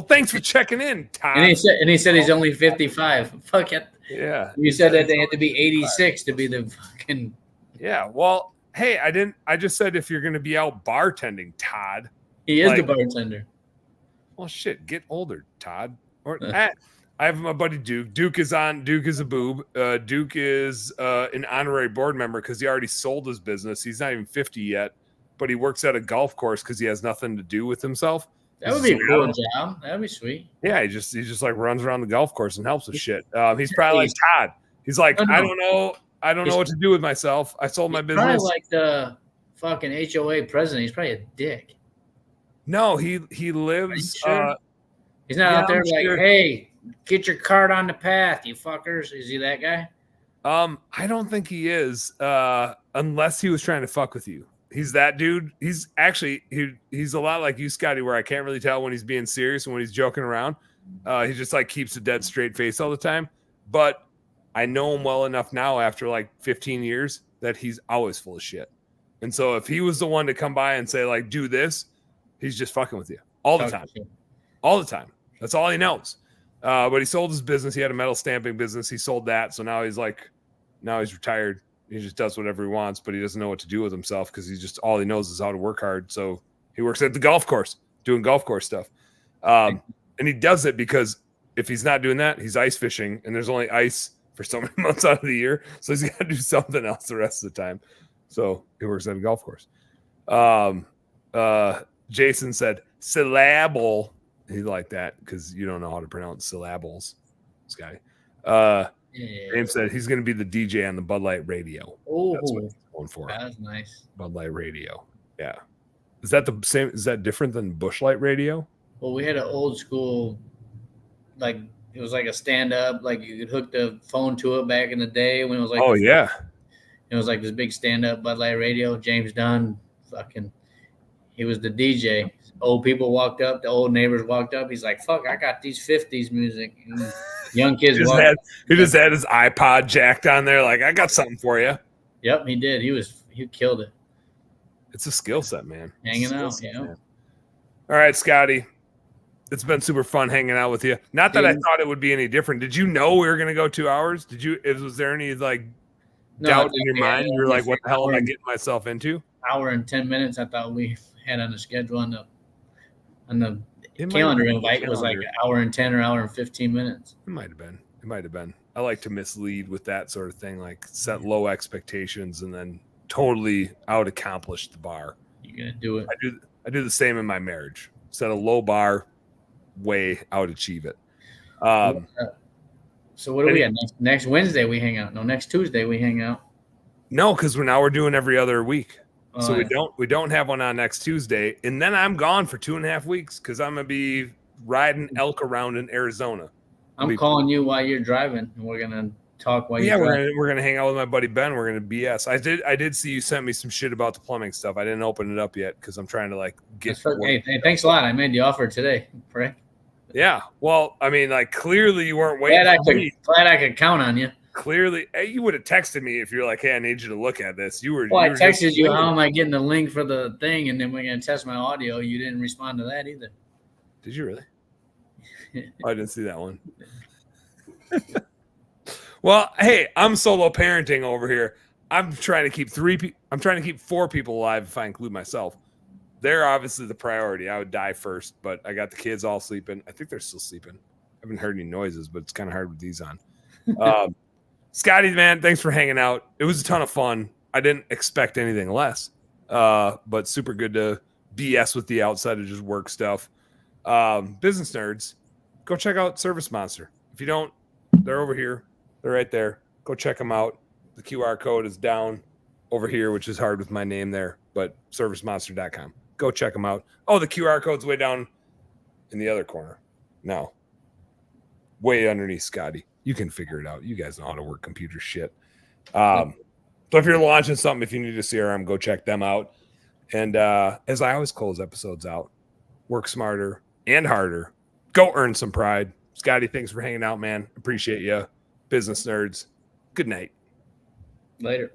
thanks for checking in, Todd. And he said he's only 55. Fuck it. Yeah. You said that they had to be 86 to be the fucking. Yeah. Well, hey, I just said if you're going to be out bartending, Todd. He is the bartender. Well, shit, get older, Todd. Or I have my buddy Duke. Duke is a boob. Duke is an honorary board member because he already sold his business. He's not even 50 yet, but he works at a golf course because he has nothing to do with himself. That would be a cool job. That would be sweet. Yeah, he just like runs around the golf course and helps with shit. He's probably like Todd. He's like, No, no. I don't know what to do with myself. I sold my business. Probably like the fucking HOA president. He's probably a dick. No, he lives. Sure? He's not out there like, hey, get your cart on the path, you fuckers. Is he that guy? I don't think he is. Unless he was trying to fuck with you. He's that dude. He's actually he's a lot like you, Scotty, where I can't really tell when he's being serious and when he's joking around. He just like keeps a dead straight face all the time. But I know him well enough now after like 15 years that he's always full of shit. And so if he was the one to come by and say like, do this, he's just fucking with you all the time. All the time. That's all he knows. But he sold his business. He had a metal stamping business. He sold that. So now he's retired. He just does whatever he wants, but he doesn't know what to do with himself because all he knows is how to work hard. So he works at the golf course doing golf course stuff. And he does it because if he's not doing that, he's ice fishing and there's only ice for so many months out of the year. So he's got to do something else the rest of the time. So he works at a golf course. Jason said syllable. He liked that because you don't know how to pronounce syllables, Scotty. James said he's going to be the DJ on the Bud Light radio. Oh, that's what he's going for. That's nice. Bud Light radio. Yeah. Is that the same? Is that different than Busch Light radio? Well, we had an old school, like it was like a stand up, like you could hook the phone to it back in the day when it was like. Oh yeah. It was like this big stand up Bud Light radio. James Dunn, he was the DJ. Old people walked up. The old neighbors walked up. He's like, "Fuck, I got these '50s music." And young kids he just had his iPod jacked on there. Like, I got something for you. Yep, he did. He killed it. It's a skill set, man. Hanging out, man. All right, Scotty. It's been super fun hanging out with you. Not that I thought it would be any different. Did you know we were going to go 2 hours? Was there any like doubt in your mind? You were like, "What the hell am I getting myself into?" Hour and 10 minutes. I thought we had on the schedule on the calendar invite. It was like an hour and 10 or hour and 15 minutes. It might have been. I like to mislead with that sort of thing, like set low expectations and then totally out accomplish the bar. You're gonna do it. I do the same in my marriage. Set a low bar, way out achieve it. So what do we have next Wednesday? We hang out. No, next Tuesday we hang out. No, because we're doing every other week. So we don't have one on next Tuesday, and then I'm gone for 2.5 weeks because I'm gonna be riding elk around in Arizona. I'm calling you while you're driving, and we're gonna talk while you're driving. we're gonna hang out with my buddy Ben. We're gonna BS. I did see you sent me some shit about the plumbing stuff. I didn't open it up yet because I'm trying to like get. Hey, thanks a lot. I made the offer today, Frank. Yeah, well, I mean, like clearly you weren't waiting. Glad I could count on you. Clearly, you would have texted me if you're like, "Hey, I need you to look at this." Well, I texted you, "How am I getting the link for the thing?" And then we're gonna test my audio. You didn't respond to that either. Did you really? I didn't see that one. Well, hey, I'm solo parenting over here. I'm trying to keep 4 people alive if I include myself. They're obviously the priority. I would die first, but I got the kids all sleeping. I think they're still sleeping. I haven't heard any noises, but it's kind of hard with these on. Scotty, man, thanks for hanging out. It was a ton of fun. I didn't expect anything less, but super good to BS with the outside of just work stuff. Business nerds, go check out Service Monster. If you don't, they're over here. They're right there. Go check them out. The QR code is down over here, which is hard with my name there, but servicemonster.com. Go check them out. Oh, the QR code's way down in the other corner. No. Way underneath Scotty. You can figure it out. You guys know how to work computer shit. So if you're launching something, if you need a CRM, go check them out. And as I always close episodes out, work smarter and harder. Go earn some pride. Scotty, thanks for hanging out, man. Appreciate you. Business nerds. Good night. Later.